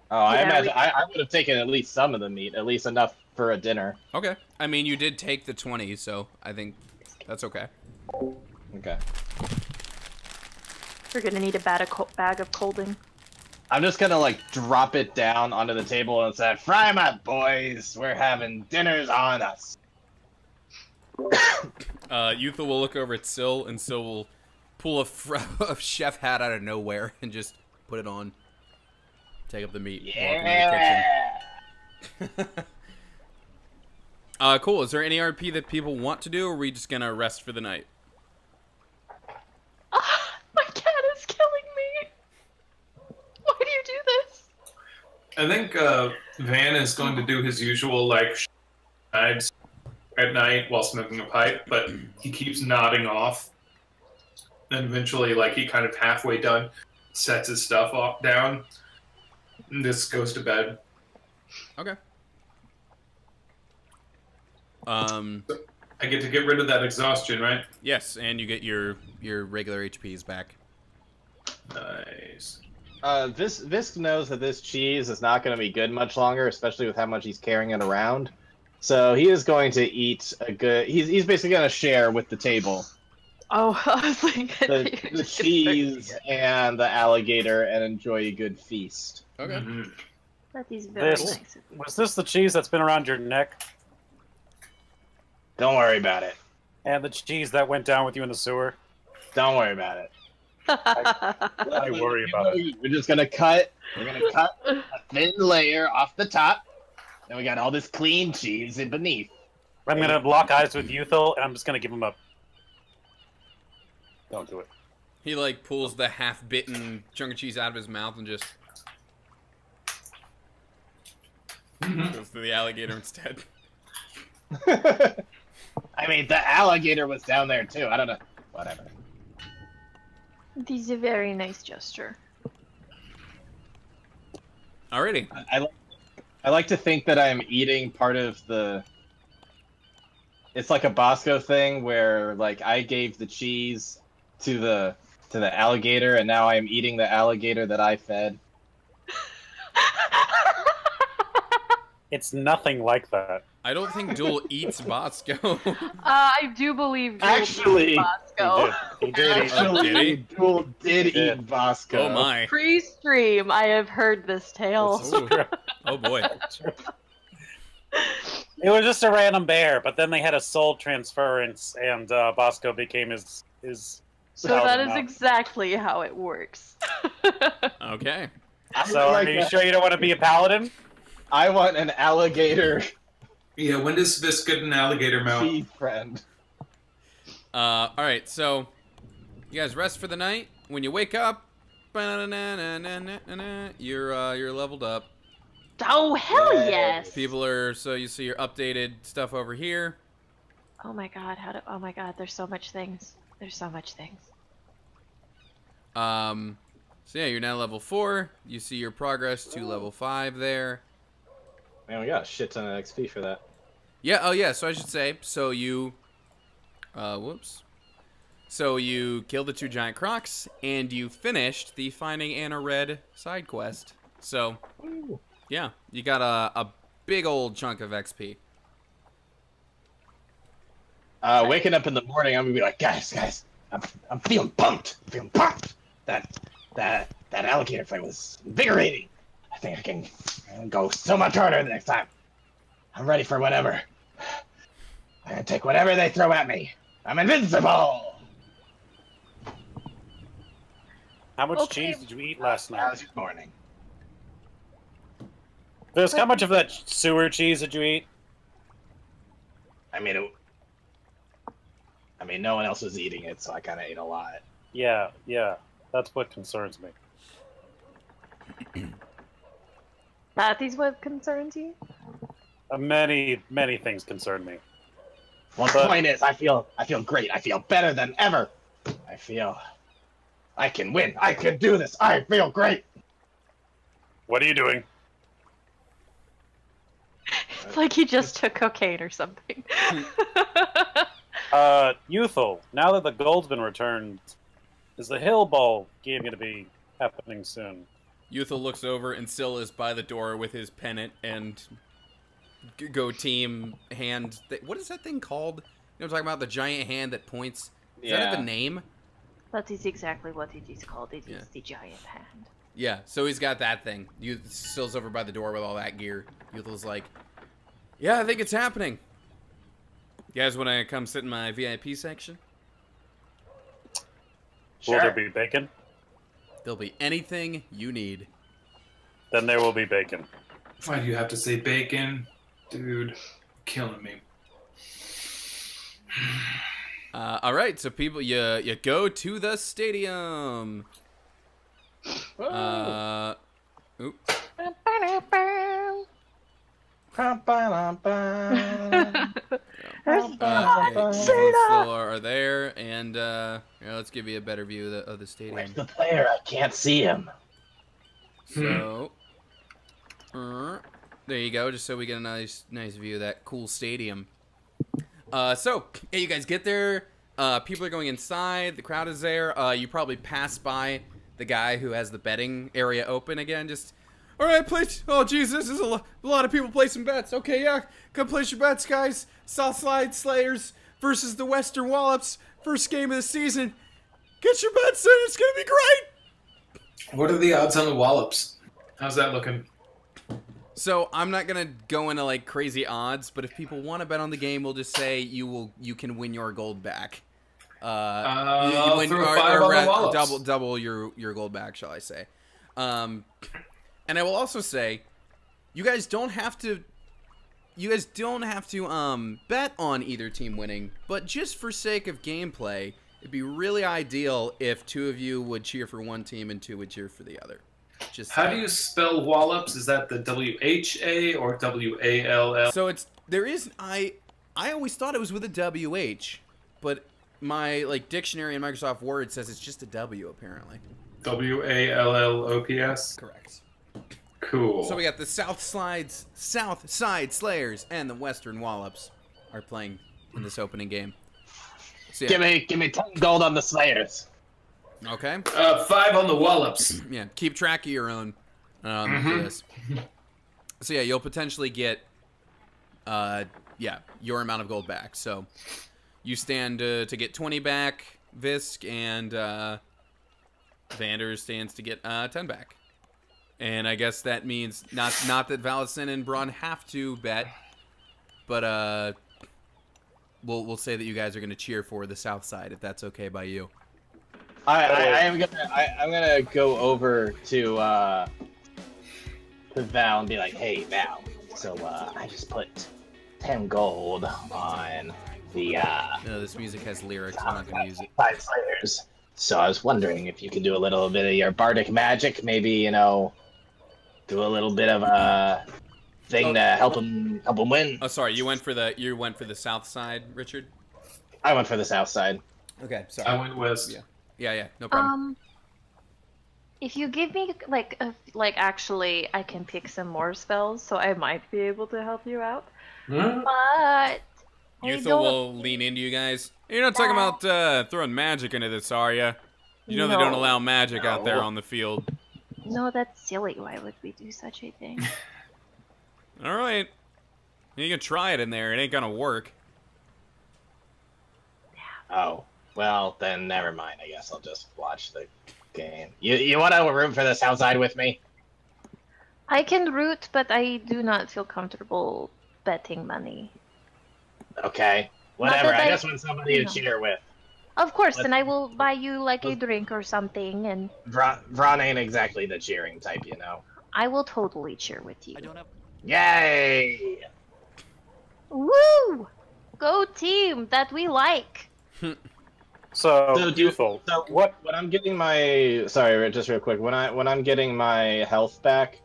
Oh, I Yeah, imagine I would have taken at least some of the meat, at least enough for a dinner. Okay. I mean, you did take the 20, so I think that's okay. Okay. We're gonna need a bag of colding. I'm just gonna like drop it down onto the table and say, "Fry 'em up, boys. We're having dinners on us." Yothal will look over at Syl, and Syl will pull a chef hat out of nowhere and just put it on. Take up the meat. Walk into the kitchen. Yeah. Cool. Is there any RP that people want to do, or are we just gonna rest for the night? My cat is killing me. Why do you do this? I think Van is going to do his usual like knives at night while smoking a pipe, but he keeps nodding off. Then eventually, like he kind of halfway done, sets his stuff off down, and just goes to bed. Okay. I get to get rid of that exhaustion, right? Yes, and you get your regular HPs back. Nice. Visk knows that this cheese is not going to be good much longer, especially with how much he's carrying it around. So he is going to eat a good. He's basically going to share with the table Oh, I was like, the cheese and the alligator and enjoy a good feast. Okay. Mm-hmm. That is very This- nice. of you. Was this the cheese that's been around your neck? Don't worry about it. And the cheese that went down with you in the sewer? Don't worry about it. I worry about it. We're just gonna cut. We're gonna cut a thin layer off the top, and we got all this clean cheese in beneath. I'm gonna lock eyes with Youthful, and I'm just gonna give him a... Don't do it. He like pulls the half-bitten chunk of cheese out of his mouth and just goes to the alligator instead. I mean, the alligator was down there too. I don't know. Whatever. This is a very nice gesture. Alrighty. I like to think that I'm eating part of the. It's like a Bosco thing where like I gave the cheese to the alligator, and now I'm eating the alligator that I fed. It's nothing like that. I don't think Duel eats Bosco. I do believe Joel Actually, did Bosco. He did. He did. Did he? Duel did He did. eat Bosco. Oh my. Pre-stream, I have heard this tale. Oh, oh boy. It was just a random bear, but then they had a soul transference, and Bosco became his So that paladin is now. exactly how it works. Okay. So are you sure you don't want to be a paladin? I want an alligator Yeah, when does Visk get an alligator mount? cheese friend. Alright, so you guys rest for the night. When you wake up, you're leveled up. Oh, hell Yay. yes! People are, so you see your updated stuff over here. Oh my god, oh my god, there's so much things. There's so much things. So yeah, you're now level 4. You see your progress to level 5 there. Man, we got a shit ton of XP for that. Yeah, oh yeah, so I should say, so you, whoops. So you killed the 2 giant crocs, and you finished the Finding Anna Red side quest. So, yeah, you got a big old chunk of XP. Waking up in the morning, I'm gonna be like, guys, I'm feeling pumped. I'm feeling pumped. That alligator fight was invigorating. I think I can go so much harder the next time. I'm ready for whatever. I'm gonna take whatever they throw at me. I'm invincible. How much Okay. cheese did you eat last night? How's your morning? Visk, how much of that sewer cheese did you eat? I mean, no one else was eating it, so I kind of ate a lot. Yeah, that's what concerns me. That is what concerns you? Many things concern me. One But- point is, I feel great. I feel better than ever. I feel I can win. I can do this. I feel great. What are you doing? It's like he just took cocaine or something. Youthful, now that the gold's been returned, is the Hill Ball game going to be happening soon? Youthful looks over and still is by the door with his pennant and go team hand. What is that thing called? You know what I'm talking about? The giant hand that points. Does that have a name? That is exactly what it is called. It is Yeah. the giant hand. Yeah, so he's got that thing. You still's over by the door with all that gear. Youthful's like, yeah, I think it's happening. You guys want to come sit in my VIP section? Will there be bacon? There'll be anything you need. Then there will be bacon. Why do you have to say bacon? Dude, killing me. All right, so people, you go to the stadium. Oops. Still are there, and let's give you a better view of the stadium. Where's the player? I can't see him. So, there you go. Just so we get a nice view of that cool stadium. So, hey, you guys get there. People are going inside. The crowd is there. You probably pass by the guy who has the betting area open again. Just, all right, place. Oh, Jesus, there's a lot of people placing bets. Okay, yeah, come place your bets, guys. Southside Slayers versus the Western Wallops. First game of the season. Get your bets in. It's gonna be great. What are the odds on the Wallops? How's that looking? So I'm not gonna go into like crazy odds, but if people want to bet on the game, we'll just say you can win your gold back. You win double your gold back, shall I say? And I will also say, you guys don't have to bet on either team winning, but just for sake of gameplay, it'd be really ideal if two of you would cheer for one team and two would cheer for the other. Just how do you spell Wallops? Is that the W-H-A or W-A-L-L? So I always thought it was with a W-H, but my dictionary in Microsoft Word says it's just a W apparently. W-A-L-L-O-P-S? Correct. Cool. So we got the South Side Slayers and the Western Wallops are playing in this opening game. So, yeah. Give me 10 gold on the Slayers. Okay. 5 on the Wallops. Yeah, keep track of your own for this. So yeah, you'll potentially get your amount of gold back. So you stand to get 20 back, Visk, and Vander stands to get 10 back. And I guess that means not that Valison and Braun have to bet, but we'll say that you guys are going to cheer for the South Side if that's okay by you. I'm gonna go over to Val and be like, hey Val, so I just put 10 gold on the No, this music has lyrics. I'm not gonna use it. 5 Slayers. So I was wondering if you could do a little bit of your bardic magic, maybe do a little bit of a thing to help him win. Oh, sorry, you went for the South Side, Richard? I went for the South Side. Okay, sorry. I went West. Yeah, no problem. If you give me actually, I can pick some more spells, so I might be able to help you out. But Youthful will lean into you guys. You're not talking about throwing magic into this, are you? You know they don't allow magic out there on the field. No, that's silly. Why would we do such a thing? All right, you can try it in there. It ain't gonna work. Oh. Well, then never mind. I guess I'll just watch the game. You want to root for the South Side with me? I can root, but I do not feel comfortable betting money. Okay. Whatever. I just want somebody to cheer with. Of course, and I will buy you a drink or something, and... Vron ain't exactly the cheering type, I will totally cheer with you. Yay! Woo! Go team that we like! So when I'm getting my just real quick, when I'm getting my health back,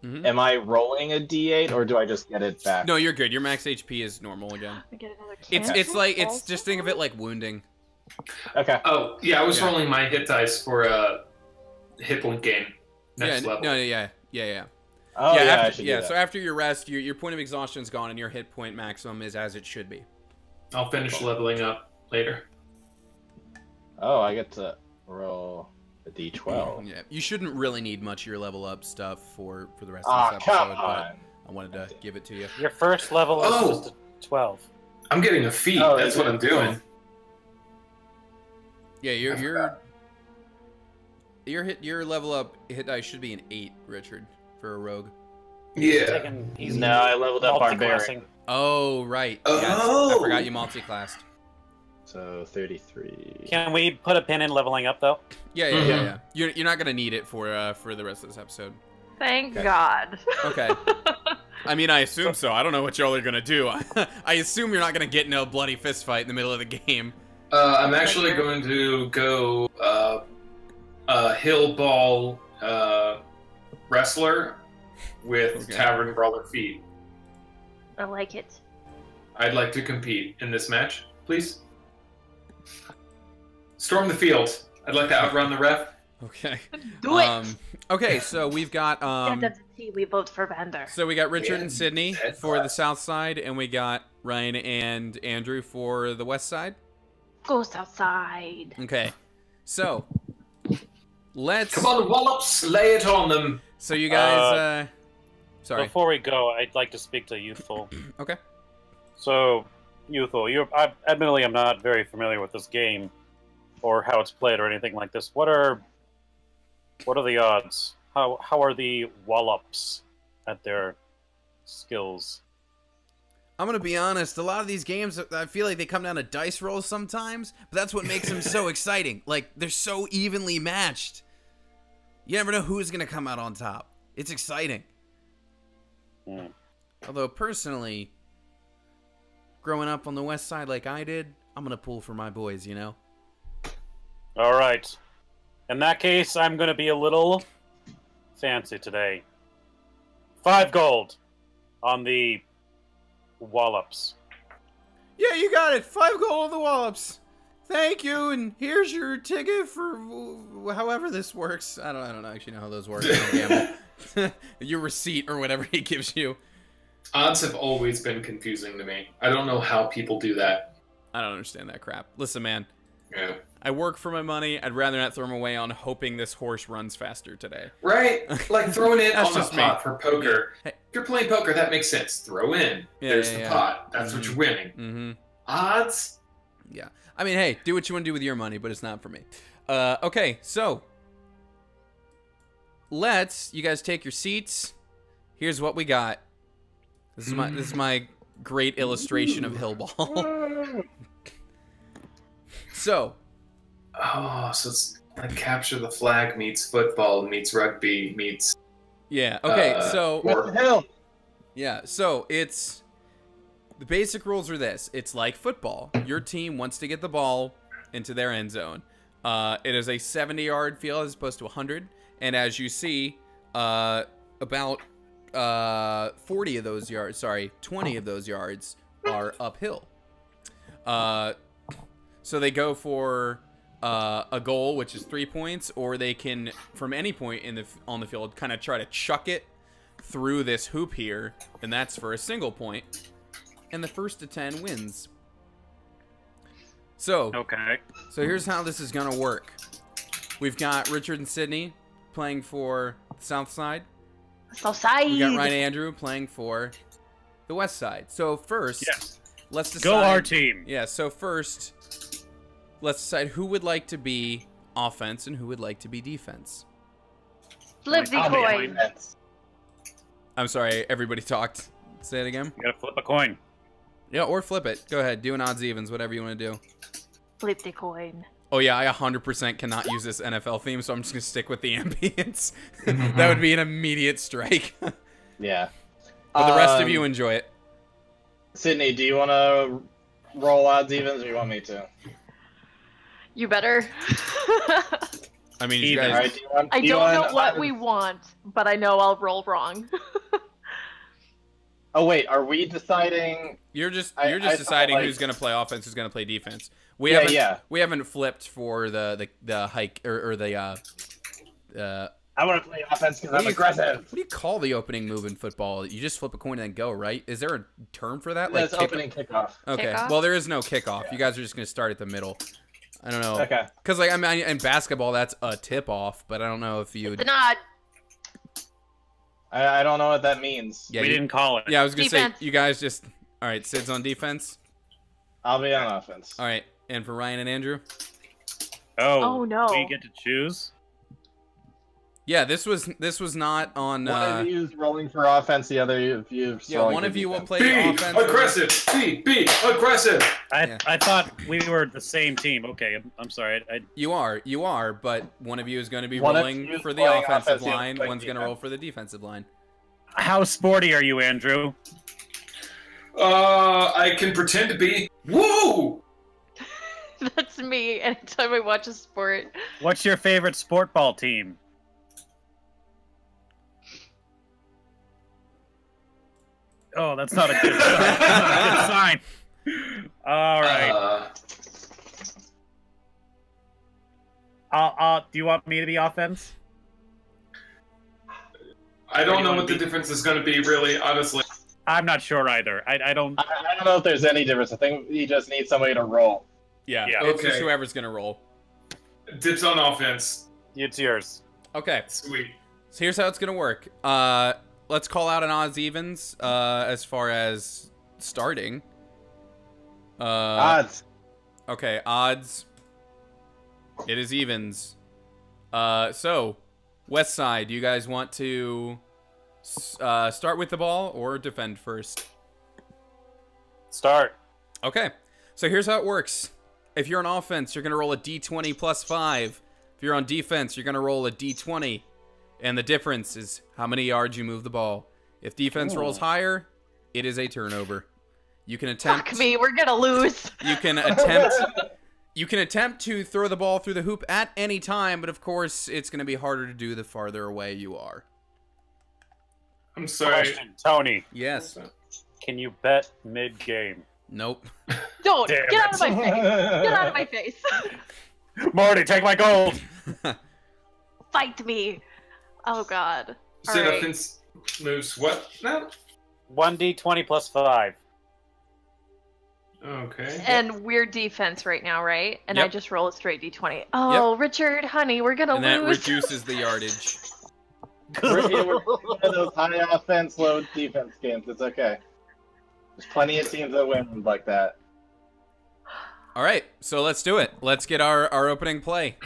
am I rolling a D8 or do I just get it back? No, you're good. Your max HP is normal again. I get another It's just think of it like wounding. Okay. Oh yeah, I was rolling my hit dice for a hit point gain next level. No, yeah. Oh yeah, I should do that. So after your rest, your point of exhaustion's gone and your hit point maximum is as it should be. I'll finish leveling up later. Oh, I get to roll a D12. Yeah, you shouldn't really need much of your level up stuff for the rest of this episode, but I wanted to give it to you. Your first level is just a 12. I'm getting a feat. That's what I'm doing. Yeah, your level up hit dice should be an 8, Richard, for a rogue. Yeah. I leveled up barbarian. Oh right. Oh. Yes, I forgot you multi-classed. So 33. Can we put a pin in leveling up though? Yeah. You're not gonna need it for the rest of this episode. Thank God. Okay. I mean, I assume so. I don't know what y'all are gonna do. I assume you're not gonna get in a bloody fist fight in the middle of the game. I'm actually going to go hill ball wrestler with tavern brawler feet. I like it. I'd like to compete in this match, please. Storm the field. I'd like to outrun the ref. Okay. Do it. Okay, so we've got we vote for Vander. So we got Richard and Sydney for the south side, and we got Ryan and Andrew for the west side. Go south side. Okay. So let's come on, Wallops, lay it on them. So you guys sorry. Before we go, I'd like to speak to Youthful. Okay. So, Youthful, admittedly I'm not very familiar with this game or how it's played or anything like this. What are the odds? How are the Wallops at their skills? I'm gonna be honest, a lot of these games, I feel like they come down to dice rolls sometimes, but that's what makes them so exciting. Like, they're so evenly matched. You never know who's gonna come out on top. It's exciting. Although, personally, growing up on the west side like I did, I'm gonna pull for my boys, you know? Alright. In that case, I'm gonna be a little fancy today. 5 gold on the Wallops. Yeah, you got it. 5 gold on the Wallops. Thank you, and here's your ticket for however this works. I don't actually know how those work. I don't gamble. Your receipt or whatever he gives you. Odds have always been confusing to me. I don't know how people do that. I don't understand that crap. Listen, man. Yeah. I work for my money. I'd rather not throw them away on hoping this horse runs faster today. Right? Like throwing it on the just pot me. for poker. Hey. If you're playing poker, that makes sense. Throw in. There's the pot. That's what you're winning. Mm-hmm. Odds? Yeah. I mean, hey, do what you want to do with your money, but it's not for me. Okay, so you guys take your seats. Here's what we got. This is my great illustration of Hillball. So it's like capture the flag meets football meets rugby meets. Yeah. Okay. So what the hell? Yeah. So it's the basic rules are this. It's like football. Your team wants to get the ball into their end zone. It is a 70-yard field as opposed to 100, and as you see, about 20 of those yards are uphill. So they go for a goal, which is 3 points, or they can, from any point on the field, kind of try to chuck it through this hoop here, and that's for a single point. And the first to 10 wins. So, okay. So here's how this is gonna work. We've got Richard and Sydney playing for the south side. South side. We got Ryan and Andrew playing for the west side. So first, yes. Let's decide. Go our team. Yeah. So first, let's decide who would like to be offense and who would like to be defense. Flip the coin. I'm sorry, everybody talked. Say it again. You gotta flip a coin. Yeah, or flip it. Go ahead. Do an odds evens, whatever you want to do. Flip the coin. Oh yeah, I 100% cannot use this NFL theme, so I'm just gonna stick with the ambience. That would be an immediate strike. Yeah. But the rest of you enjoy it. Sydney, do you want to roll odds evens, or you want me to? You better. I mean, you guys... Right, I don't know what we want, but I know I'll roll wrong. Oh wait, are we deciding? You're just deciding like... who's gonna play offense, who's gonna play defense. We haven't flipped for the hike or the. I want to play offense because I'm aggressive. What do you call the opening move in football? You just flip a coin and then go, right? Is there a term for that? Like opening kickoff. Okay. Kickoff? Well, there is no kickoff. You guys are just gonna start at the middle. I don't know. Okay. Because like I mean, in basketball, that's a tip off, but I don't know if you. The nod. I don't know what that means. Yeah, we didn't call it. Yeah, I was gonna defense. say you guys just. All right, Sid's on defense. I'll be on offense. All right, and for Ryan and Andrew. Oh no! We get to choose. Yeah, this was not on. One of you is rolling for offense, the other of you. Yeah, one of you will play be offense. Aggressive. Be aggressive. I thought we were the same team. Okay, I'm sorry. You are, but one of you is going to be rolling for the offensive line. One's going to roll for the defensive line. How sporty are you, Andrew? I can pretend to be. Woo! That's me anytime I watch a sport. What's your favorite sport ball team? Oh, that's not a good sign. That's not a good sign. All right. Do you want me to be offense? I don't know what the difference is going to be, really, honestly. I'm not sure either. I don't. I don't know if there's any difference. I think you just need somebody to roll. Yeah, Yeah. it's just Okay. whoever's gonna roll. Dips on offense. It's yours. Okay, Sweet. so here's how it's gonna work. Let's call out an odds evens as far as starting. Odds. Okay, odds. It is evens. So, West Side, do you guys want to start with the ball or defend first? Start. Okay, so here's how it works. If you're on offense, you're going to roll a d20 plus 5. If you're on defense, you're going to roll a d20. And the difference is how many yards you move the ball. If defense rolls higher, it is a turnover. You can attempt... Fuck me, we're gonna lose. You can attempt to throw the ball through the hoop at any time, but of course, it's going to be harder to do the farther away you are. I'm sorry. Question, Tony. Yes. Can you bet mid-game? Nope. Don't Damn get out of my face. Get out of my face. Morty, take my gold. Fight me. Oh god. You said Alright. offense moves what now? 1d20 plus 5. Okay. And we're defense right now, right? And I Yep. just roll a straight d20. Oh, Richard, honey, we're gonna And that lose. reduces the yardage. We're one of those high offense, low defense games. It's okay. There's plenty of teams that win like that. All right, so let's do it. Let's get our opening play.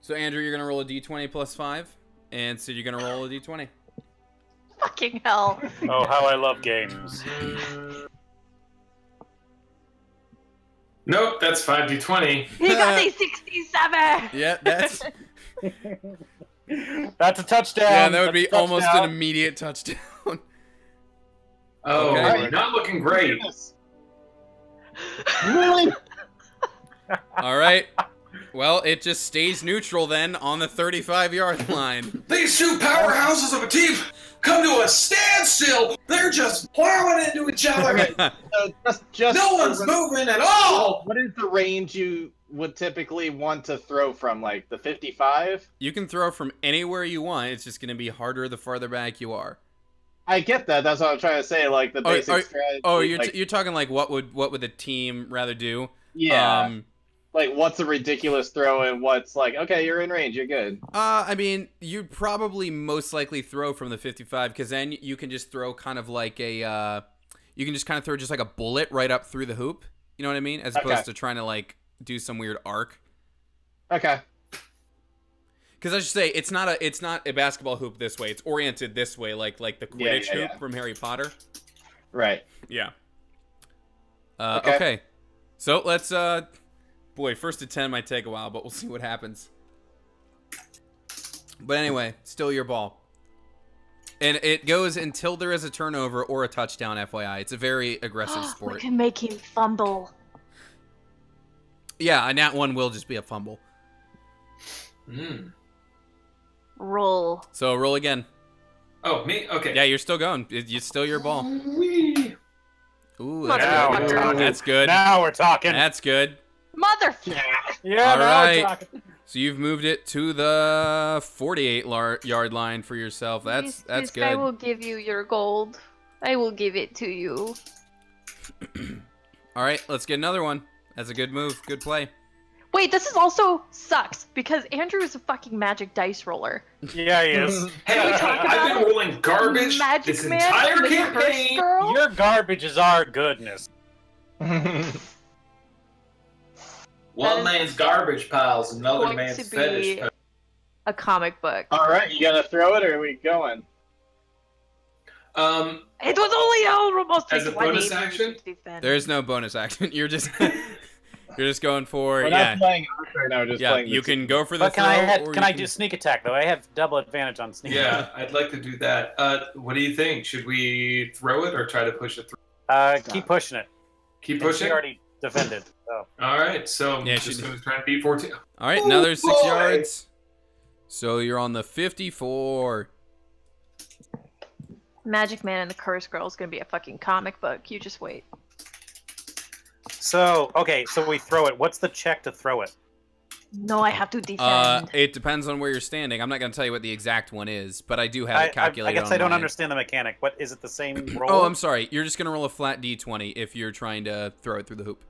So, Andrew, you're going to roll a d20 plus 5. And Sid, you're going to roll a d20. Fucking hell. Oh, how I love games. Nope, that's 5d20. He got a 67. Yeah, that's... That's a touchdown. Yeah, that would be That's a almost an touchdown. immediate touchdown. Oh, Okay. not looking great. Really? All right. Well, it just stays neutral then on the 35-yard line. These two powerhouses of a team come to a standstill. They're just plowing into each other. So just No one's moving at all. What is the range you would typically want to throw from, like the 55? You can throw from anywhere you want. It's just going to be harder the farther back you are. I get that. That's what I'm trying to say. Like the basic strategy. Oh, you're like, you're talking like what would the team rather do? yeah. Like what's a ridiculous throw and what's like okay, you're in range, you're good. I mean, you'd probably most likely throw from the 55 because then you can just throw kind of like a you can just kind of throw just like a bullet right up through the hoop. You know what I mean? As opposed to trying to like do some weird arc. Okay. Because I should say it's not a basketball hoop this way. It's oriented this way, like the Quidditch hoop from Harry Potter. Right. Yeah. Okay. Okay. So let's boy, first to 10 might take a while, but we'll see what happens. But anyway, still your ball. And it goes until there is a turnover or a touchdown, FYI. It's a very aggressive We sport. can make him fumble. Yeah, and that one will just be a fumble. Roll. So roll again. Oh, me? Okay. Yeah, you're still going. It's still your ball. Whee! Ooh, Now we're that's good. talking. That's good. Now we're talking. That's good. Motherfucker. Yeah, All now right. we're talking. So you've moved it to the 48-yard line for yourself. That's Yes, good. I will give you your gold. I will give it to you. All right, let's get another one. That's a good move. Good play. Wait, this is also sucks because Andrew is a fucking magic dice roller. Yeah, he is. Hey, we talk I've been about rolling garbage Magic this Man entire and the campaign. Curse Girl? Your garbage is our goodness. One That is man's garbage pile's another going man's to fetish. be a comic book. All right, you gonna throw it or are we going? It was only almost As a 20 bonus action? defense. There's no bonus action. You're just You're just going for We're not playing Ark right now. We're just playing. You can go for the But throw. can I do sneak attack though? I have double advantage on sneak. Yeah, I'd like to do that. What do you think? Should we throw it or try to push it through? Keep pushing it. Keep She pushing. already defended. So. All right, so Yeah, just going to try and beat 14. All right, another 6 boy! yards. So you're on the 54. Magic Man and the Curse Girl is gonna be a fucking comic book. You just wait. So okay, so we throw it. What's the check to throw it? No, I have to defend. It depends on where you're standing. I'm not going to tell you what the exact one is, but I do have it calculated. I guess I don't online. understand the mechanic. What is it? The same roll? Oh, I'm sorry. You're just going to roll a flat d20 if you're trying to throw it through the hoop.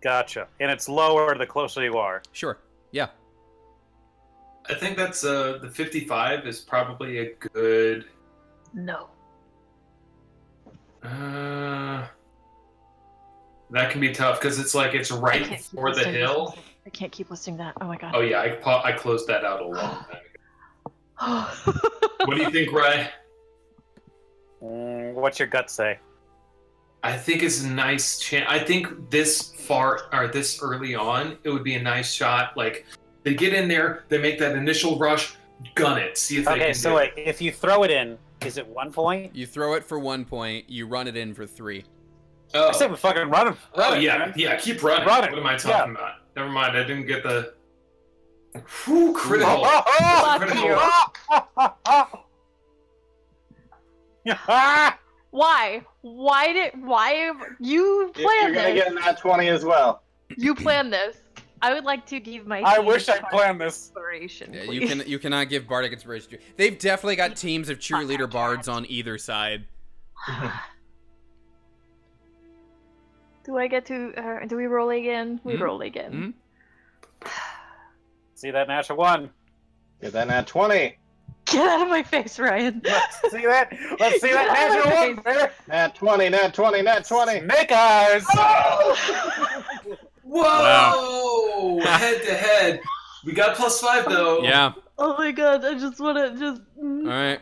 Gotcha. And it's lower the closer you are. Sure. Yeah. I think that's the 55 is probably a good. No. That can be tough because it's like it's right before the hill. I can't keep listening to that. Oh my god. Oh yeah, I closed that out a long time ago. What do you think, Ray? What's your gut say? I think it's a nice chance. I think this far or this early on, it would be a nice shot. Like they get in there, they make that initial rush, gun it, see if they can. Okay, so wait, if you throw it in, is it 1 point? You throw it for 1 point. You run it in for 3. Oh, I said we fucking run it. yeah, Man. yeah. Keep running. Run it. What am I talking about? Never mind. I didn't get the. Whew, critical. Fuck Critical. you. Why? Why you You're planned gonna this? get that 20 as well. You planned this. I would like to give my I team wish I planned this. inspiration. Yeah, please. you cannot give bardic inspiration. They've definitely got teams of cheerleader bards on either side. Do I get to? Do we roll again? We roll again. See that natural 1. Get that nat 20. Get out of my face, Ryan. Let's see that. Let's see that natural 1. There. Nat 20. Nat 20. Nat 20. Snake eyes. Whoa! Wow. Head to head. We got +5 though. Yeah. Oh my god! I just want to just. All right.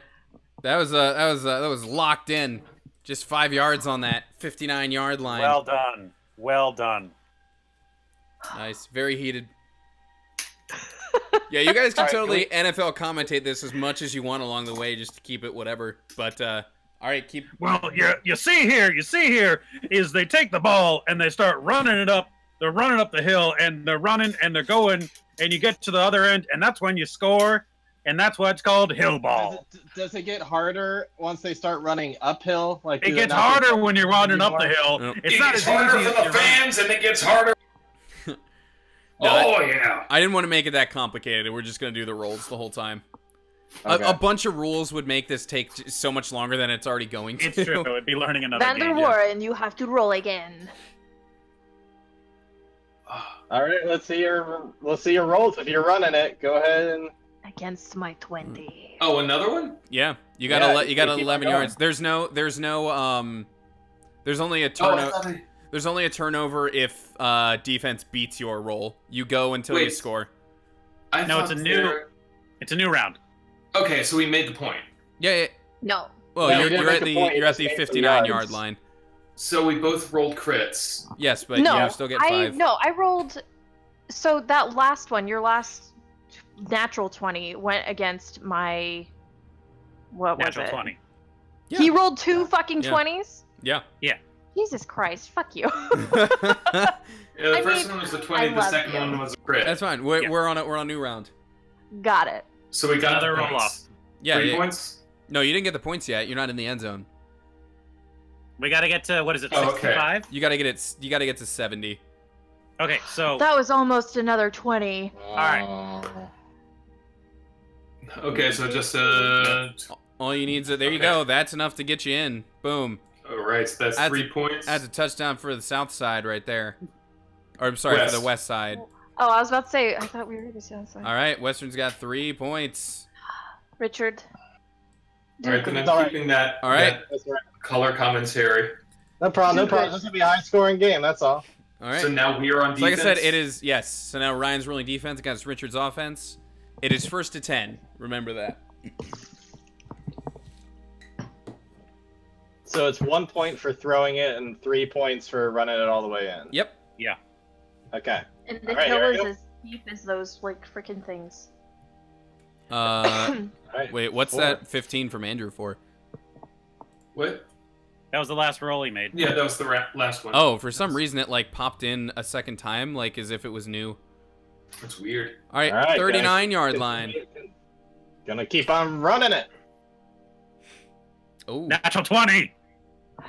That was locked in. Just 5 yards on that 59-yard line. Well done. Well done. Nice. Very heated. Yeah, you guys can All right, totally NFL commentate this as much as you want along the way, just to keep it whatever. But all right, keep. Well, you see here is they take the ball and they start running it up. They're running up the hill and they're running and they're going and you get to the other end and that's when you score and that's why it's called hill ball. Does it get harder once they start running uphill? Like It gets harder when you're running up the hill. Yep. It's It not gets as harder easy for as the fans, and it gets harder. No, Oh yeah. I didn't want to make it that complicated. We're just gonna do the rolls the whole time. Okay. A bunch of rules would make this take so much longer than it's already going to. It's true. It'd be learning another Vander game. Warren, you have to roll again. All right, let's see your rolls. If you're running it, go ahead and. Against my 20. Oh, another one? Yeah, you got Yeah, you got keep 11 on yards. There's only a turnover. There's only a turnover if defense beats your roll. You go until you Wait. score. No, it's a new round. Okay, so we made the point. Yeah. No. Well, Yeah, we you're didn't make at a point, you're you at the just made some 59-yard yards. line. So we both rolled crits. Yes, but No, you still get 5. I rolled. So that last one, your last natural 20, went against my. What was Natural it? 20. Yeah. He rolled 2 fucking Yeah. 20s? Yeah. Jesus Christ, fuck you. Yeah, the I first mean, one was a I 20. The love second you. one was a crit. That's fine. Yeah. We're on a new round. Got it. So we got Another the roll points. Yeah. 3 yeah. points. No, you didn't get the points yet. You're not in the end zone. We got to get to, what is it, Oh, okay. 65? You got to get it. You got to get to 70. Okay, so That was almost another 20. All Okay, so just All you need is there. You Okay. go. That's enough to get you in. Boom. all right. So that's That's 3 points. That's a touchdown for the south side right there. Or I'm sorry, West. for the west side. Oh, I was about to say, I thought we were the same side. All right, Western's got 3 points. Richard. All right, then I'm All right. keeping that, All right. That's right. color commentary. No problem. No problem. This will be a high-scoring game. That's all. All right. So now we are on So like I defense. said, it is yes. So now Ryan's ruling defense against Richard's offense. It is 1st to 10. Remember that. So it's 1 point for throwing it and 3 points for running it all the way in. Yep. Okay. And the All right, hill here I is go. as steep as those like freaking things. All right, Wait, what's 4. that 15 from Andrew for? What? That was the last roll he made. Yeah, that was the last one. Oh, for some reason it like popped in a second time, like as if it was new. That's weird. All right, All right, 39-yard guys. line. Gonna keep on running it. Oh, Natural 20.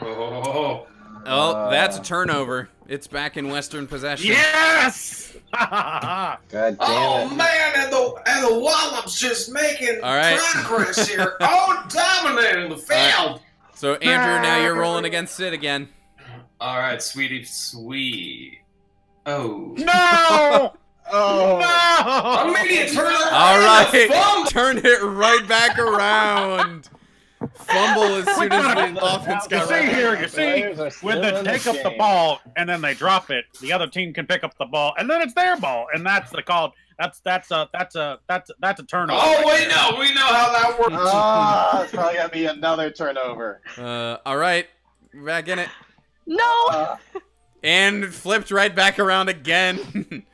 Oh, oh, that's a turnover. It's back in Western possession. Yes! God damn oh it. man, and the Wallop's just making All right. progress here. Oh, dominating the field. So Andrew, now you're rolling against Sid again. All right, sweetie, sweet. Oh. No! Oh. Immediate turnover. All and a right, fumble. turn it right back around. Fumble as soon as the offense You got see right. here, you see, Players are when still they in take up the game. ball and then they drop it, the other team can pick up the ball and then it's their ball, and that's the called. That's a turnover. Oh, we know how that works. Ah, it's probably gonna be another turnover. All right, back in it. No! And flipped right back around again.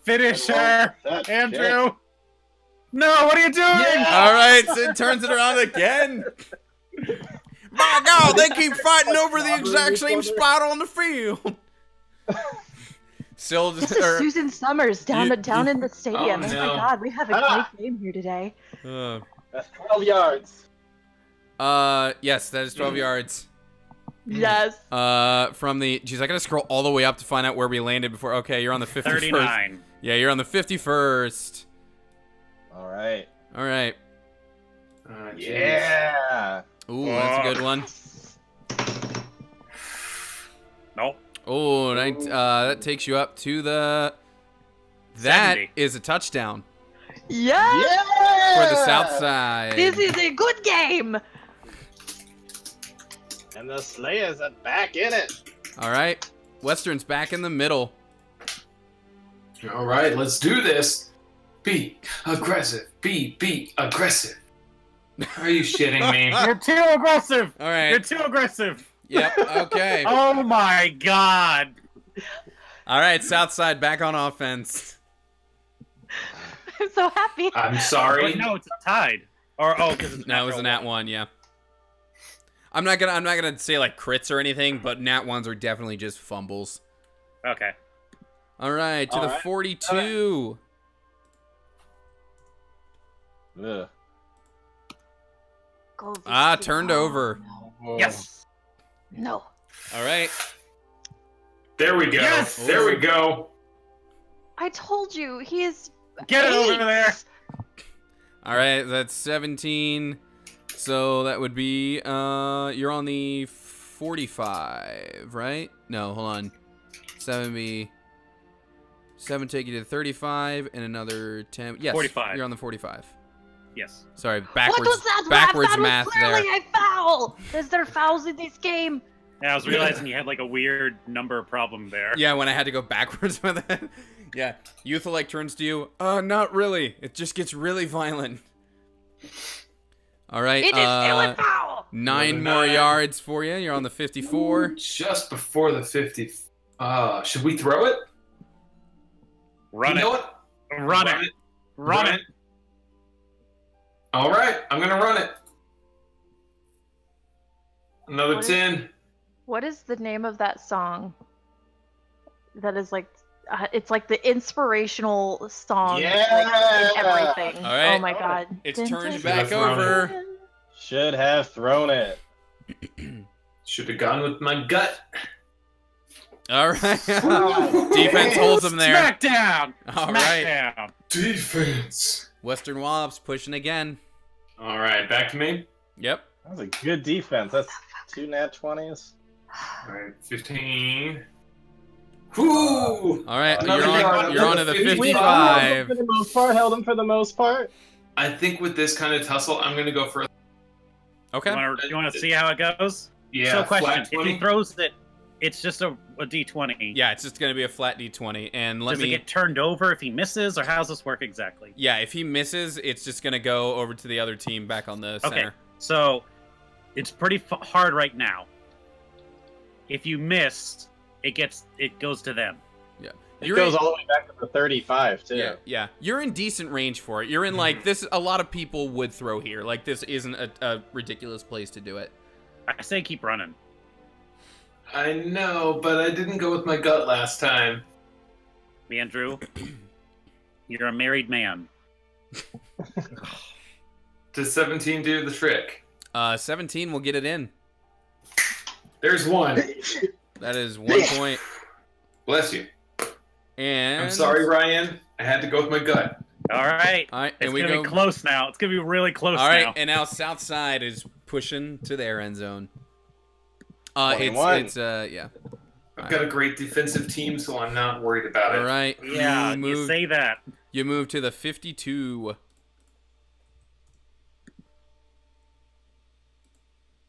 Finisher, That's Andrew. No, what are you doing? Yeah. All right, Sid turns it around again. My God, they keep fighting over the exact same spot on the field. Still, This is Susan Summers down in the stadium. Oh, Oh, no. my God, we have a great game here today. That's 12 yards. yes, that is 12 yards. Yes. From the, geez, I gotta scroll all the way up to find out where we landed before. Okay, you're on the 51st. 39. Yeah, you're on the 51st. All right. All right. Yeah. Ooh, that's a good one. Nope. Oh, that takes you up to the. That 70. is a touchdown Yes! Yeah. for the South Side. This is a good game! And the Slayers are back in it. All right, Western's back in the middle. All right, let's do this. Be aggressive. Be aggressive. Are you shitting me? You're too aggressive. All right. You're too aggressive. Yep. Okay. Oh my God. All right, South Side back on offense. I'm so happy. I'm sorry. Wait, no, it's tied. Or because it's No, it was a nat one. Yeah. I'm not gonna say like crits or anything, but nat ones are definitely just fumbles. Okay. All right, to All the right. 42. Ugh. Go this Ah, way. turned Oh, over. No. Yes. No. All right. There we go. Yes! There we go. I told you, he is. Get it over eight. there. All right, that's 17. So that would be you're on the 45, right? No, hold on. 7 take you to 35 and another 10. Yes. 45. You're on the 45. Yes. Sorry, backwards What was that? backwards That math was clearly there. a foul. Is there fouls in this game? Yeah, I was realizing you had like a weird number problem there. Yeah, when I had to go backwards with it. Yeah. Youth turns to you. Not really. It just gets really violent. All right. It is still a foul. 9 more yards for you. You're on the 54. Just before the 50. Should we throw it? Run You know it. what? Run it. Run it. All right, I'm gonna run it. Another What is- 10. What is the name of that song? That is like, it's like the inspirational song. Like, in everything. All right. Oh my God. It's Dun, turned dun, back Should've thrown over. dun. Should have thrown it. Should have gone with my gut. All right. Defense holds them there. Smackdown. All right. Smackdown. Defense. Western Wallops pushing again. All right, back to me. Yep. That was a good defense. That's 2 nat 20s. All right, 15. Whoo! All right. Another yard. You're on to the Another 55. For the most part, held him for the most part. I think with this kind of tussle, I'm gonna go for Okay. You want to see how it goes? yeah. So, question: flat if he 20. throws it, it's just a d20. Yeah, it's just gonna be a flat D20, and let Does it me. get turned over if he misses, or how does this work exactly? Yeah, if he misses, it's just gonna go over to the other team back on the Okay, center. so it's pretty hard right now. If you missed, it goes to them. Yeah. It goes all the way back to the 35 too. Yeah, yeah. You're in decent range for it. You're in like this. A lot of people would throw here. Like this isn't a ridiculous place to do it. I say keep running. I know, but I didn't go with my gut last time. Andrew, you're a married man. Does 17 do the trick? 17 will get it in. There's one. That is 1 point. Bless you. And I'm sorry, Ryan. I had to go with my gut. All right. All right, It's and we gonna go be close now. It's gonna be really close All right, now. and now South Side is pushing to their end zone. 21. It's yeah. I've got a great defensive team, so I'm not worried about it. All right. Yeah, you you say that. You move to the 52.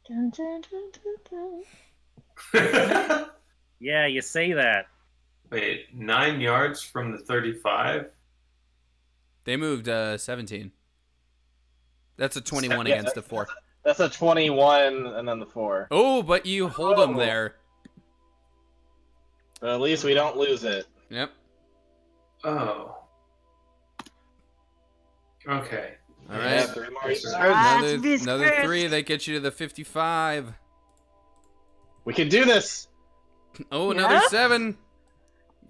Dun, dun, dun, dun, dun. Yeah, you say that. Wait, 9 yards from the 35? They moved 17. That's a 21 Yeah, against the 4. That's a 21 and then the 4. Oh, but you hold them Oh. there. But at least we don't lose it. Yep. Oh. Okay. All Yeah, right. 3 more Yes, yards. sir. Another 3. They get you to the 55. We can do this. Oh, another Yeah? 7.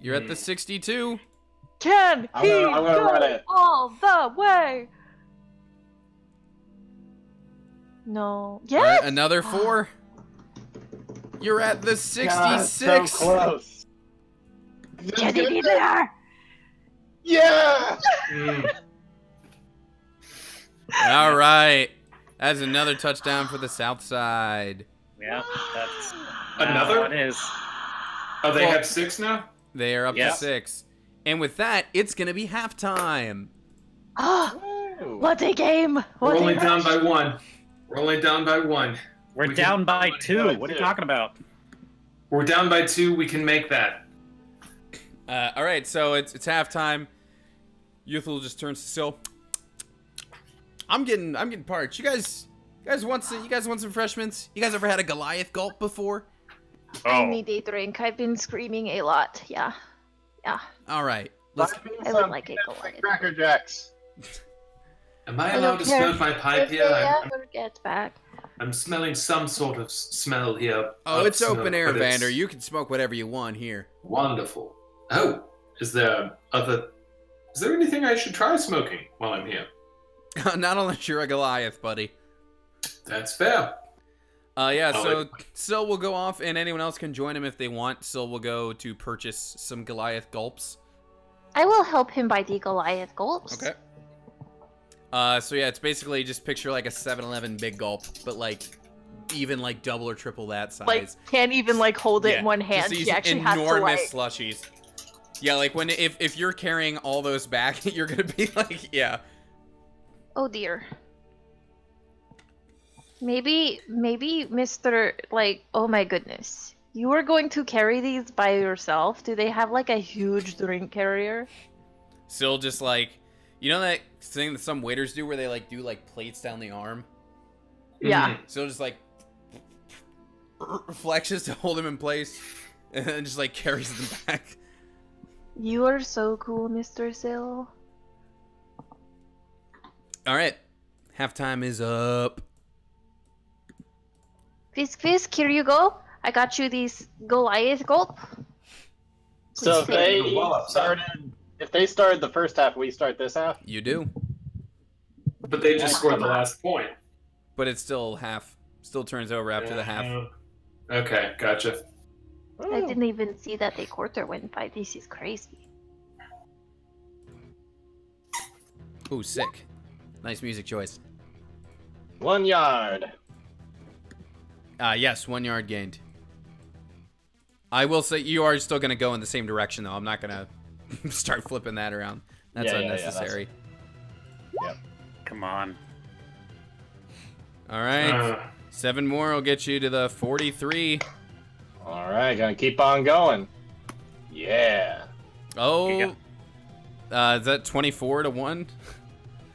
You're at the 62. Can I'm he gonna run go it. all the way? No. All Yes. right, another 4. You're at the 66. God, so close. Can he be there? Yeah! Mm. All right. That's another touchdown for the South Side. Yeah, that's Another? It is. Oh, they Well- have 6 now? They are up Yeah. to 6. And with that, it's going to be halftime. Woo. What a game! We're What only a down by 1. We're only down by 1. We're We down can- by Oh, 2. God, What are you too. talking about? We're down by 2. We can make that. All right, so it's halftime. Youthful just turns to Sil. I'm getting parched. You guys want some refreshments? You guys ever had a Goliath gulp before? I need a drink. I've been screaming a lot. Yeah. All right. Let's, I would like a Goliath. Cracker Jacks. Am I I allowed don't to care smoke my pipe If they here? I'm, ever get back. I'm smelling some sort of smell here. oh, it's Smoke, open air, but it's Vander. You can smoke whatever you want here. Wonderful. Oh, is there anything I should try smoking while I'm here? Not unless you're a Goliath, buddy. That's fair. Yeah, Oh, so Sil will go off, and anyone else can join him if they want. Sil will go to purchase some Goliath gulps. I will help him buy the Goliath gulps. Okay. So yeah, it's basically just picture like a 7-Eleven big gulp, but like even like double or triple that size. Like, can't even like hold it Yeah, in one just hand. these He actually has to enormous like. slushies. Yeah, like when if you're carrying all those back, you're gonna be like, yeah. Oh dear. Maybe Mr. Like, oh my goodness. You are going to carry these by yourself? Do they have like a huge drink carrier? Still just like, you know that thing that some waiters do where they like do like plates down the arm? Yeah. Still just like flexes to hold him in place and then just like carries them back. You are so cool, Mr. Sill. All right. Halftime is up. Fisk, Fisk, here you go. I got you these Goliath gulp. So if Please they started the first half, we start this half? You do. But they just scored the last point. But it's still still turns over after the half. Okay, gotcha. I didn't even see that the quarter went by. This is crazy. Ooh, sick. Nice music choice. 1 yard. Yes, 1 yard gained. I will say you are still going to go in the same direction, though. I'm not going to start flipping that around. That's Yeah, unnecessary. Come on. All right. 7 more will get you to the 43. All right, gonna keep on going. Yeah. Oh, is that 24 to 1?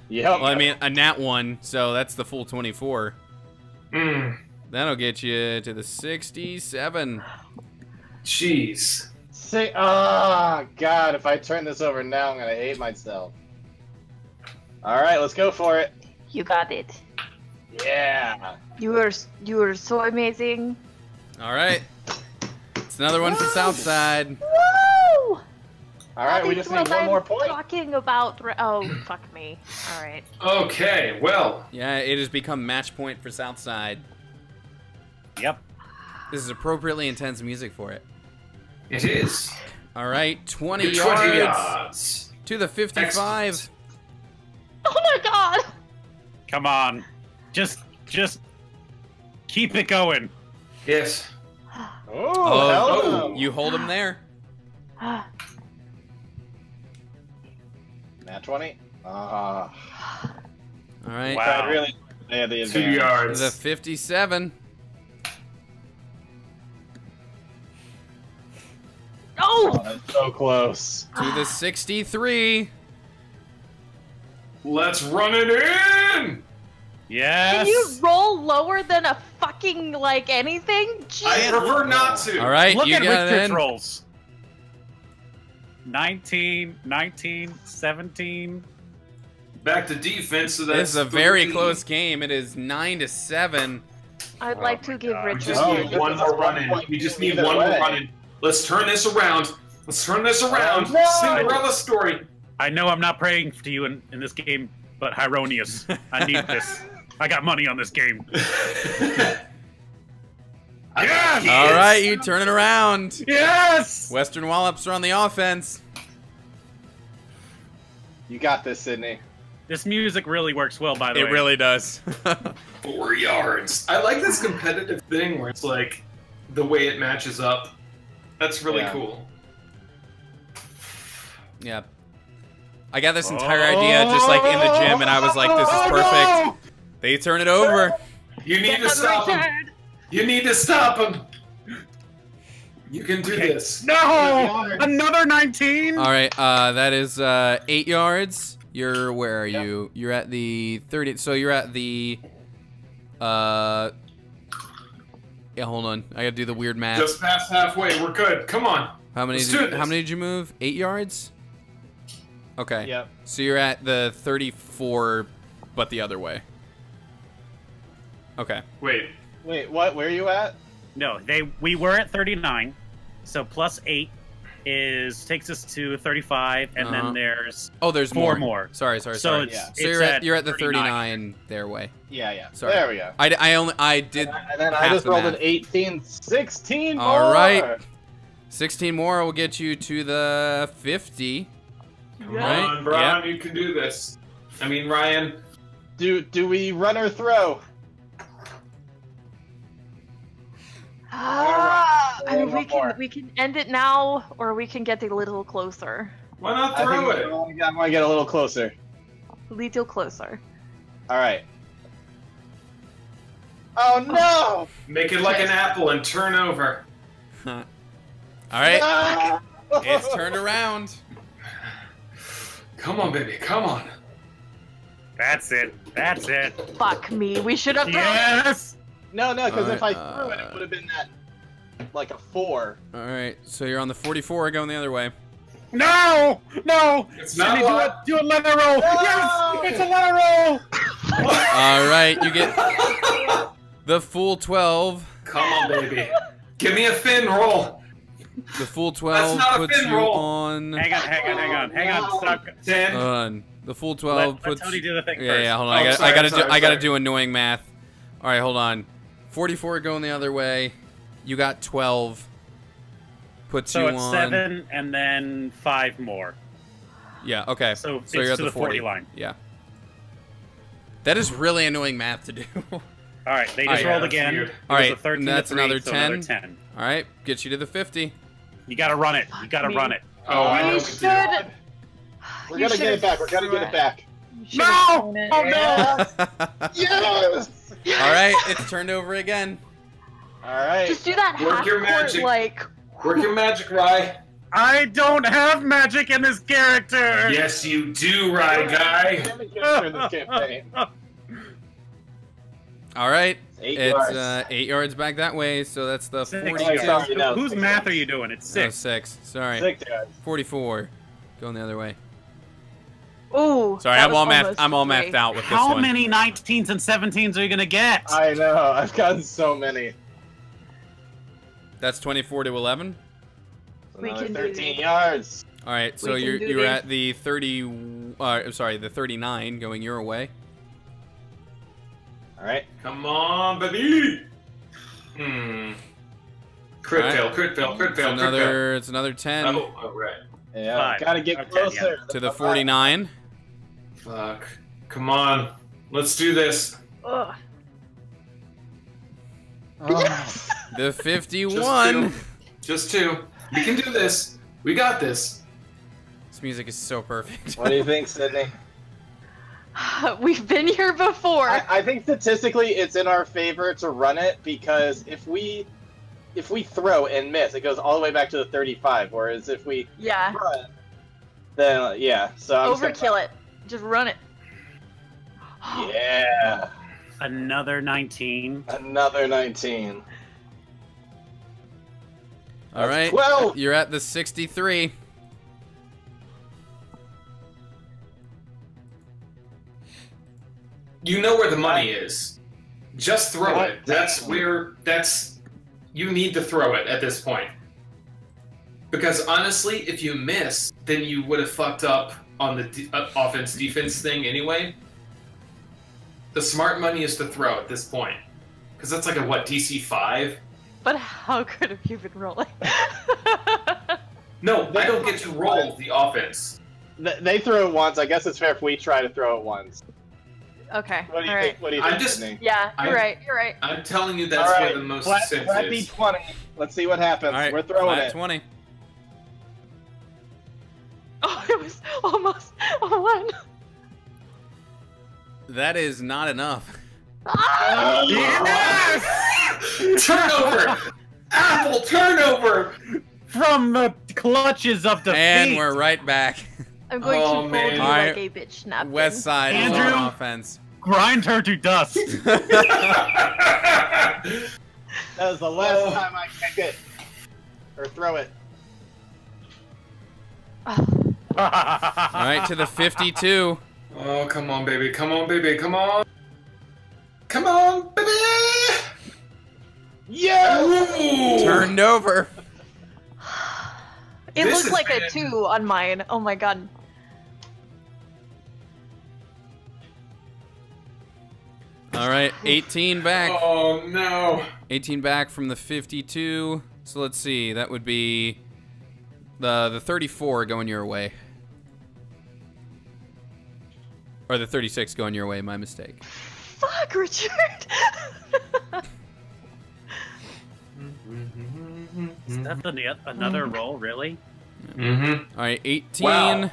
Yep. Well, I mean, a nat 1, so that's the full 24. That'll get you to the 67. Jeez. Say, oh god, if I turn this over now, I'm gonna hate myself. All right, let's go for it. You got it. Yeah. You were so amazing. All right. It's another one for Southside. Woo! All right, we just need one more point. Talking about. Oh, fuck me. All right. Okay, well. Yeah, it has become match point for Southside. Yep. This is appropriately intense music for it. It is. All right, 20 20 yards yards. to the 55. Excellent. Oh my god! Come on. Just keep it going. Yes. Oh, hell no. You hold him there. Nat 20? Ah. All right. Wow. I really they had the 2 advantage. yards. The 57. Oh, Oh! that's so close. To the 63. Let's run it in! Yes. Can you roll lower than a fucking like anything? I Jeez. prefer not to. All right, Look you at got it Richard's in. rolls. 19, 19, 17. Back to defense, so that's This is a very 13. close game. It is 9-7. I'd like to give God. We Richard. just Oh, need good. one more run in. We just need one more run in. Let's turn this around. Let's turn this around. No! Cinderella story. I know I'm not praying to you in this game, but Hyronius, I need this. I got money on this game. Yes! All right, you turn it around. Yes! Western Wallops are on the offense. You got this, Sydney. This music really works well, by the way. It really does. 4 yards. I like this competitive thing where it's like the way it matches up. That's really Yeah. cool. Yeah. I got this entire idea just like in the gym, and I was like, this is perfect. They turn it over. You need to stop him. You need to stop him. You can do this. No! Another 19? All right, that is 8 yards. You're where are you? You're at the 30. So you're at the. Yeah, hold on. I gotta do the weird math. Just past halfway. We're good. Come on. How many? Let's do this. How many did you move? 8 yards. Okay. Yep. So you're at the 34, but the other way. Okay. Wait. Wait, what? Where are you at? No, we were at 39, so plus 8 takes us to 35, and Uh-huh. then there's Oh, there's four more. more. Sorry. So sorry. it's, Yeah. So you're at the 39. 39 their way. Yeah. Sorry. There we go. I did. And then I half just the rolled math. an 18, 16 All more. right. 16 more will get you to the 50. Come Right? on, Brian. You can do this. I mean, Ryan. Do we run or throw? I mean, One more. we can end it now, or we can get a little closer. Why not I throw think it? I want to get a little closer. A little closer. All right. Oh no! Make it like an apple and turn over. All right. Ah! It's turned around. Come on, baby. Come on. That's it. That's it. Fuck me. We should have. Yes! No, because if I Alright, threw it, it would have been that like a 4. All right. So you're on the 44 going the other way. No! No! It's not Cindy, a lot. do a leather roll! No! Yes! It's a leather roll! All right. You get the full 12. Come on, baby. Give me a fin roll. The full 12 not a puts fin you roll. on. Hang on. Stop. 10. Hold on. The full 12 Let puts. Tony do the thing Yeah, first. yeah. Hold on. Oh, I sorry, gotta sorry, do. I gotta sorry. do annoying math. All right. Hold on. 44 going the other way. You got 12. Puts So you it's on. 7 and then 5 more. Yeah. Okay. So you're it's at to the 40 line. Yeah. That is really annoying math to do. All right, they just Alright, rolled that's again. weird. It was Alright, a 13 to that's 3, another so 10. Another 10. All right. Gets you to the 50. You gotta run it. You gotta me. run it. Oh, I know You we do. should. We're You gonna get it should've back. We're gonna get it back. You should've No! thrown it. Oh no! Yes! All right. It's turned over again. All right. Just do that Work half your court, magic. like. Work your magic, Rye. I don't have magic in this character. Yes, you do, Rye guy. in this campaign. All right. Eight It's yards. 8 yards back that way, so that's the 6 42. yards. Sorry, no, Whose 6 math yards. are you doing? It's Oh, 6. 6. Sorry. 6 yards. 44. Going the other way. Ooh. Sorry, that I'm all was math. almost I'm all three. mathed out with this How one. many 19s and 17s are you gonna get? I know. I've gotten so many. That's 24 to 11. We Another can do 13 this. yards. All right, so We can do you're this. at the 30. Sorry, the 39 going your way. All right. Come on, baby. Crit Alright. fail, crit fail, crit fail, crit fail. It's another 10 Oh, right. Yeah, 5. gotta get Okay, closer. to the 49. Fuck. Come on. Let's do this. Ugh. Yes! The 51. Just two. We can do this. We got this. This music is so perfect. What do you think, Sydney? We've been here before. I think statistically it's in our favor to run it because if we throw and miss, it goes all the way back to the 35. Whereas if we Yeah. run, then yeah. So I'm Overkill it. Just run it. Yeah, Another 19. another 19. All right. 12. You're at the 63. You know where the money is. Just throw God it. That's you need to throw it at this point. Because honestly, if you miss, then you would have fucked up on the offense defense thing anyway. The smart money is to throw at this point. Because that's like a what, DC 5? But how good have you been rolling? No, I don't get to roll the offense. They throw it once. I guess it's fair if we try to throw it once. Okay. What do you all think? right. What do you I'm think, just- Sydney? Yeah, you're I- right. You're right. I'm telling you that's All where right, the most flat sense is. D20. Let's see what happens. All right. We're throwing flat it. 20. Oh, it was almost a 1. That is not enough. Ah! Yes! Turnover! Apple turnover! From the clutches of defeat. And we're right back. I'm going Oh, to fold man. you All like right. a bitch napkin. West side is Andrew? on offense. Grind her to dust. That was the last Oh. time I kick it or throw it. All right, to the 52. Oh, come on, baby. Come on, baby. Come on. Come on, baby! Yeah. Ooh. Turned over. It This looks has like a been- 2 on mine. Oh my god. All right, 18 back. Oh, no. 18 back from the 52. So let's see. That would be the 34 going your way. Or the 36 going your way, my mistake. Fuck, Richard! Is that another roll, really? Mm-hmm. All right, 18. Wow.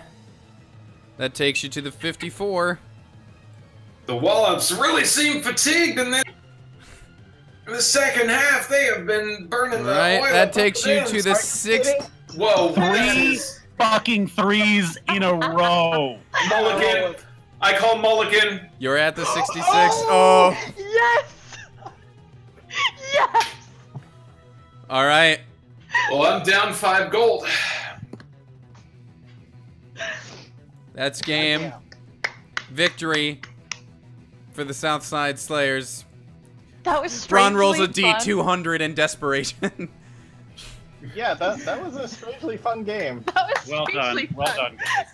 That takes you to the 54. The Wallops really seem fatigued in the second half. They have been burning All the right, oil that up takes the you ends. to the 6th. Whoa, Three that is- fucking 3s in a row. Mulligan. I call Mulligan. You're at the 66. Oh. Yes! Yes! All right. Well, I'm down 5 gold. That's game. Victory for the Southside Slayers. That was Braun rolls a strangely fun. D200 in desperation. Yeah, that was a strangely fun game. That was Well done. strangely Well fun. done, guys.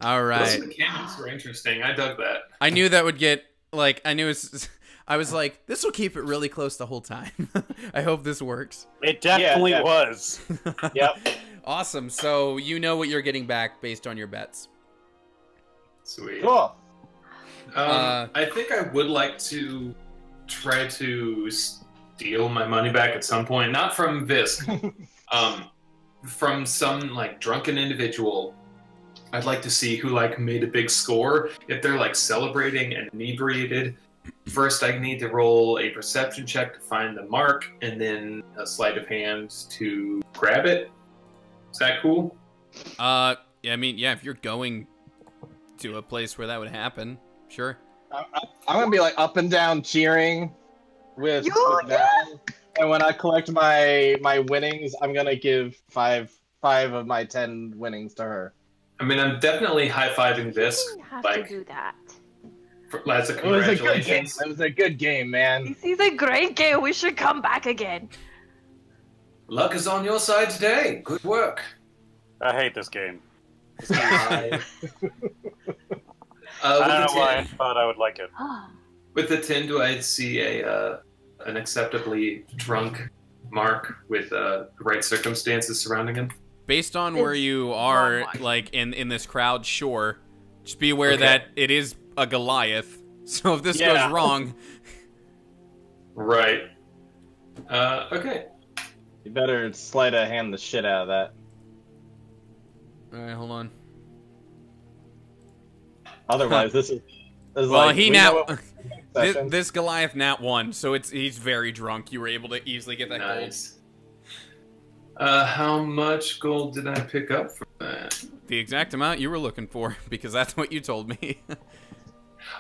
All Those right. mechanics were interesting. I dug that. I knew that would get, like, I was like, this will keep it really close the whole time. I hope this works. It definitely Yeah. was. Yep. Awesome. So you know what you're getting back based on your bets. Sweet. Cool. I think I would like to try to steal my money back at some point. Not from Visk. From some, like, drunken individual. I'd like to see who, like, made a big score. If they're, like, celebrating and inebriated, first I need to roll a perception check to find the mark, and then a sleight of hand to grab it. Is that cool? Yeah, I mean, yeah, if you're going to a place where that would happen, sure. I'm gonna be like up and down cheering with You- that. And when I collect my winnings, I'm gonna give five of my 10 winnings to her. I mean, I'm definitely high-fiving this, You have like, to do that. as a It was a good game. congratulations. It was a good game, man. This is a great game. We should come back again. Luck is on your side today. Good work. I hate this game. Uh, I with, don't the know why I 10, thought I would like it. with the 10, do I see an acceptably drunk Mark with the right circumstances surrounding him? Based on where you are, wrong one. like in this crowd, sure. Just be aware Okay. that it is a Goliath. So if this Yeah. goes wrong, Right. Okay. You better sleight of hand the shit out of that. all right, hold on. Otherwise, this is Well, like, he we now know what session. this Goliath nat won, so he's very drunk. You were able to easily get that gold. Nice. How much gold did I pick up from that? The exact amount you were looking for, because that's what you told me.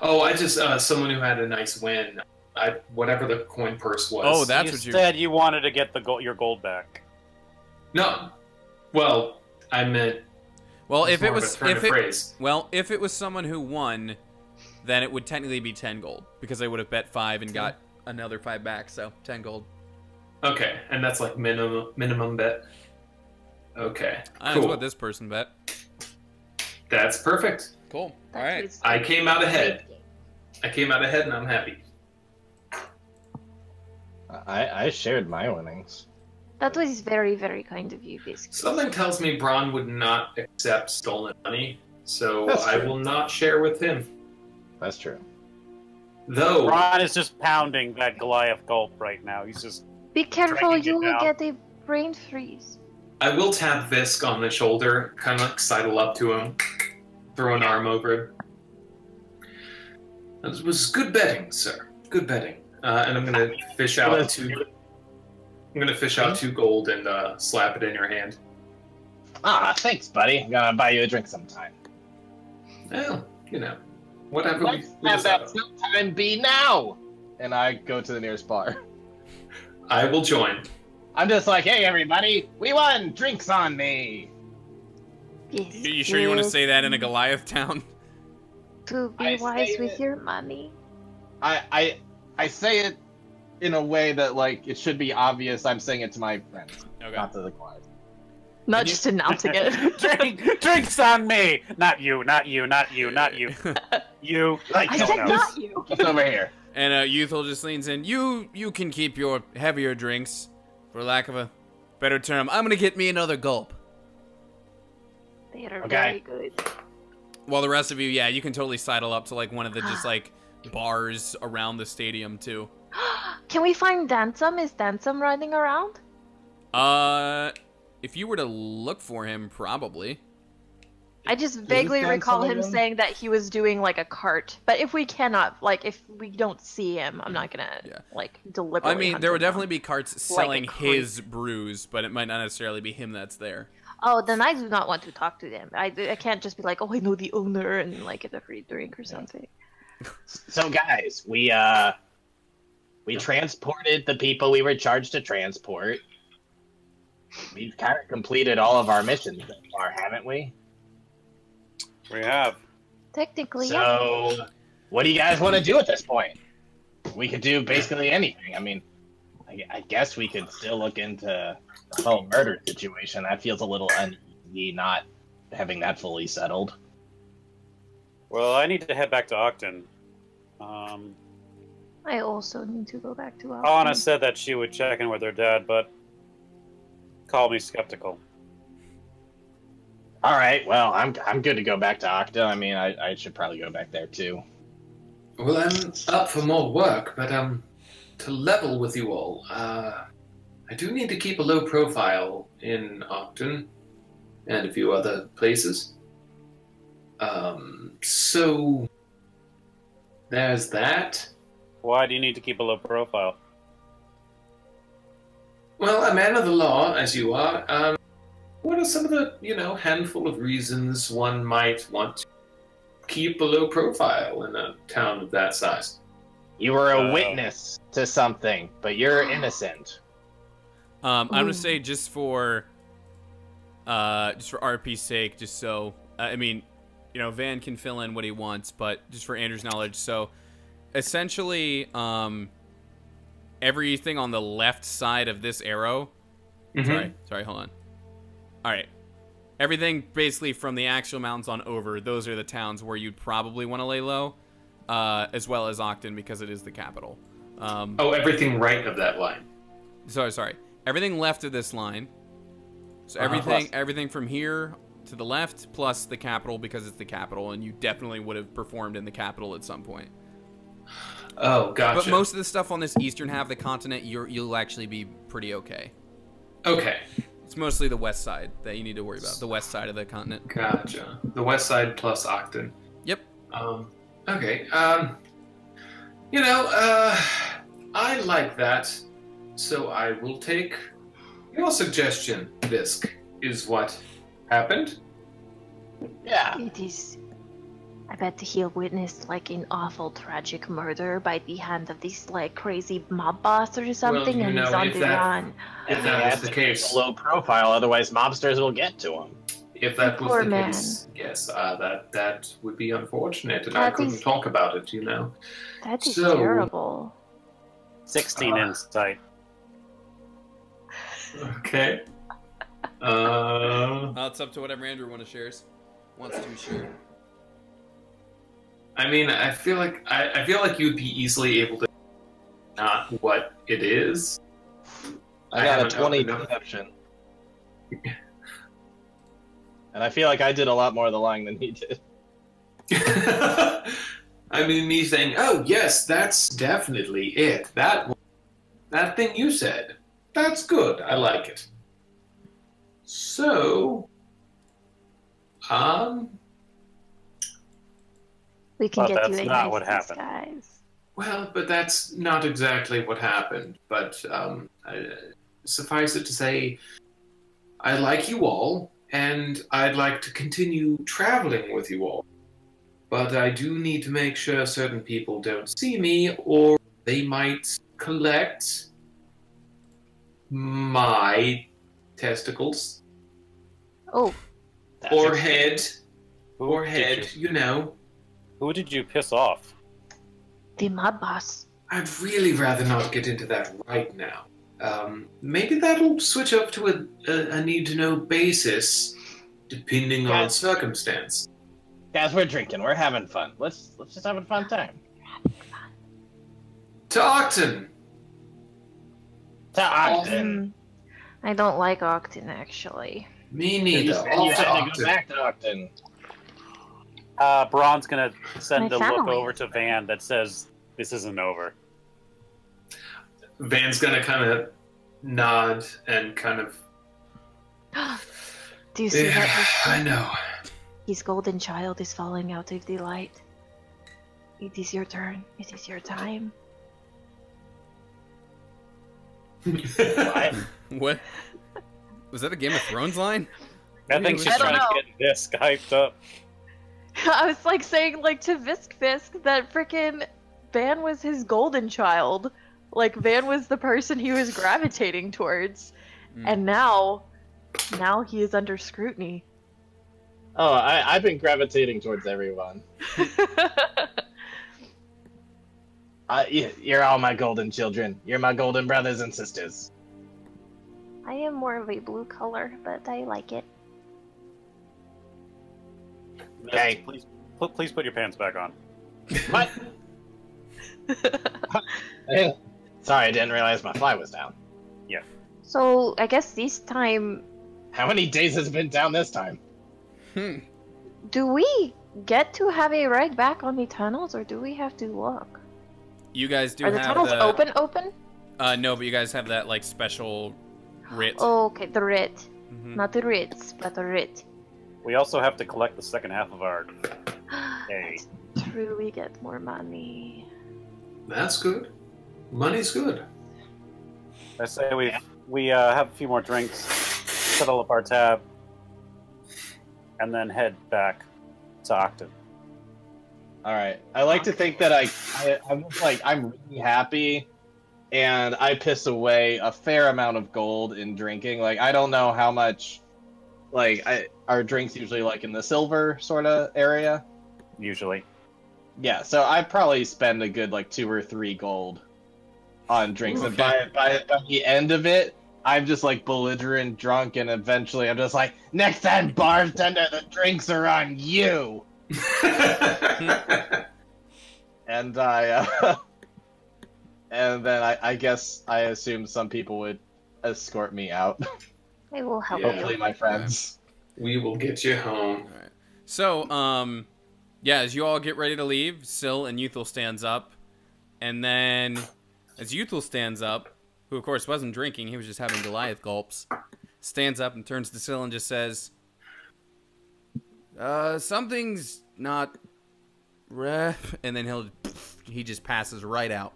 Oh, I just someone who had a nice win. Whatever the coin purse was. Oh, that's You what you. said you wanted to get your gold back. No. Well, I meant. Well, it's if it more of was a turn of phrase. if it was someone who won, then it would technically be 10 gold because they would have bet 5 and got another 5 back, so 10 gold. Okay, and that's like minimum bet. Okay, That's cool. what this person bet. That's perfect. Cool. That All right. was I came out a ahead. great game. I came out ahead, and I'm happy. I shared my winnings. That was very, very kind of you, Biscuit. Something tells me Braun would not accept stolen money, so That's I true. will not share with him. That's true. Though, Ron is just pounding that Goliath gulp right now. He's just Be careful, Dragging it you will down. get a brain freeze. I will tap Visk on the shoulder, kind of like sidle up to him, throw an arm over him. That was good betting, sir. Good betting. And I'm gonna fish out two. I'm gonna fish out 2 gold and slap it in your hand. Ah, thanks, buddy. I'm gonna buy you a drink sometime. Well, you know, whatever. Let's we have that decide. sometime be now. And I go to the nearest bar. I will join. I'm just like, hey, everybody, we won. Drinks on me. You sure you want to say that in a Goliath town? To be I wise say with it. your money. I say it in a way that like it should be obvious. I'm saying it to my friends, Okay. not to the choir. Not just announcing it. drinks on me. Not you. Not you. Not you. Not you. You. Like, I don't said know. not you. just over here. And Youthful just leans in. You can keep your heavier drinks, for lack of a better term. I'm gonna get me another gulp. They are Okay. very good. While the rest of you, yeah, you can totally sidle up to like one of the just like bars around the stadium too. Can we find Dansum? Is Dansum running around? If you were to look for him, probably. I just vaguely Dansum recall him again? saying that he was doing like a cart. But if we cannot, like, if we don't see him, I'm not gonna Yeah. like deliberately. I mean, hunt there him would down. definitely be carts Like a selling creep. his brews, but it might not necessarily be him that's there. Oh, then I do not want to talk to them. I can't just be like, oh, I know the owner and like get a free drink or something. So guys, we transported the people we were charged to transport. We've kind of completed all of our missions so far, haven't we? We have. Technically, yeah. So, what do you guys want to do at this point? We could do basically anything. I mean, I guess we could still look into the whole murder situation. That feels a little uneasy, not having that fully settled. Well, I need to head back to Octon. I also need to go back to Anna said that she would check in with her dad, but called me skeptical. All right, well, I'm good to go back to Octa. I mean, I should probably go back there too. Well, I'm up for more work, but to level with you all, I do need to keep a low profile in Octon and a few other places. So there's that. Why do you need to keep a low profile? Well, a man of the law, as you are, what are some of the, handful of reasons one might want to keep a low profile in a town of that size. You were a witness to something, but you're innocent. I'm gonna say just for RP's sake, just so I mean, you know, Van can fill in what he wants, but just for Andrew's knowledge, so essentially, everything on the left side of this arrow. Sorry, hold on. All right, everything basically from the actual mountains on over. Those are the towns where you'd probably want to lay low, as well as Octon because it is the capital. Everything right of that line. Sorry. Everything left of this line. So everything from here to the left, plus the capital because it's the capital, and you definitely would have performed in the capital at some point. Oh, gotcha. But most of the stuff on this eastern half of the continent, you'll actually be pretty okay. Okay. It's mostly the west side that you need to worry about. The west side of the continent. Gotcha. The west side plus Octon. Yep. Okay. I like that. So I will take your suggestion, Visk, is what happened. Yeah. It is. I bet he witnessed like an awful tragic murder by the hand of this like crazy mob boss or something, and he's on the run. If that is the case, low profile, otherwise mobsters will get to him. If that was Poor the man. case, yes, that would be unfortunate, and I couldn't talk about it, you know. That is terrible. 16 insight. Okay. It's up to whatever Andrew wants to share. I mean, I feel like you'd be easily able to not what it is. I got a 20 perception. And I feel like I did a lot more of the lying than he did. I mean, me saying, "Oh yes, that's definitely it. That thing you said. That's good. I like it." So, we can get you that's a not nice what happened. disguise. well, but that's not exactly what happened. But suffice it to say, I like you all, and I'd like to continue traveling with you all. But I do need to make sure certain people don't see me, or they might collect my testicles. Oh, Or head, you know. Who did you piss off? the mob boss. I'd really rather not get into that right now. Maybe that'll switch up to a need-to-know basis, depending on circumstance. Guys, we're drinking. We're having fun. Let's just have a fun time. To Octon! To Octon. I don't like Octon actually. Me You neither. said Off you to had to go Octon. back to Octon. Braun's gonna send My a look family. over to Van that says, "This isn't over." Van's gonna kind of nod and kind of... Do you see that? I know. His golden child is falling out of the light. It is your turn. It is your time. What? Was that a Game of Thrones line? I think she's I don't trying to know. get this hyped up. I was like saying like to Visk that frickin' Van was his golden child. Like Van was the person he was gravitating towards. And now he is under scrutiny. Oh, I've been gravitating towards everyone. You're all my golden children. You're my golden brothers and sisters. I am more of a blue color, but I like it. Okay. Please put your pants back on. What? Sorry, I didn't realize my fly was down. So I guess this time, How many days has it been down this time? do we get to have a ride back on the tunnels, or do we have to walk? You guys do Are the have tunnels open? No, but you guys have that like special writ. Oh, okay, the writ. Mhm. Not the writs, but the writ. We also have to collect the second half of our day. True, we get more money. That's good. Money's good. I say we have a few more drinks, settle up our tab, and then head back to Octon. All right. I like to think that I'm just like I'm really happy, and I piss away a fair amount of gold in drinking. Like I don't know how much, like our drinks usually like in the silver sort of area. Usually. Yeah, so I probably spend a good like 2 or 3 gold on drinks, and by the end of it, I'm just like belligerent drunk, and eventually I'm just like, next time, bartender, the drinks are on you. And and then I guess I assume some people would escort me out. I will help Yeah. you. Hopefully, my friends. We will get you home. All right. So, yeah, as you all get ready to leave, Syl and Youthful stands up, and then as Youthful stands up, who of course wasn't drinking, he was just having Goliath gulps, stands up and turns to Syl and just says, something's not ref, and then he just passes right out,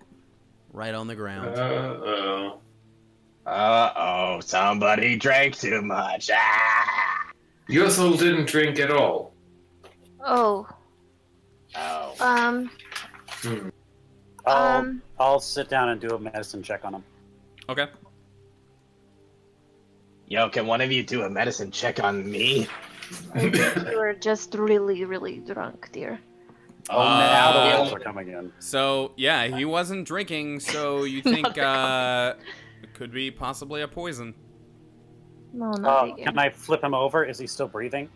right on the ground. Uh-oh, somebody drank too much. Ah! Yuthel didn't drink at all. Oh. Oh. I'll sit down and do a medicine check on him. Okay. Yo, can one of you do a medicine check on me? I think you were just really, really drunk, dear. Oh, now the Uh, wheels are coming in. So, yeah, he wasn't drinking, so you think it could be possibly a poison. No, not again. Can I flip him over? Is he still breathing?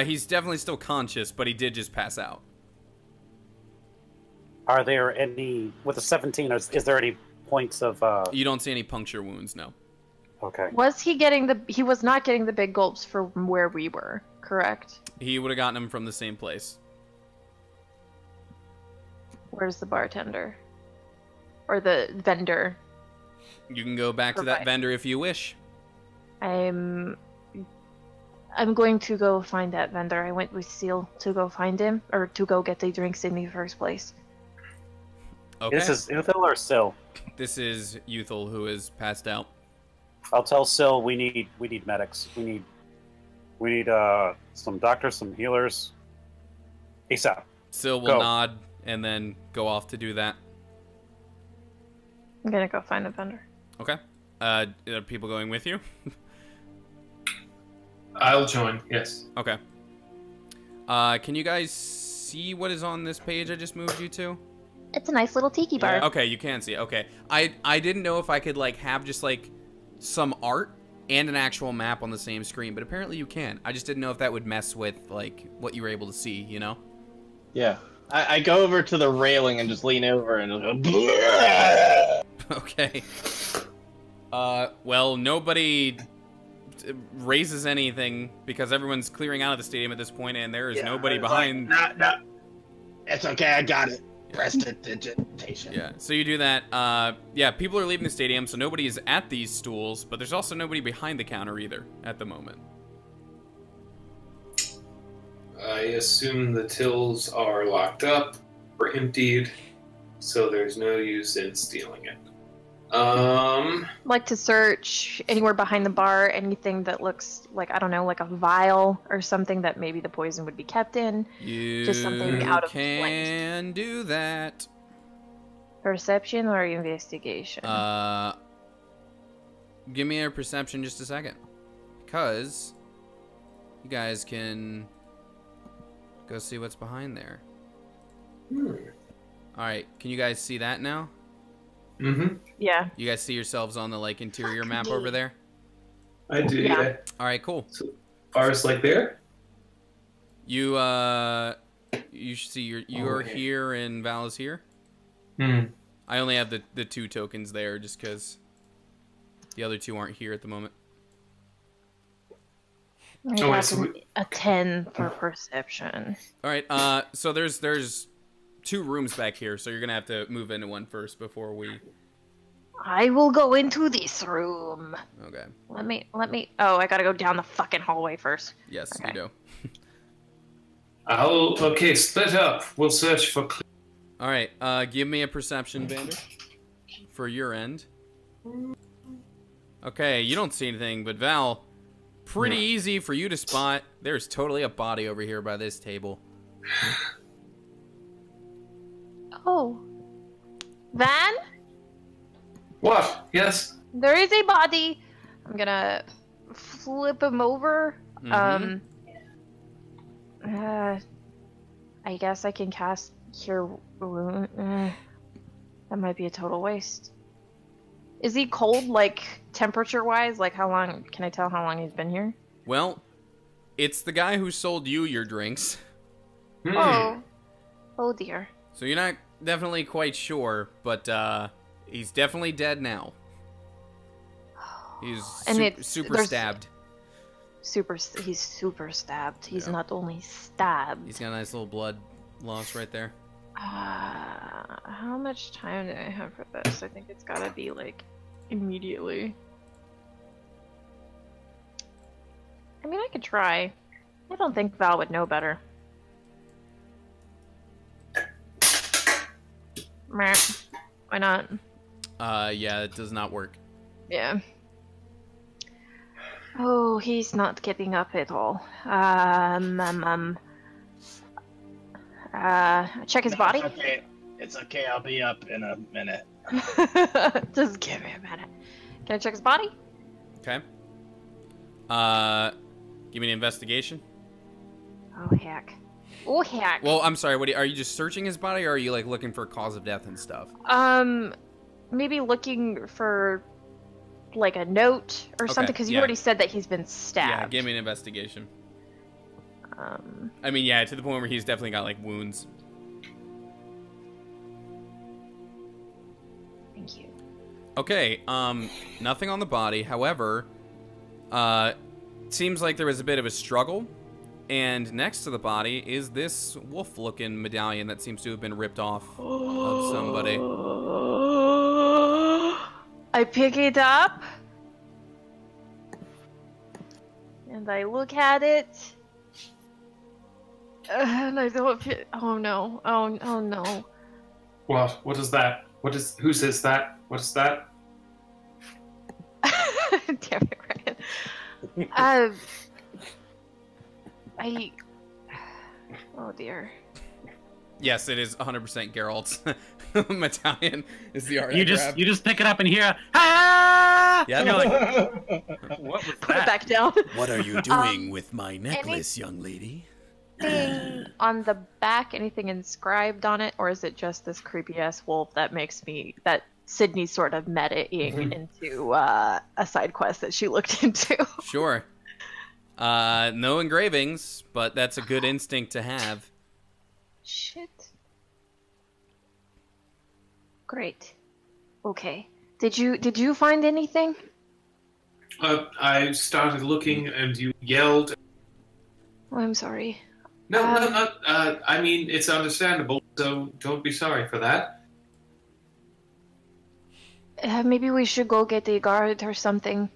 He's definitely still conscious, but he did just pass out. Are there any with a 17? Is there any points of? You don't see any puncture wounds, no. Okay. Was he getting he was not getting the big gulps from where we were, correct? He would have gotten them from the same place. Where's the bartender? Or the vendor? You can go back to that vendor if you wish. I'm going to go find that vendor. I went with Seal to go find him, or to go get the drinks in the first place. Okay. This is Uthil or Sil? This is Youthful, who is passed out. I'll tell Sil we need medics. We need some doctors, some healers. ASAP. Syl will Go. nod and then go off to do that. I'm gonna go find the vendor. Okay. Are people going with you? I'll join, yes. Okay. Can you guys see what is on this page I just moved you to? It's a nice little tiki bar. Okay, you can see it. Okay. I didn't know if I could, like, have just, like, some art and an actual map on the same screen, but apparently you can. I just didn't know if that would mess with, like, what you were able to see, you know? Yeah. I go over to the railing and just lean over and just go, "Bleh!" Okay. Well, nobody raises anything because everyone's clearing out of the stadium at this point, and there is nobody behind. No. It's okay, I got it. Prestidigitation. Yeah, so you do that. Yeah, people are leaving the stadium, so nobody is at these stools, but there's also nobody behind the counter either at the moment. I assume the tills are locked up or emptied, so there's no use in stealing it. Like to search anywhere behind the bar, anything that looks like, I don't know, like a vial or something that maybe the poison would be kept in. Just something out of place. Can do that. Perception or investigation? Give me a perception just a second. Because you guys can go see what's behind there. Alright, can you guys see that now? Mm-hmm. Yeah. You guys see yourselves on the, like, interior map over there? I do, yeah. Alright, cool. So, bars like there? You should see you're here and Val is here. I only have the 2 tokens there just because the other 2 aren't here at the moment. I got a 10 for perception. Alright, so there's 2 rooms back here, so you're gonna have to move into one first before we... I will go into this room. Okay. Let me... Oh, I gotta go down the fucking hallway first. Yes, Okay. you do. Okay, split up. We'll search for... Alright, give me a perception, Vander, for your end. Okay, you don't see anything, but Val, pretty easy for you to spot. There's totally a body over here by this table. Oh. Van? What? Yes? There is a body. I'm gonna flip him over. Mhm. I guess I can cast Cure Wound. That might be a total waste. Is he cold, like, temperature-wise? Like, how long... Can I tell how long he's been here? Well, it's the guy who sold you your drinks. Hmm. Oh. Oh, dear. So you're not definitely quite sure, but he's definitely dead now. He's And super there's- stabbed. He's super stabbed. He's Yeah. not only stabbed. He's got a nice little blood loss right there. How much time do I have for this? I think it's gotta be, like, immediately. I mean, I could try. I don't think Val would know better. Meh. Why not? Yeah, it does not work. Yeah. Oh, he's not getting up at all. Check his body. It's okay. It's okay. I'll be up in a minute. Just give me a minute. Can I check his body? Okay. Give me an investigation. Oh heck. Oh heck. Well, I'm sorry. Are you just searching his body, or are you like looking for cause of death and stuff? Maybe looking for like a note or Okay, something, because you yeah. already said that he's been stabbed. Yeah, give me an investigation. I mean, yeah, to the point where he's definitely got like wounds. Thank you. Okay, nothing on the body. However, seems like there was a bit of a struggle. And next to the body is this wolf-looking medallion that seems to have been ripped off of somebody. I pick it up and I look at it, and I don't feel. Oh no! Oh no! What? What is that? Who says that? What is that? Damn it, Ryan. Oh dear. Yes, it is 100% Geralt's medallion. Is the art You I just grabbed. you just pick it up and hear ah. Yeah. And you're like, what was Put it that? back down. What are you doing with my necklace, any- young lady? Anything on the back? Anything inscribed on it, or is it just this creepy ass wolf that Sydney's sort of metaing into a side quest that she looked into? Sure. No engravings, but that's a good instinct to have. Shit. Great. Okay. Did you find anything? I started looking and you yelled. Oh, I'm sorry. No, not. I mean, it's understandable, so don't be sorry for that. Maybe we should go get a guard or something.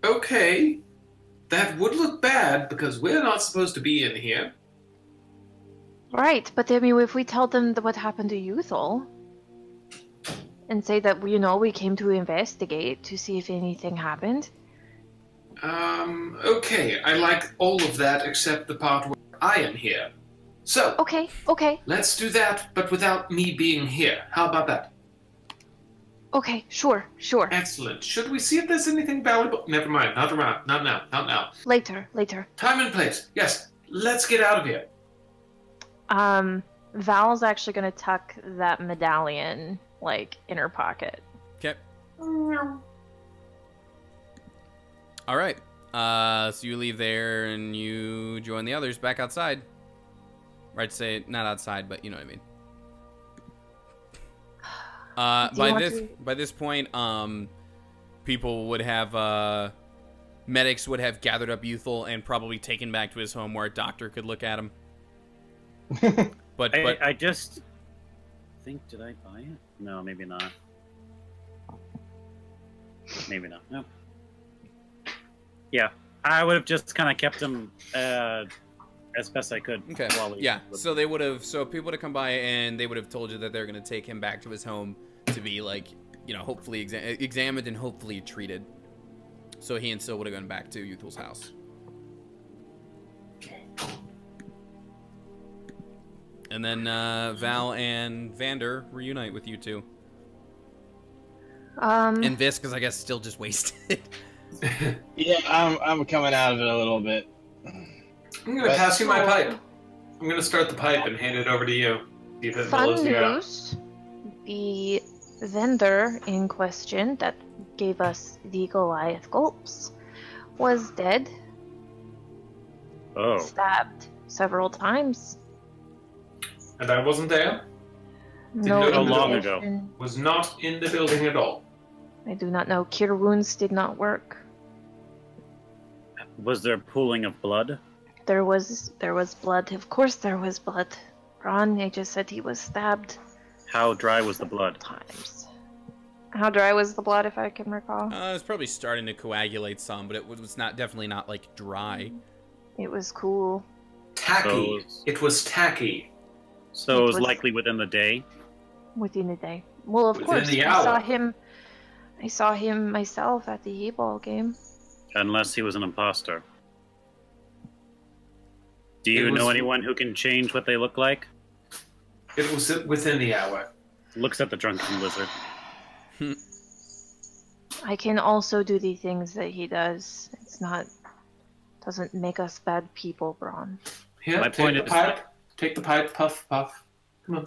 Okay. That would look bad because we're not supposed to be in here. Right, but I mean, if we tell them what happened to Youthal, and say that we came to investigate to see if anything happened. Okay. I like all of that except the part where I am here. So, Okay. let's do that, but without me being here. How about that? Okay, sure. Excellent. Should we see if there's anything valuable? Never mind. Not around. Not now. Not now. Later. Time and place. Yes. Let's get out of here. Val's actually gonna tuck that medallion, like, in her pocket. Okay. All right. So you leave there and you join the others back outside. Right to say, not outside, but you know what I mean. By this point, people would have medics would have gathered up Youthal and probably taken back to his home where a doctor could look at him. But I just think, did I buy it? No, maybe not. Maybe not. Nope. Yeah, I would have just kind of kept him as best I could. okay, while we yeah. So they would have. So people would have come by and they would have told you that they're going to take him back to his home to be like, hopefully examined and hopefully treated. So he and Syl would have gone back to Youthal's house. And then Val and Vander reunite with you two. And Vis, because I guess still just wasted. Yeah, I'm coming out of it a little bit. I'm gonna pass you my pipe. I'm gonna start the pipe and hand it over to you. See if it Fun blows you out. news. The vendor in question that gave us the Goliath gulps was dead. Oh. Stabbed several times. And I wasn't there. No know how long indication. ago? Was not in the building at all. I do not know. Cure wounds did not work. Was there pooling of blood? There was blood. Of course there was blood. Ron, they just said he was stabbed How dry was the blood? times. How dry was the blood, if I can recall? It was probably starting to coagulate some, but it was definitely not like dry. It was cool. Tacky. So- It was tacky. So It it was was- likely within the day? Within a day. Well, of Within course. the I saw hour. him. I saw him myself at the E-ball game. Unless he was an imposter. Do It you know was- anyone who can change what they look like? It was within the hour. Looks at the drunken lizard. I can also do the things that he does. It's not. Doesn't make us bad people, Braun. Here, My take point the is- pipe. Take the pipe. Puff, puff. Come on.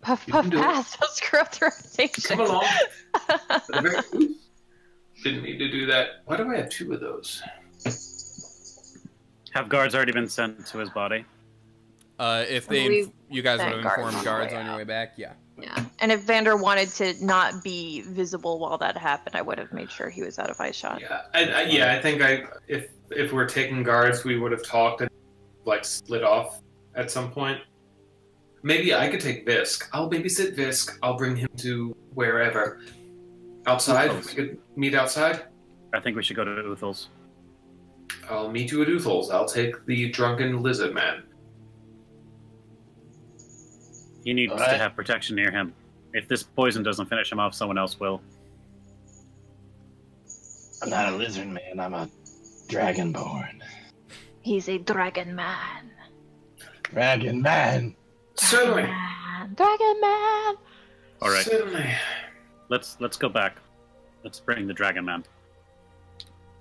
Puff, You puff, can do it. pass. Don't screw up the reputation. Come along. Didn't need to do that. Why do I have two of those? Have guards already been sent to his body? If We've you guys would sent have guards informed on the guards way on your out. way back, yeah. Yeah. And if Vander wanted to not be visible while that happened, I would have made sure he was out of eyeshot. Yeah, I think if we're taking guards, we would have talked and like split off at some point. Maybe I could take Visk. I'll babysit Visk. I'll bring him to wherever. Outside, we could meet outside. I think we should go to Uthel's. I'll meet you at Uthel's. I'll take the drunken lizard man. He needs to Alright. have protection near him. If this poison doesn't finish him off, someone else will. I'm not a lizard man. I'm a dragonborn. He's a dragon man. Dragon man. Certainly. Dragon man. All right, Certainly. let's go back. Let's bring the dragon man.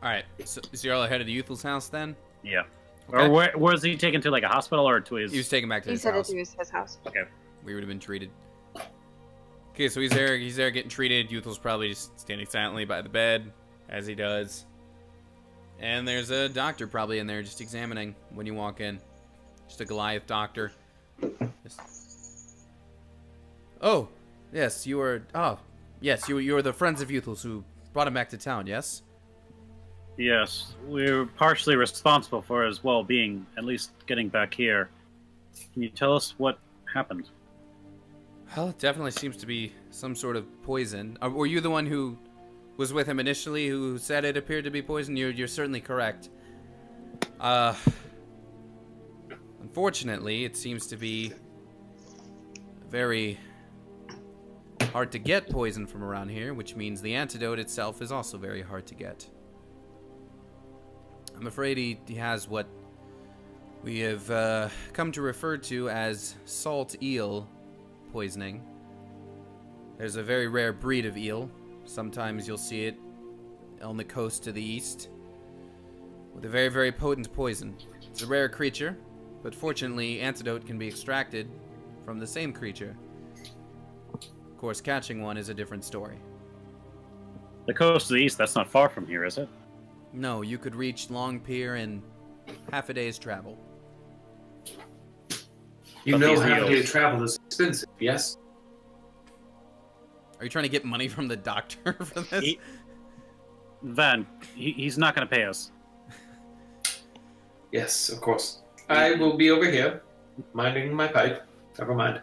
Alright, so is you all headed to Youthel's house then? Yeah. Okay. Or where was he taken to, like a hospital or to his? He was taken back to He his said house. it was his house. We would have been treated. Okay, so he's there getting treated. Youthel's probably just standing silently by the bed, as he does. And there's a doctor probably in there just examining when you walk in. Just a Goliath doctor. Oh, yes, you were... Oh, yes, you were the friends of Youthel's who brought him back to town, yes? Yes, we're partially responsible for his well-being, at least getting back here. Can you tell us what happened? Well, it definitely seems to be some sort of poison. Were you the one who was with him initially who said it appeared to be poison? You're certainly correct. Unfortunately, it seems to be very hard to get poison from around here, which means the antidote itself is also very hard to get. I'm afraid he has what we have come to refer to as salt eel poisoning. There's a very rare breed of eel. Sometimes you'll see it on the coast to the east with a very, very potent poison. It's a rare creature, but fortunately antidote can be extracted from the same creature. Of course, catching one is a different story. The coast to the east, that's not far from here, is it? No, you could reach Long Pier in half a day's travel. You But know these half a day eels- travel is expensive, yes? Are you trying to get money from the doctor for this? Van, he's not going to pay us. Yes, of course. I will be over here, minding my pipe. Never mind.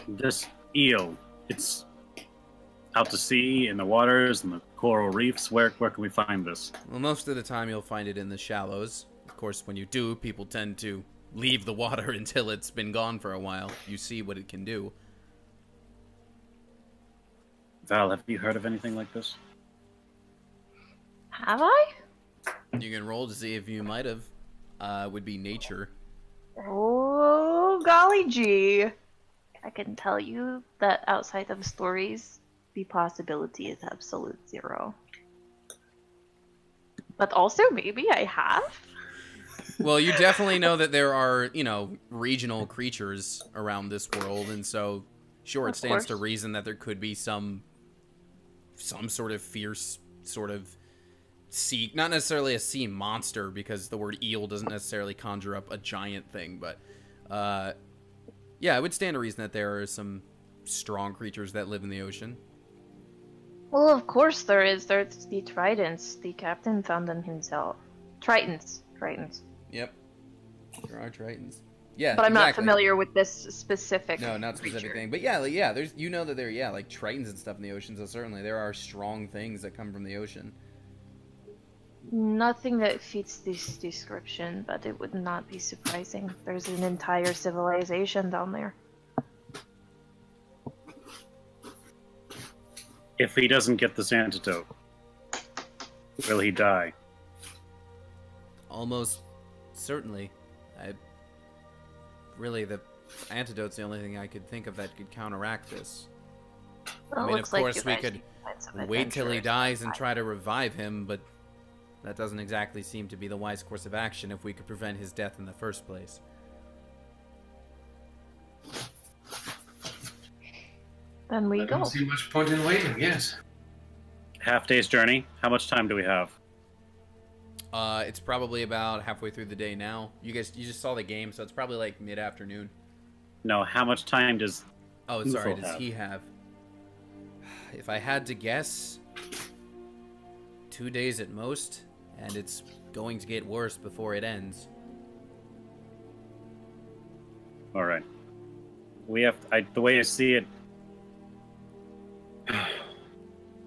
This eel, it's out to sea in the waters and the coral reefs. Where can we find this? Well, most of the time you'll find it in the shallows. Of course, when you do, people tend to leave the water until it's been gone for a while. You see what it can do. Val, have you heard of anything like this? Have I? You can roll to see if you might have. would be nature. Oh, golly gee. I can tell you that outside of stories, the possibility is absolute zero. But also, maybe I have? Well, you definitely know that there are, you know, regional creatures around this world, and so, sure, it stands to reason that there could be some sort of fierce, sort of sea, not necessarily a sea monster, because the word eel doesn't necessarily conjure up a giant thing, but, yeah, it would stand to reason that there are some strong creatures that live in the ocean. Well, of course there is. There's the tridents. The captain found them himself. Tritons. Yep. There are tritons. Yeah, but I'm not exactly. familiar with this specific No, not specific creature. thing. But yeah, there's, you know that there, yeah, like tritons and stuff in the ocean, so certainly there are strong things that come from the ocean. Nothing that fits this description, but it would not be surprising. There's an entire civilization down there. If he doesn't get this antidote, will he die? Almost certainly. Really, the antidote's the only thing I could think of that could counteract this. Well, I mean, of looks like course, you we guys could need to find some wait till he adventurers dies to and fight. try to revive him, but that doesn't exactly seem to be the wise course of action if we could prevent his death in the first place. Then we I go. don't see much point in waiting, yes. Half day's journey. How much time do we have? It's probably about halfway through the day now. You just saw the game, so it's probably like mid-afternoon. No, how much time does... Oh, Who sorry, will does have? he have? If I had to guess, 2 days at most, and it's going to get worse before it ends. All right. We have... the way I see it...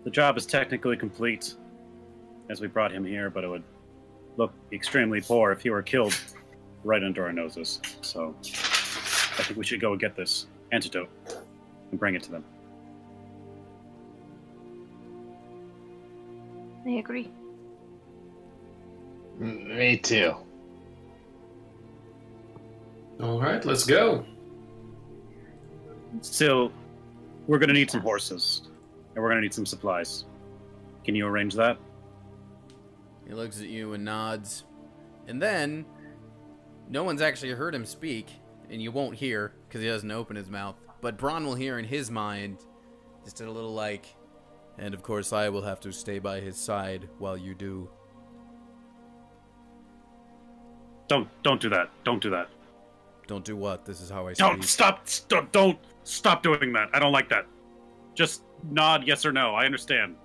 The job is technically complete, as we brought him here, but it would look extremely poor if he were killed right under our noses. So, I think we should go and get this antidote and bring it to them. I agree. Me too. All right, let's go. Still, we're going to need some horses, and we're going to need some supplies. Can you arrange that? He looks at you and nods. And then, no one's actually heard him speak, and you won't hear, because he doesn't open his mouth. But Bronn will hear in his mind, just a little like, and of course I will have to stay by his side while you do. Don't do that. Don't do that. Don't do what? This is how I Don't speak. don't stop doing that. I don't like that. Just nod yes or no. I understand.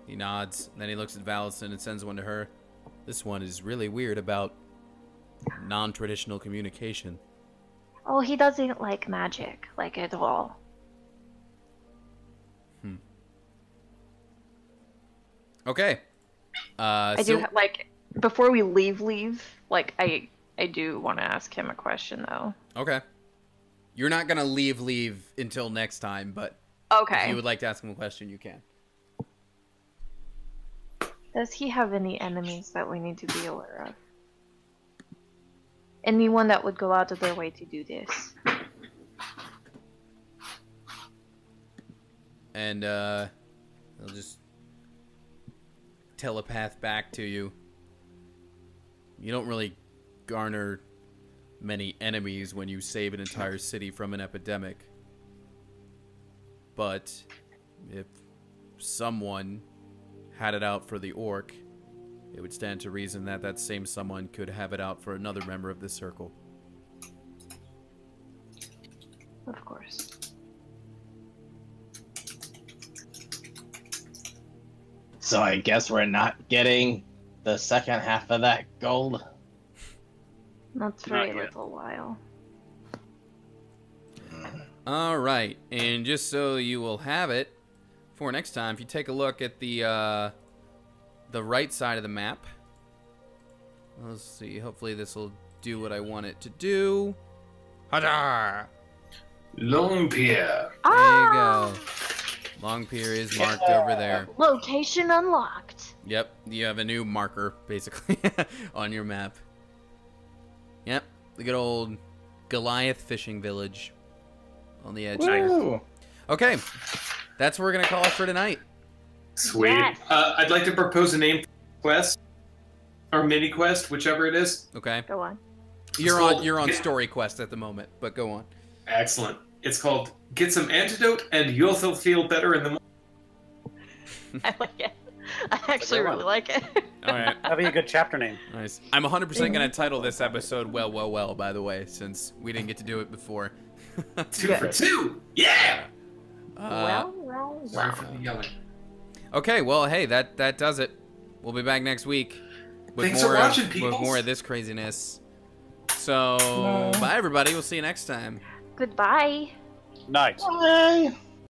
He nods, then he looks at Valison and sends one to her. This one is really weird about non-traditional communication. Oh, he doesn't like magic, like at all. Okay. I do like before we leave. Like I do want to ask him a question though. Okay. You're not gonna leave until next time, but Okay. if you would like to ask him a question, you can. Does he have any enemies that we need to be aware of? Anyone that would go out of their way to do this? And he'll just telepath back to you. You don't really garner many enemies when you save an entire city from an epidemic. But if someone had it out for the orc, it would stand to reason that that same someone could have it out for another member of this circle. Of course. So I guess we're not getting the second half of that gold. Not for Not a yet. little while. All right, and just so you will have it for next time, if you take a look at the right side of the map. Let's see. Hopefully this will do what I want it to do. Hadar! Lone Pierre. There you go. Long Pier is marked over there. Location unlocked. Yep, you have a new marker, basically, on your map. Yep, the good old Goliath fishing village on the edge there. Woo! Okay, that's what we're going to call it for tonight. Sweet. Yes. I'd like to propose a name quest or mini quest, whichever it is. Okay, Go on. you're on story quest at the moment, but go on. Excellent. It's called Get Some Antidote and You'll Feel Better in the Morning. I like it. I actually really like it. All right, That'd be a good chapter name. nice. I'm 100% going to title this episode Well, by the way, since we didn't get to do it before. 2 for 2. Yeah. Sorry for the yelling. Okay, well, hey, that does it. We'll be back next week with Thanks more for watching, with peoples. more of this craziness. So, bye everybody. We'll see you next time. Goodbye. Nice. Bye.